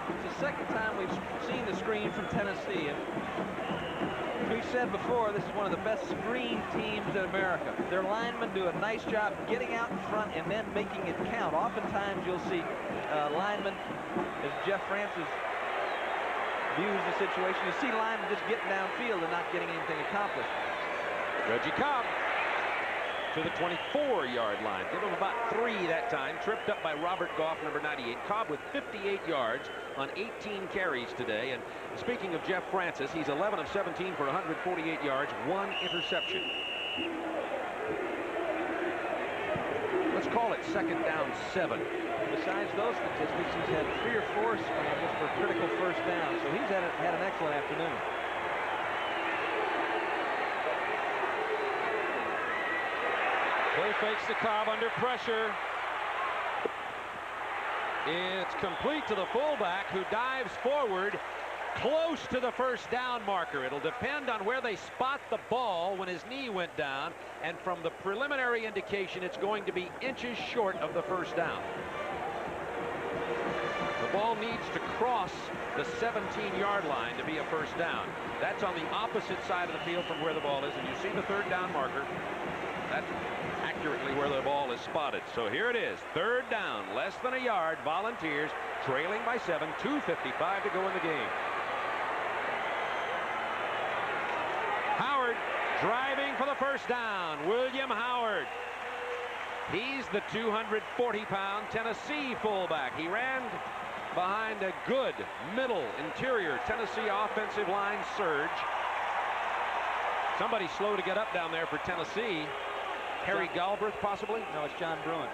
Speaker 2: It's the 2nd time we've seen the screen from Tennessee. And we've we've said before, this is one of the best screen teams in America. Their linemen do a nice job getting out in front and then making it count. Oftentimes you'll see linemen, as Jeff Francis views the situation, you see linemen just getting downfield and not getting anything accomplished.
Speaker 1: Reggie Cobb to the 24-yard line. Give him about 3 that time. Tripped up by Robert Goff, number 98. Cobb with 58 yards on 18 carries today. And speaking of Jeff Francis, he's 11 of 17 for 148 yards, 1 interception. Let's call it 2nd down 7.
Speaker 2: Besides those statistics, he's had 3 or 4 scrambles for critical first down. So he's had an excellent afternoon.
Speaker 1: Play fakes to Cobb under pressure. It's complete to the fullback, who dives forward close to the first down marker. It'll depend on where they spot the ball when his knee went down, and from the preliminary indication, it's going to be inches short of the first down. The ball needs to cross the 17-yard line to be a first down. That's on the opposite side of the field from where the ball is, and you see the 3rd down marker. That's accurately where the ball is spotted. So here it is, 3rd down, less than a yard. Volunteers trailing by 7, 2:55 to go in the game. Howard driving for the first down. William Howard. He's the 240-pound Tennessee fullback. He ran behind a good middle interior Tennessee offensive line surge. Somebody slow to get up down there for Tennessee. Harry Galbraith, possibly?
Speaker 2: No, it's John Bruin.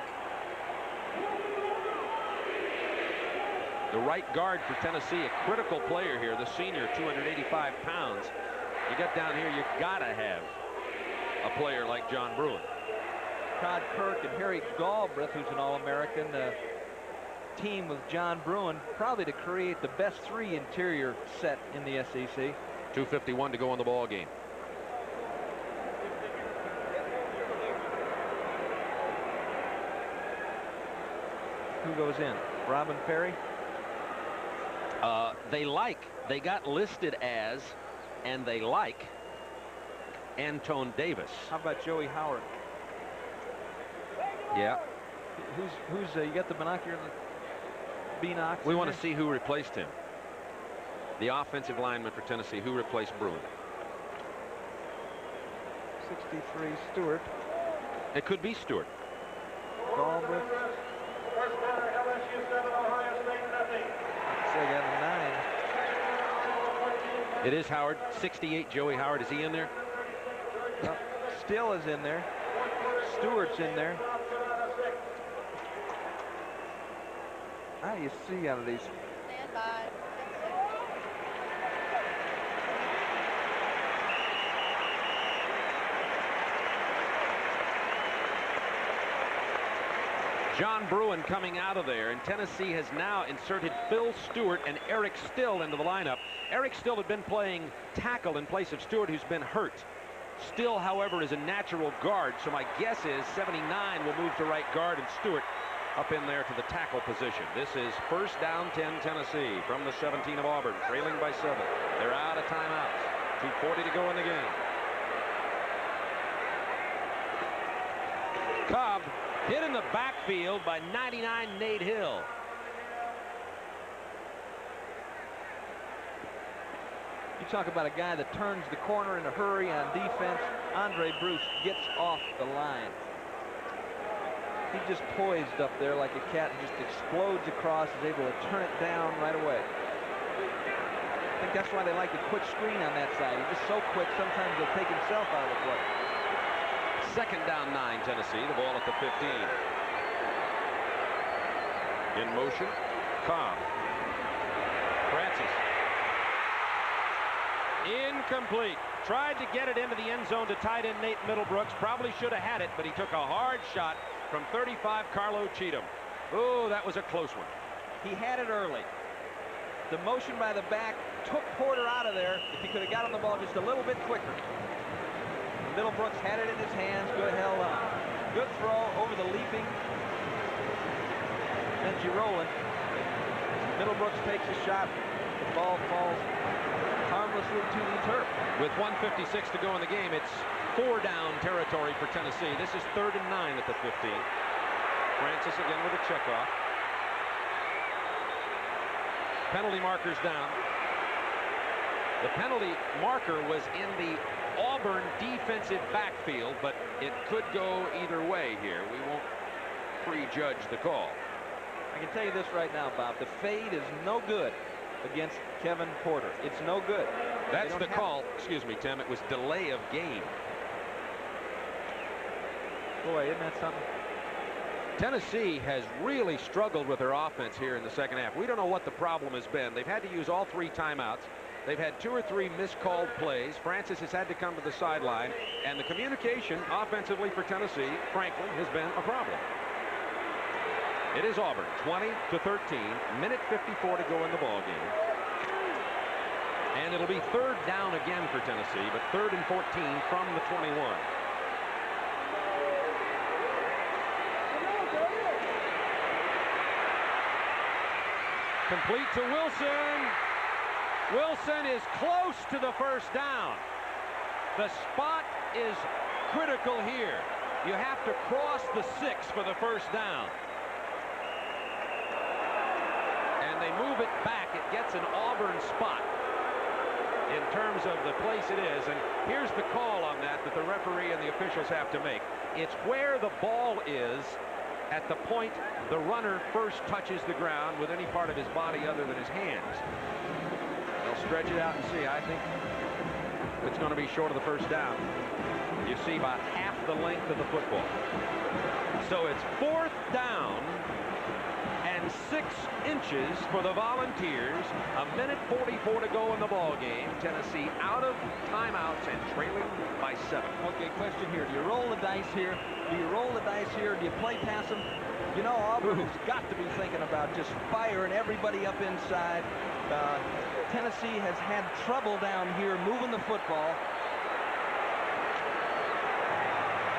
Speaker 1: The right guard for Tennessee, a critical player here, the senior, 285 pounds. You get down here, you gotta have a player like John Bruin.
Speaker 2: Todd Kirk and Harry Galbraith, who's an All-American, team with John Bruin, probably to create the best 3 interior set in the SEC.
Speaker 1: 2:51 to go in the ball game.
Speaker 2: Who goes in? Robin Ferry?
Speaker 1: They got listed as, and they like, Antone Davis.
Speaker 2: How about Joey Howard?
Speaker 1: Yeah.
Speaker 2: Who's you got the binocular in the Beanox?
Speaker 1: We want to see who replaced him. The offensive lineman for Tennessee, who replaced Bruin.
Speaker 2: 63 Stewart.
Speaker 1: It could be Stewart.
Speaker 2: Galbraith.
Speaker 5: First quarter, LSU 7, Ohio State nothing.
Speaker 2: They got a 9.
Speaker 1: It is Howard. 68 Joey Howard. Is he in there?
Speaker 2: No, Still is in there. Stewart's in there. How do you see out of these?
Speaker 8: Stand by.
Speaker 1: John Bruin coming out of there, and Tennessee has now inserted Phil Stewart and Eric Still into the lineup. Eric Still had been playing tackle in place of Stewart, who's been hurt. Still, however, is a natural guard, so my guess is 79 will move to right guard and Stewart up in there to the tackle position. This is first down 10 Tennessee from the 17 of Auburn, trailing by 7. They're out of timeouts. 2:40 to go in the game. Cobb hit in the backfield by 99 Nate Hill.
Speaker 2: You talk about a guy that turns the corner in a hurry on defense. Andre Bruce gets off the line. He just poised up there like a cat and just explodes across, is able to turn it down right away. I think that's why they like the quick screen on that side. He's just so quick, sometimes he'll take himself out of the play.
Speaker 1: Second down 9 Tennessee, the ball at the 15. In motion, Cobb. Francis. Incomplete. Tried to get it into the end zone to tight end Nate Middlebrooks. Probably should have had it, but he took a hard shot from 35 Carlo Cheatham. Oh, that was a close one.
Speaker 2: He had it early. The motion by the back took Porter out of there. If he could have got on the ball just a little bit quicker. Middlebrooks had it in his hands. Good held on. Good throw over the leaping Benji Rowland. Middlebrooks takes a shot. The ball falls harmlessly to the turf.
Speaker 1: With 1:56 to go in the game, it's 4-down territory for Tennessee. This is 3rd and 9 at the 15. Francis again with a checkoff. Penalty markers down. The penalty marker was in the Auburn defensive backfield, but it could go either way here. We won't prejudge the call.
Speaker 2: I can tell you this right now, Bob. The fade is no good against Kevin Porter. It's no good.
Speaker 1: That's the call. Excuse me, Tim. It was delay of game.
Speaker 2: Boy, isn't that something?
Speaker 1: Tennessee has really struggled with their offense here in the second half. We don't know what the problem has been. They've had to use all 3 timeouts. They've had 2 or 3 miscalled plays. Francis has had to come to the sideline, and the communication offensively for Tennessee, frankly, has been a problem. It is Auburn, 20-13, minute 54 to go in the ball game. And it'll be 3rd down again for Tennessee, but 3rd and 14 from the 21. Complete to Wilson. Wilson is close to the 1st down. The spot is critical here. You have to cross the 6 for the 1st down. And they move it back. It gets an Auburn spot in terms of the place it is. And here's the call on that the referee and the officials have to make. It's where the ball is at the point the runner first touches the ground with any part of his body other than his hands. They'll stretch it out and see. I think it's going to be short of the 1st down. You see about half the length of the football. So it's 4th down and 6 inches for the Volunteers. A minute 44 to go in the ball game. Tennessee out of timeouts and trailing by 7.
Speaker 2: Okay, question here. Do you roll the dice here? Do you roll the dice here? Do you play pass them? You know, Auburn has got to be thinking about just firing everybody up inside. Tennessee has had trouble down here moving the football.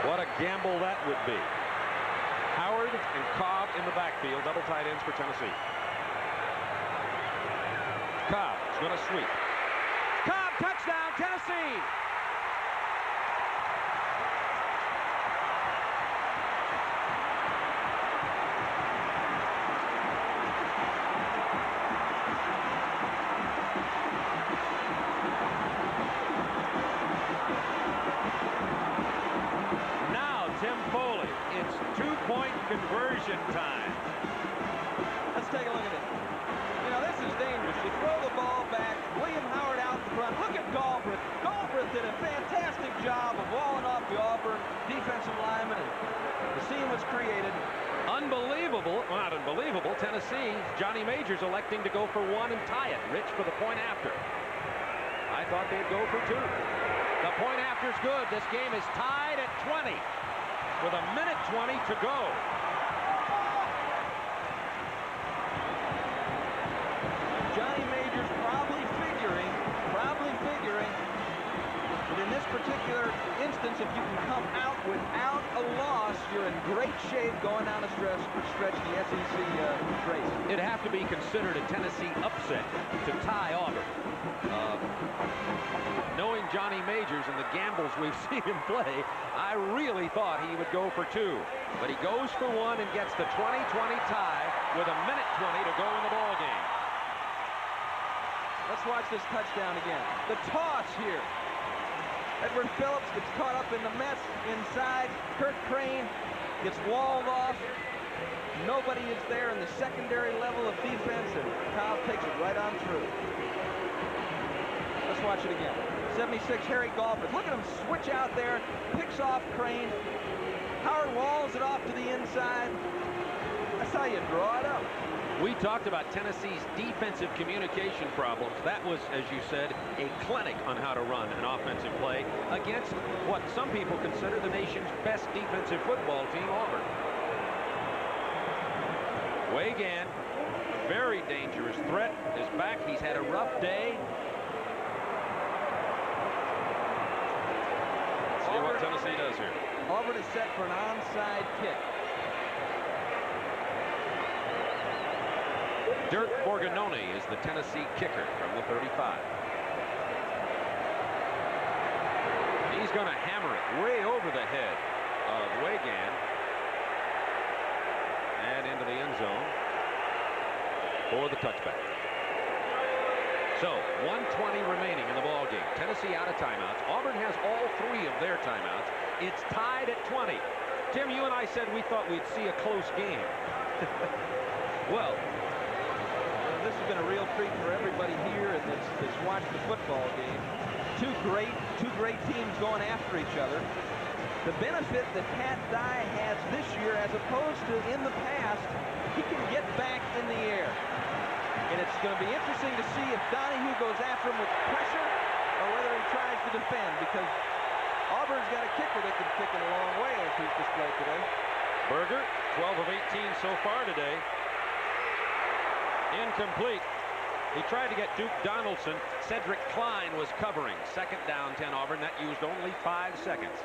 Speaker 1: What a gamble that would be. Howard and Cobb in the backfield, double tight ends for Tennessee. Cobb is going to sweep. Cobb, touchdown, Tennessee! Conversion time.
Speaker 2: Let's take a look at it. You know, this is dangerous. You throw the ball back. William Howard out in front. Look at Galbraith. Galbraith did a fantastic job of walling off the Auburn defensive lineman, and the scene was created.
Speaker 1: Unbelievable. Well, not unbelievable. Tennessee, Johnny Majors electing to go for 1 and tie it. Rich for the point after. I thought they'd go for 2. The point after's good. This game is tied at 20 with a minute 20 to go.
Speaker 2: Johnny Majors probably figuring that in this particular instance, if you can come out without a loss, you're in great shape going down a stretch in the SEC race.
Speaker 1: It'd have to be considered a Tennessee upset to tie Auburn. Knowing Johnny Majors and the gambles we've seen him play, I really thought he would go for 2. But he goes for 1 and gets the 20-20 tie with a minute 20 to go in the ball game.
Speaker 2: Let's watch this touchdown again. The toss here. Edward Phillips gets caught up in the mess inside. Kurt Crane gets walled off. Nobody is there in the secondary level of defense, and Kyle takes it right on through. Let's watch it again. 76, Harry Galbraith. Look at him switch out there. Picks off Crane. Howard walls it off to the inside. That's how you draw it up.
Speaker 1: We talked about Tennessee's defensive communication problems. That was, as you said, a clinic on how to run an offensive play against what some people consider the nation's best defensive football team, Auburn. Wagan, a very dangerous threat, is back. He's had a rough day. Let's see what Tennessee does here.
Speaker 2: Auburn is set for an onside kick.
Speaker 1: Dirk Borgononi is the Tennessee kicker from the 35. going to hammer it way over the head of Weigand and into the end zone for the touchback. So 1:20 remaining in the ball game. Tennessee out of timeouts. Auburn has all 3 of their timeouts. It's tied at 20. Tim, you and I said we thought we'd see a close game. Well,
Speaker 2: this has been a real treat for everybody here and that's watched the football game. Two great teams going after each other. The benefit that Pat Dye has this year, as opposed to in the past, he can get back in the air. And it's going to be interesting to see if Donahue goes after him with pressure or whether he tries to defend, because Auburn's got a kicker that can kick it a long way, as he's displayed today.
Speaker 1: Berger, 12 of 18 so far today. Incomplete. He tried to get Duke Donaldson. Cedric Klein was covering. Second down, 10 Auburn. That used only 5 seconds.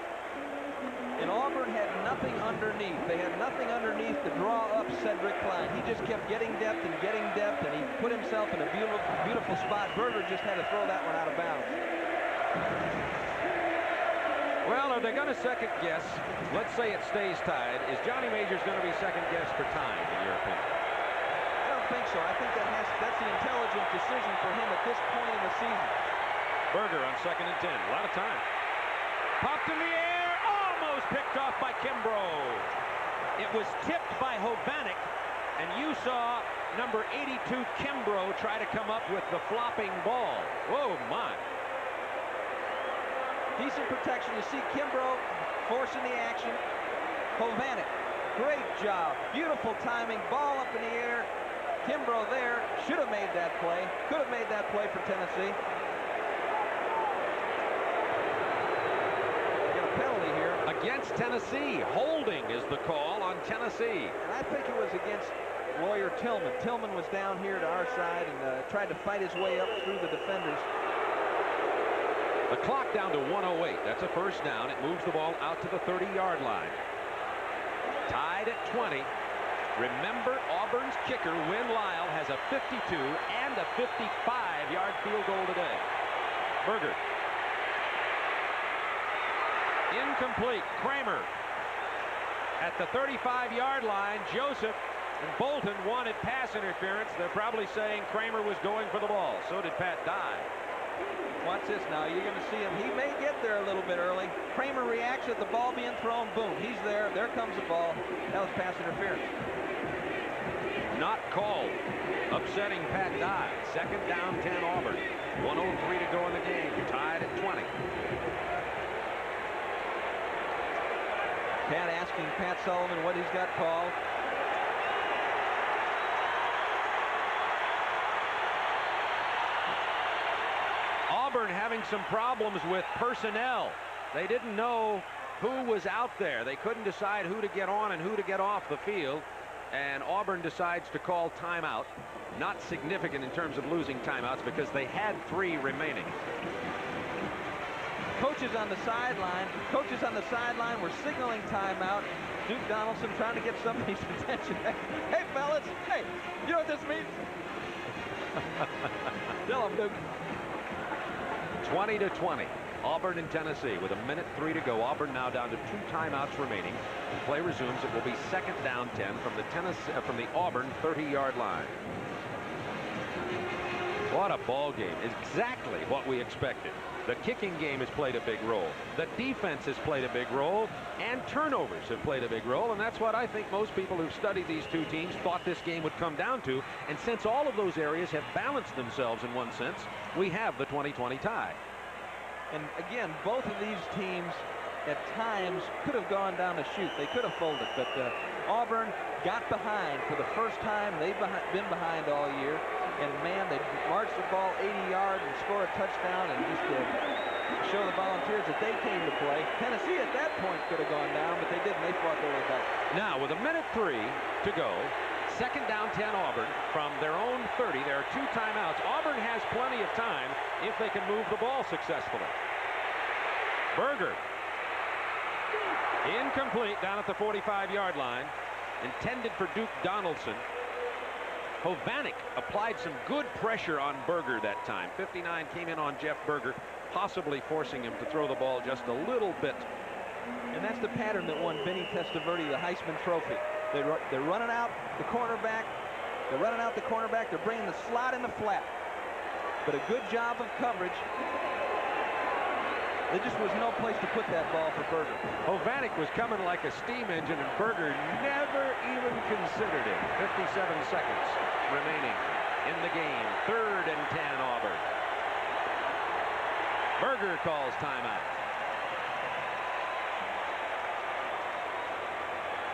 Speaker 2: And Auburn had nothing underneath. They had nothing underneath to draw up Cedric Klein. He just kept getting depth, and he put himself in a beautiful, beautiful spot. Berger just had to throw that one out of bounds.
Speaker 1: Well, are they going to second guess? Let's say it stays tied. Is Johnny Majors going to be second guessed for time, in your opinion?
Speaker 2: I don't think so. I think that's the intelligent decision for him at this point in the season.
Speaker 1: Berger on 2nd and 10. A lot of time. Popped in the air. Almost picked off by Kimbrough. It was tipped by Hovanek, and you saw number 82 Kimbrough try to come up with the flopping ball. Whoa, my.
Speaker 2: Decent protection. You see Kimbrough forcing the action. Hovanek, great job. Beautiful timing. Ball up in the air. Kimbrough there. Should have made that play. Could have made that play for Tennessee. Get a penalty here.
Speaker 1: Against Tennessee. Holding is the call on Tennessee.
Speaker 2: And I think it was against lawyer Tillman. Tillman was down here to our side and tried to fight his way up through the defenders.
Speaker 1: The clock down to 1:08. That's a first down. It moves the ball out to the 30-yard line. Tied at 20. Remember, Auburn's kicker, Win Lyle, has a 52 and a 55-yard field goal today. Berger. Incomplete. Kramer. At the 35-yard line, Joseph and Bolton wanted pass interference. They're probably saying Kramer was going for the ball. So did Pat Dye.
Speaker 2: Watch this now. You're going to see him. He may get there a little bit early. Kramer reacts at the ball being thrown. Boom. He's there. There comes the ball. That was pass interference.
Speaker 1: Not called. Upsetting Pat Dye. Second down, 10 Auburn. 1:03 to go in the game. Tied at 20.
Speaker 2: Pat asking Pat Sullivan what he's got called.
Speaker 1: Auburn having some problems with personnel. They didn't know who was out there. They couldn't decide who to get on and who to get off the field. And Auburn decides to call timeout. Not significant in terms of losing timeouts because they had 3 remaining.
Speaker 2: Coaches on the sideline were signaling timeout. Duke Donaldson trying to get somebody's attention. Hey, fellas. Hey, you know what this means? Tell them, Duke.
Speaker 1: 20-20. Auburn and Tennessee with 1:03 to go. Auburn now down to 2 timeouts remaining. Play resumes. It will be second down 10 from the Auburn 30-yard line. What a ball game. Exactly what we expected. The kicking game has played a big role. The defense has played a big role. And turnovers have played a big role. And that's what I think most people who've studied these two teams thought this game would come down to. And since all of those areas have balanced themselves in one sense, we have the 20-20 tie.
Speaker 2: And again, both of these teams at times could have gone down the chute. They could have folded. But Auburn got behind for the first time. They've been behind all year. And, man, they marched the ball 80 yards and score a touchdown and just show the Volunteers that they came to play. Tennessee at that point could have gone down, but they didn't. They fought their way back.
Speaker 1: Now, with 1:03 to go, second down 10 Auburn from their own 30. There are 2 timeouts. Auburn has plenty of time if they can move the ball successfully. Berger. Incomplete down at the 45-yard line. Intended for Duke Donaldson. Hovanek applied some good pressure on Berger that time. 59 came in on Jeff Berger. possibly forcing him to throw the ball just a little bit.
Speaker 2: And that's the pattern that won Vinny Testaverde the Heisman Trophy. They're running out the cornerback. They're running out the cornerback. They're bringing the slot in the flat. But a good job of coverage. There just was no place to put that ball for Berger.
Speaker 1: Hovanek was coming like a steam engine, and Berger never even considered it. 57 seconds remaining in the game. 3rd and 10, Auburn. Berger calls timeout.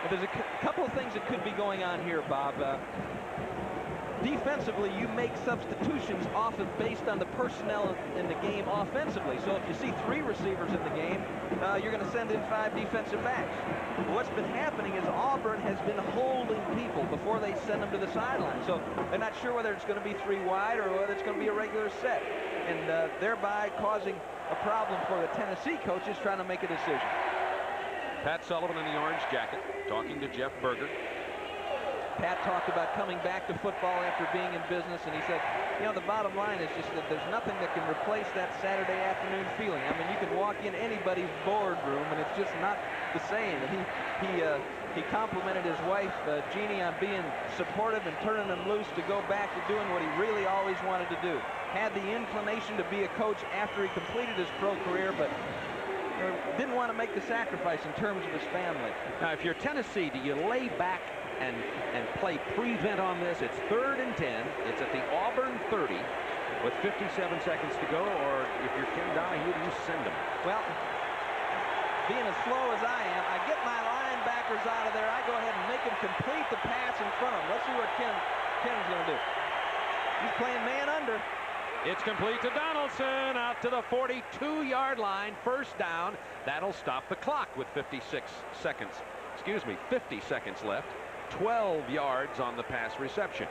Speaker 2: Well, there's a couple of things that could be going on here, Bob. Defensively, you make substitutions often based on the personnel in the game offensively. So if you see 3 receivers in the game, you're going to send in 5 defensive backs. What's been happening is Auburn has been holding people before they send them to the sideline. So they're not sure whether it's going to be 3 wide or whether it's going to be a regular set. And thereby causing a problem for the Tennessee coaches trying to make a decision.
Speaker 1: Pat Sullivan in the orange jacket talking to Jeff Berger.
Speaker 2: Pat talked about coming back to football after being in business, and he said, you know, the bottom line is just that there's nothing that can replace that Saturday afternoon feeling. I mean, you can walk in anybody's boardroom, and it's just not the same. And he complimented his wife, Jeannie, on being supportive and turning him loose to go back to doing what he really always wanted to do. Had the inclination to be a coach after he completed his pro career, but didn't want to make the sacrifice in terms of his family.
Speaker 1: Now, if you're Tennessee, do you lay back and play prevent on this? It's 3rd and 10. It's at the Auburn 30 with 57 seconds to go. Or if you're Ken Donahue, do you send them?
Speaker 2: Well, being as slow as I am, I get my linebackers out of there. I go ahead and make them complete the pass in front of them. Let's see what Ken's going to do. He's playing man under.
Speaker 1: It's complete to Donaldson out to the 42-yard line. 1st down. That'll stop the clock with 50 seconds left. 12 yards on the pass reception.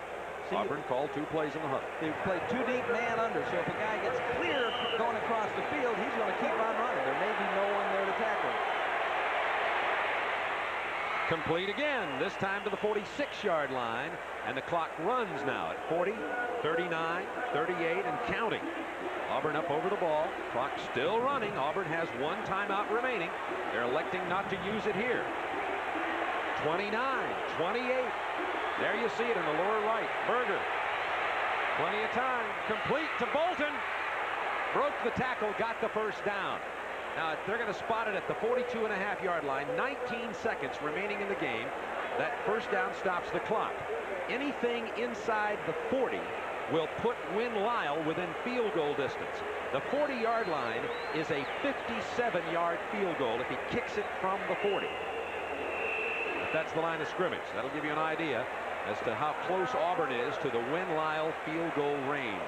Speaker 1: Auburn called 2 plays in the huddle.
Speaker 2: They played 2 deep man under, so if a guy gets clear going across the field, he's going to keep on running. There may be no one there to tackle him.
Speaker 1: Complete again, this time to the 46-yard line, and the clock runs now at 40, 39, 38, and counting. Auburn up over the ball. Clock still running. Auburn has 1 timeout remaining. They're electing not to use it here. 29, 28. There you see it in the lower right. Berger. Plenty of time. Complete to Bolton. Broke the tackle, got the 1st down. Now they're going to spot it at the 42.5-yard line. 19 seconds remaining in the game. That 1st down stops the clock. Anything inside the 40 will put Win Lyle within field goal distance. The 40-yard line is a 57-yard field goal if he kicks it from the 40. That's the line of scrimmage. That'll give you an idea as to how close Auburn is to the Win Lyle field goal range.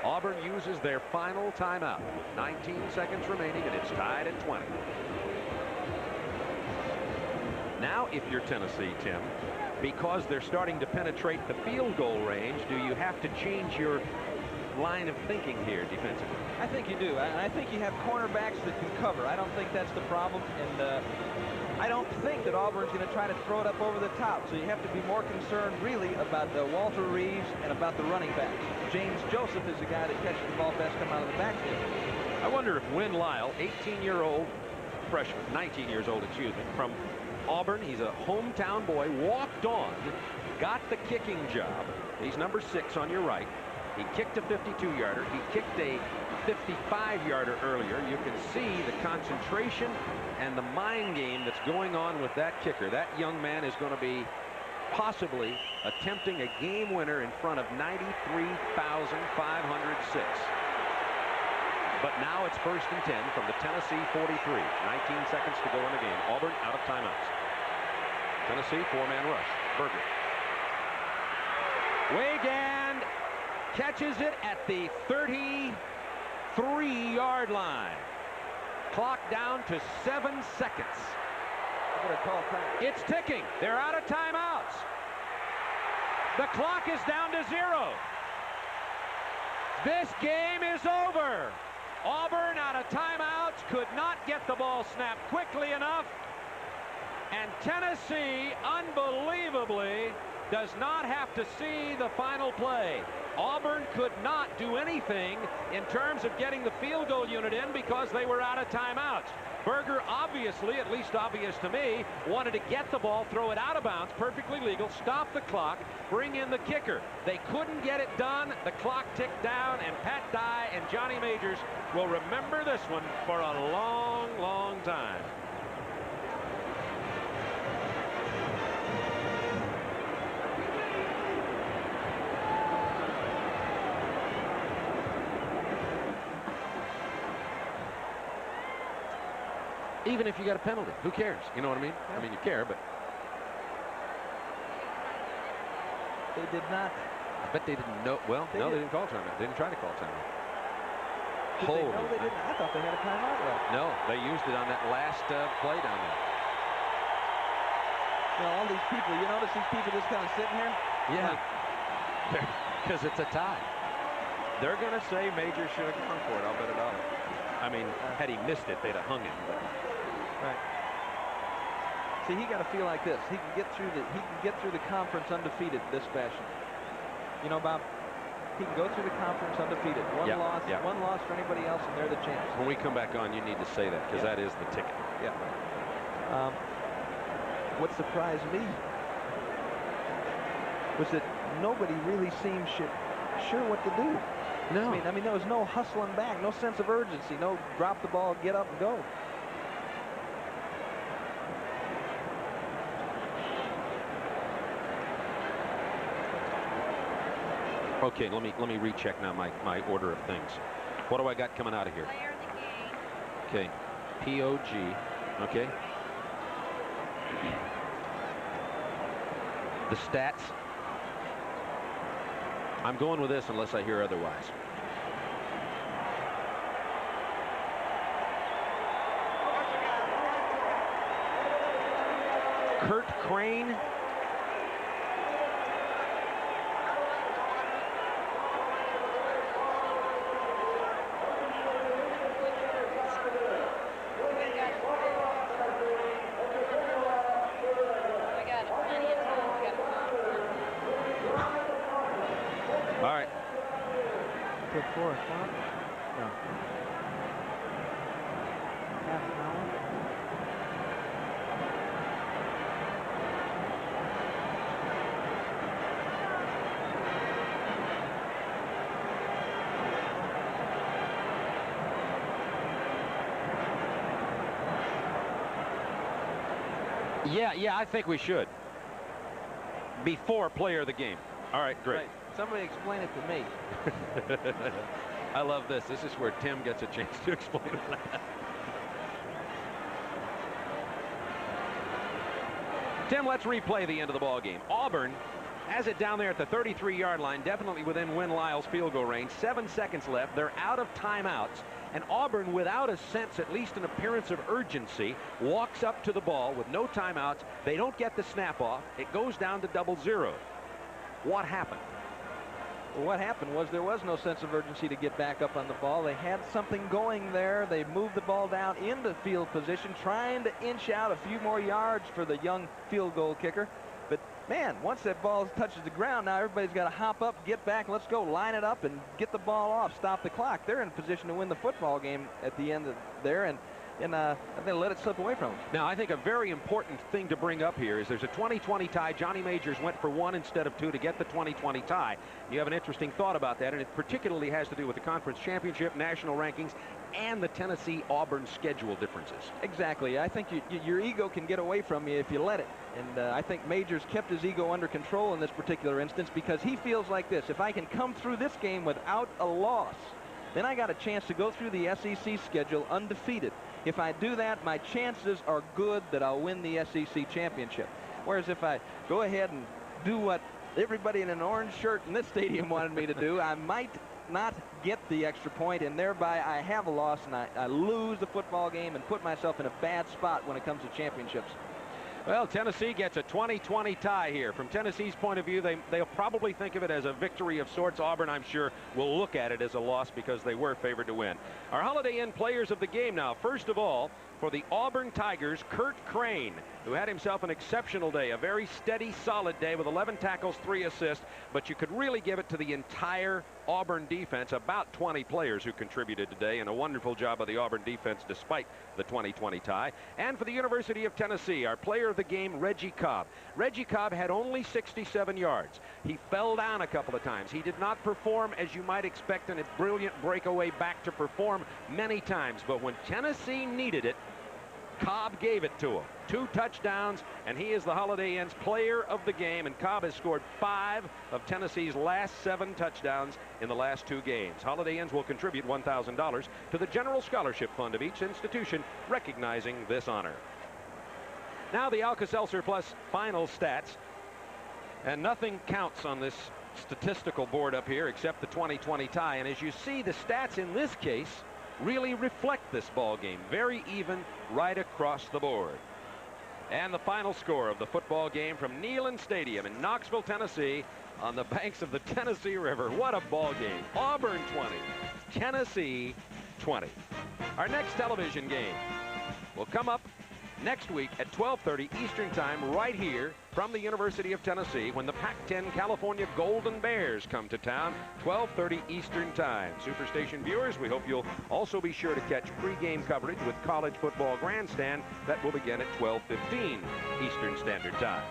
Speaker 1: Auburn uses their final timeout with 19 seconds remaining, and it's tied at 20. Now, if you're Tennessee, Tim, because they're starting to penetrate the field goal range, do you have to change your line of thinking here defensively?
Speaker 2: I think you do. I think you have cornerbacks that can cover. I don't think that's the problem, and I don't think that Auburn's going to try to throw it up over the top. So you have to be more concerned, really, about Walter Reeves and about the running backs. James Joseph is the guy that catches the ball best coming out of the backfield.
Speaker 1: I wonder if Win Lyle, 18-year-old freshman, 19 years old, excuse me, from Auburn, he's a hometown boy, walked on, got the kicking job. He's number 6 on your right. He kicked a 52-yarder. He kicked a 55-yarder earlier. You can see the concentration and the mind game that's going on with that kicker. That young man is going to be possibly attempting a game winner in front of 93,506. But now it's 1st and 10 from the Tennessee 43. 19 seconds to go in the game. Auburn out of timeouts. Tennessee 4-man rush. Berger. Weigand catches it at the 33-yard line. Clock down to 7 seconds. It's ticking. They're out of timeouts. The clock is down to 0. This game is over. Auburn out of timeouts, could not get the ball snapped quickly enough. And Tennessee, unbelievably, does not have to see the final play. Auburn could not do anything in terms of getting the field goal unit in because they were out of timeouts. Berger obviously, at least obvious to me, wanted to get the ball, throw it out of bounds, perfectly legal, stop the clock, bring in the kicker. They couldn't get it done. The clock ticked down, and Pat Dye and Johnny Majors will remember this one for a long, long time. Even if you got a penalty, who cares? You know what I mean? Yeah. I mean, you care, but
Speaker 2: they did not.
Speaker 1: I bet they didn't know. Well, they didn't call timeout. They didn't try to call timeout.
Speaker 2: Holy! No, they didn't. I thought they had a timeout left.
Speaker 1: No, they used it on that last play down there.
Speaker 2: Well, all these people. You notice these people just kind of sitting here?
Speaker 1: Yeah. Because it's a tie. They're going to say Major should have gone for it. I'll bet $1. I mean, had he missed it, they'd have hung him. But.
Speaker 2: Right. See, he got to feel like this. He can get through the conference undefeated this fashion. You know, Bob, he can go through the conference undefeated. One loss for anybody else, and they're the champs.
Speaker 1: When we come back on, you need to say that because that is the ticket.
Speaker 2: Yeah. What surprised me was that nobody really seemed sure what to do.
Speaker 1: No.
Speaker 2: I mean, there was no hustling back, no sense of urgency, no drop the ball, get up and go.
Speaker 1: Okay, let me recheck now my order of things. What do I got coming out of here?
Speaker 8: Player of the game.
Speaker 1: Okay, POG. Okay. The stats. I'm going with this unless I hear otherwise. Kurt Crane.
Speaker 2: Put 4 o'clock? No. Half an hour?
Speaker 1: Yeah, I think we should. Before player of the game. All right, great.
Speaker 2: Right. Somebody explain it to me.
Speaker 1: I love this. This is where Tim gets a chance to explain it. Tim, let's replay the end of the ball game. Auburn has it down there at the 33-yard line, definitely within Win Lyle's field goal range. 7 seconds left. They're out of timeouts. And Auburn, without a sense, at least an appearance of urgency, walks up to the ball with no timeouts. They don't get the snap off. It goes down to 0-0. What happened?
Speaker 2: Well, what happened was there was no sense of urgency to get back up on the ball. They had something going there. They moved the ball down into field position, trying to inch out a few more yards for the young field goal kicker. But, man, once that ball touches the ground, now everybody's got to hop up, get back, let's go, line it up, and get the ball off, stop the clock. They're in a position to win the football game at the end of there, and they let it slip away from them.
Speaker 1: Now, I think a very important thing to bring up here is there's a 20-20 tie. Johnny Majors went for 1 instead of 2 to get the 20-20 tie. You have an interesting thought about that, and it particularly has to do with the conference championship, national rankings, and the Tennessee-Auburn schedule differences.
Speaker 2: Exactly. I think your ego can get away from you if you let it. And I think Majors kept his ego under control in this particular instance because he feels like this. If I can come through this game without a loss, then I got a chance to go through the SEC schedule undefeated. If I do that, my chances are good that I'll win the SEC championship. Whereas if I go ahead and do what everybody in an orange shirt in this stadium wanted me to do, I might not get the extra point, and thereby I have a loss, and I lose the football game and put myself in a bad spot when it comes to championships.
Speaker 1: Well, Tennessee gets a 20-20 tie here. From Tennessee's point of view, they'll probably think of it as a victory of sorts. Auburn, I'm sure, will look at it as a loss because they were favored to win. Our Holiday Inn players of the game now. First of all, for the Auburn Tigers, Kurt Crane, who had himself an exceptional day, a very steady, solid day with 11 tackles, 3 assists. But you could really give it to the entire Auburn defense, about 20 players who contributed today, and a wonderful job by the Auburn defense despite the 20-20 tie. And for the University of Tennessee, our player of the game, Reggie Cobb. Reggie Cobb had only 67 yards. He fell down a couple of times. He did not perform as you might expect in a brilliant breakaway back to perform many times. But when Tennessee needed it, Cobb gave it to him. 2 touchdowns, and he is the Holiday Inn's player of the game, and Cobb has scored 5 of Tennessee's last 7 touchdowns in the last 2 games. Holiday Inns will contribute $1,000 to the general scholarship fund of each institution, recognizing this honor. Now the Alka-Seltzer Plus final stats, and nothing counts on this statistical board up here except the 20-20 tie, and as you see, the stats in this case really reflect this ball game. Very even right across the board. And the final score of the football game from Neyland Stadium in Knoxville, Tennessee, on the banks of the Tennessee River. What a ball game. Auburn 20, Tennessee 20. Our next television game will come up next week at 12:30 Eastern Time right here from the University of Tennessee when the Pac-10 California Golden Bears come to town, 12:30 Eastern Time. Superstation viewers, we hope you'll also be sure to catch pregame coverage with College Football Grandstand that will begin at 12:15 Eastern Standard Time.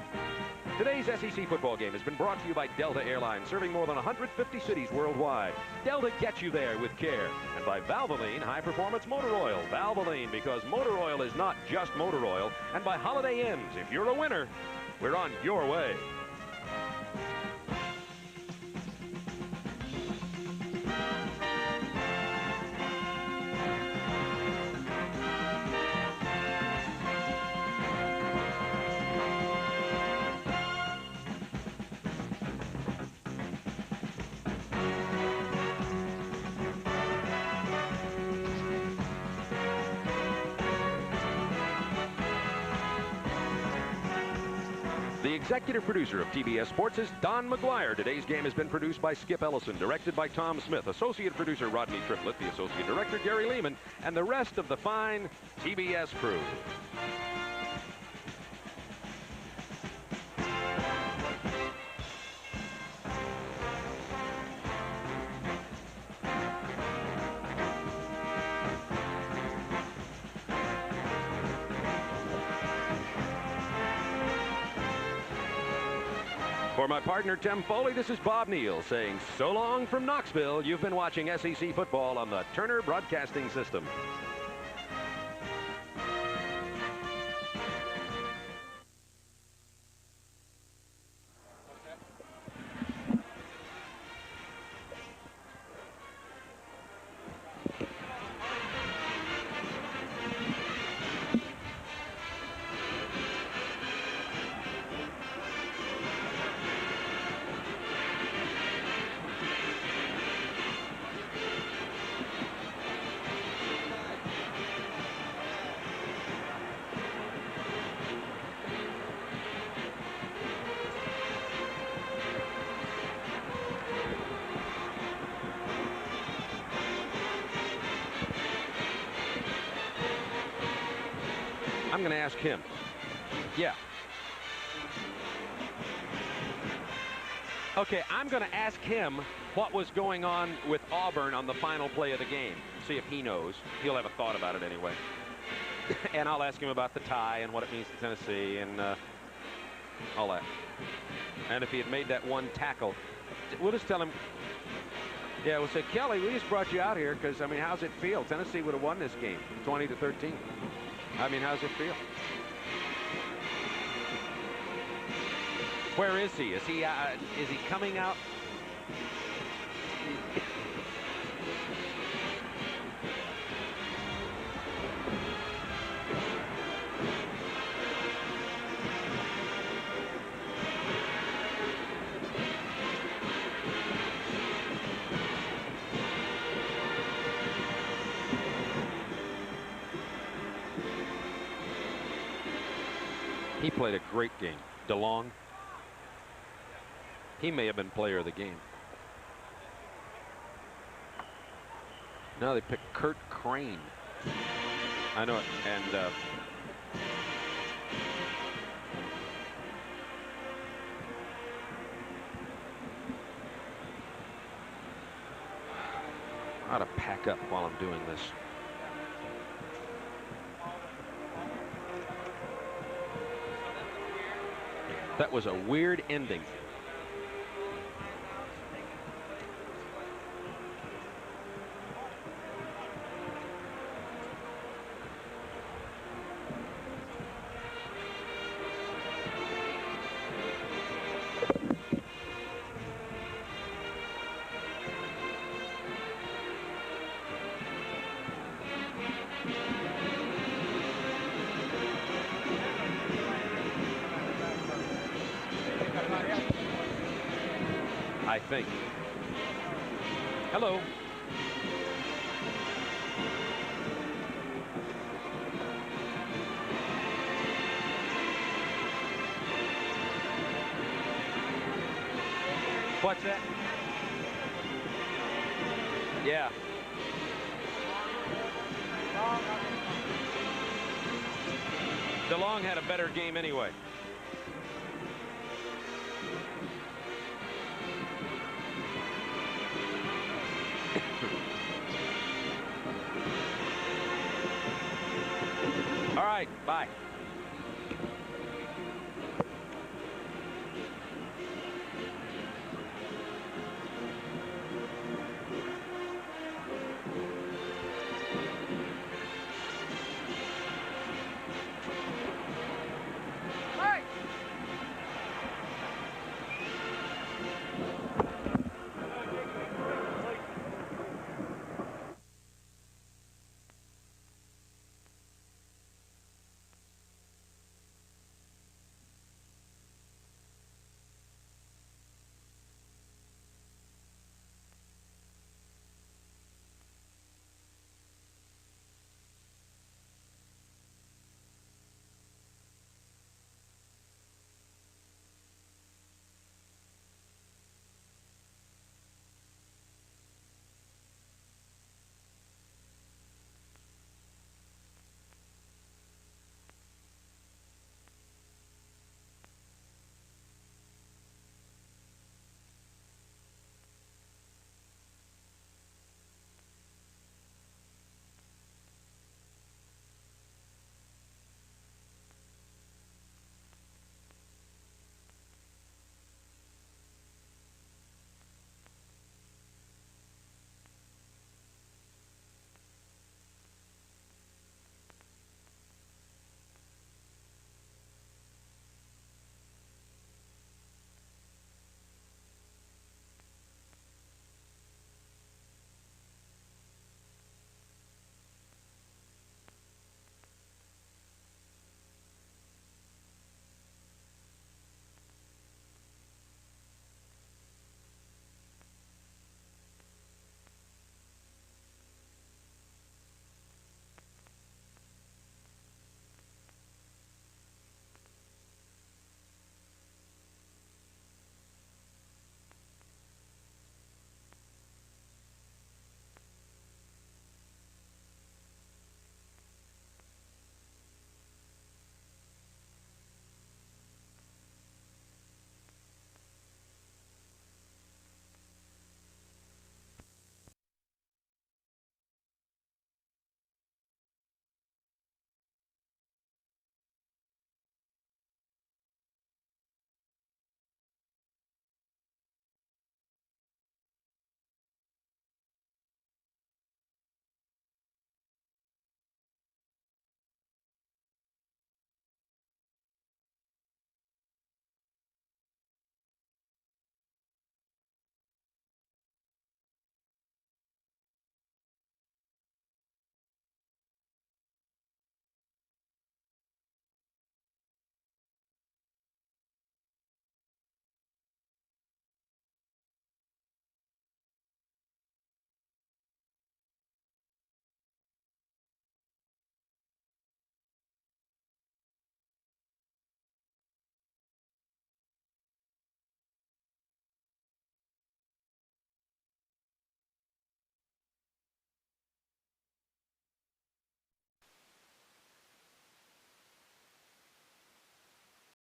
Speaker 1: Today's SEC football game has been brought to you by Delta Airlines, serving more than 150 cities worldwide. Delta gets you there with care. And by Valvoline High Performance Motor Oil. Valvoline, because motor oil is not just motor oil. And by Holiday Inns. If you're a winner, we're on your way. The executive producer of TBS Sports is Don McGuire. Today's game has been produced by Skip Ellison, directed by Tom Smith, associate producer Rodney Triplett, the associate director Gary Lehman, and the rest of the fine TBS crew. For my partner, Tim Foley, this is Bob Neal saying so long from Knoxville. You've been watching SEC football on the Turner Broadcasting System. I'm going to ask him. Yeah. Okay, I'm going to ask him what was going on with Auburn on the final play of the game. See if he knows. He'll have a thought about it anyway. And I'll ask him about the tie and what it means to Tennessee and all that. And if he had made that one tackle, we'll just tell him. Yeah, we'll say, Kelly, we just brought you out here because, I mean, how's it feel? Tennessee would have won this game 20-13. I mean, how's it feel? Where is he? Is he coming out? He played a great game. DeLong. He may have been player of the game. Now they pick Kurt Crane. I know it. And I ought to pack up while I'm doing this. That was a weird ending. I think. Hello. What's that? Yeah. DeLong had a better game anyway. All right, bye.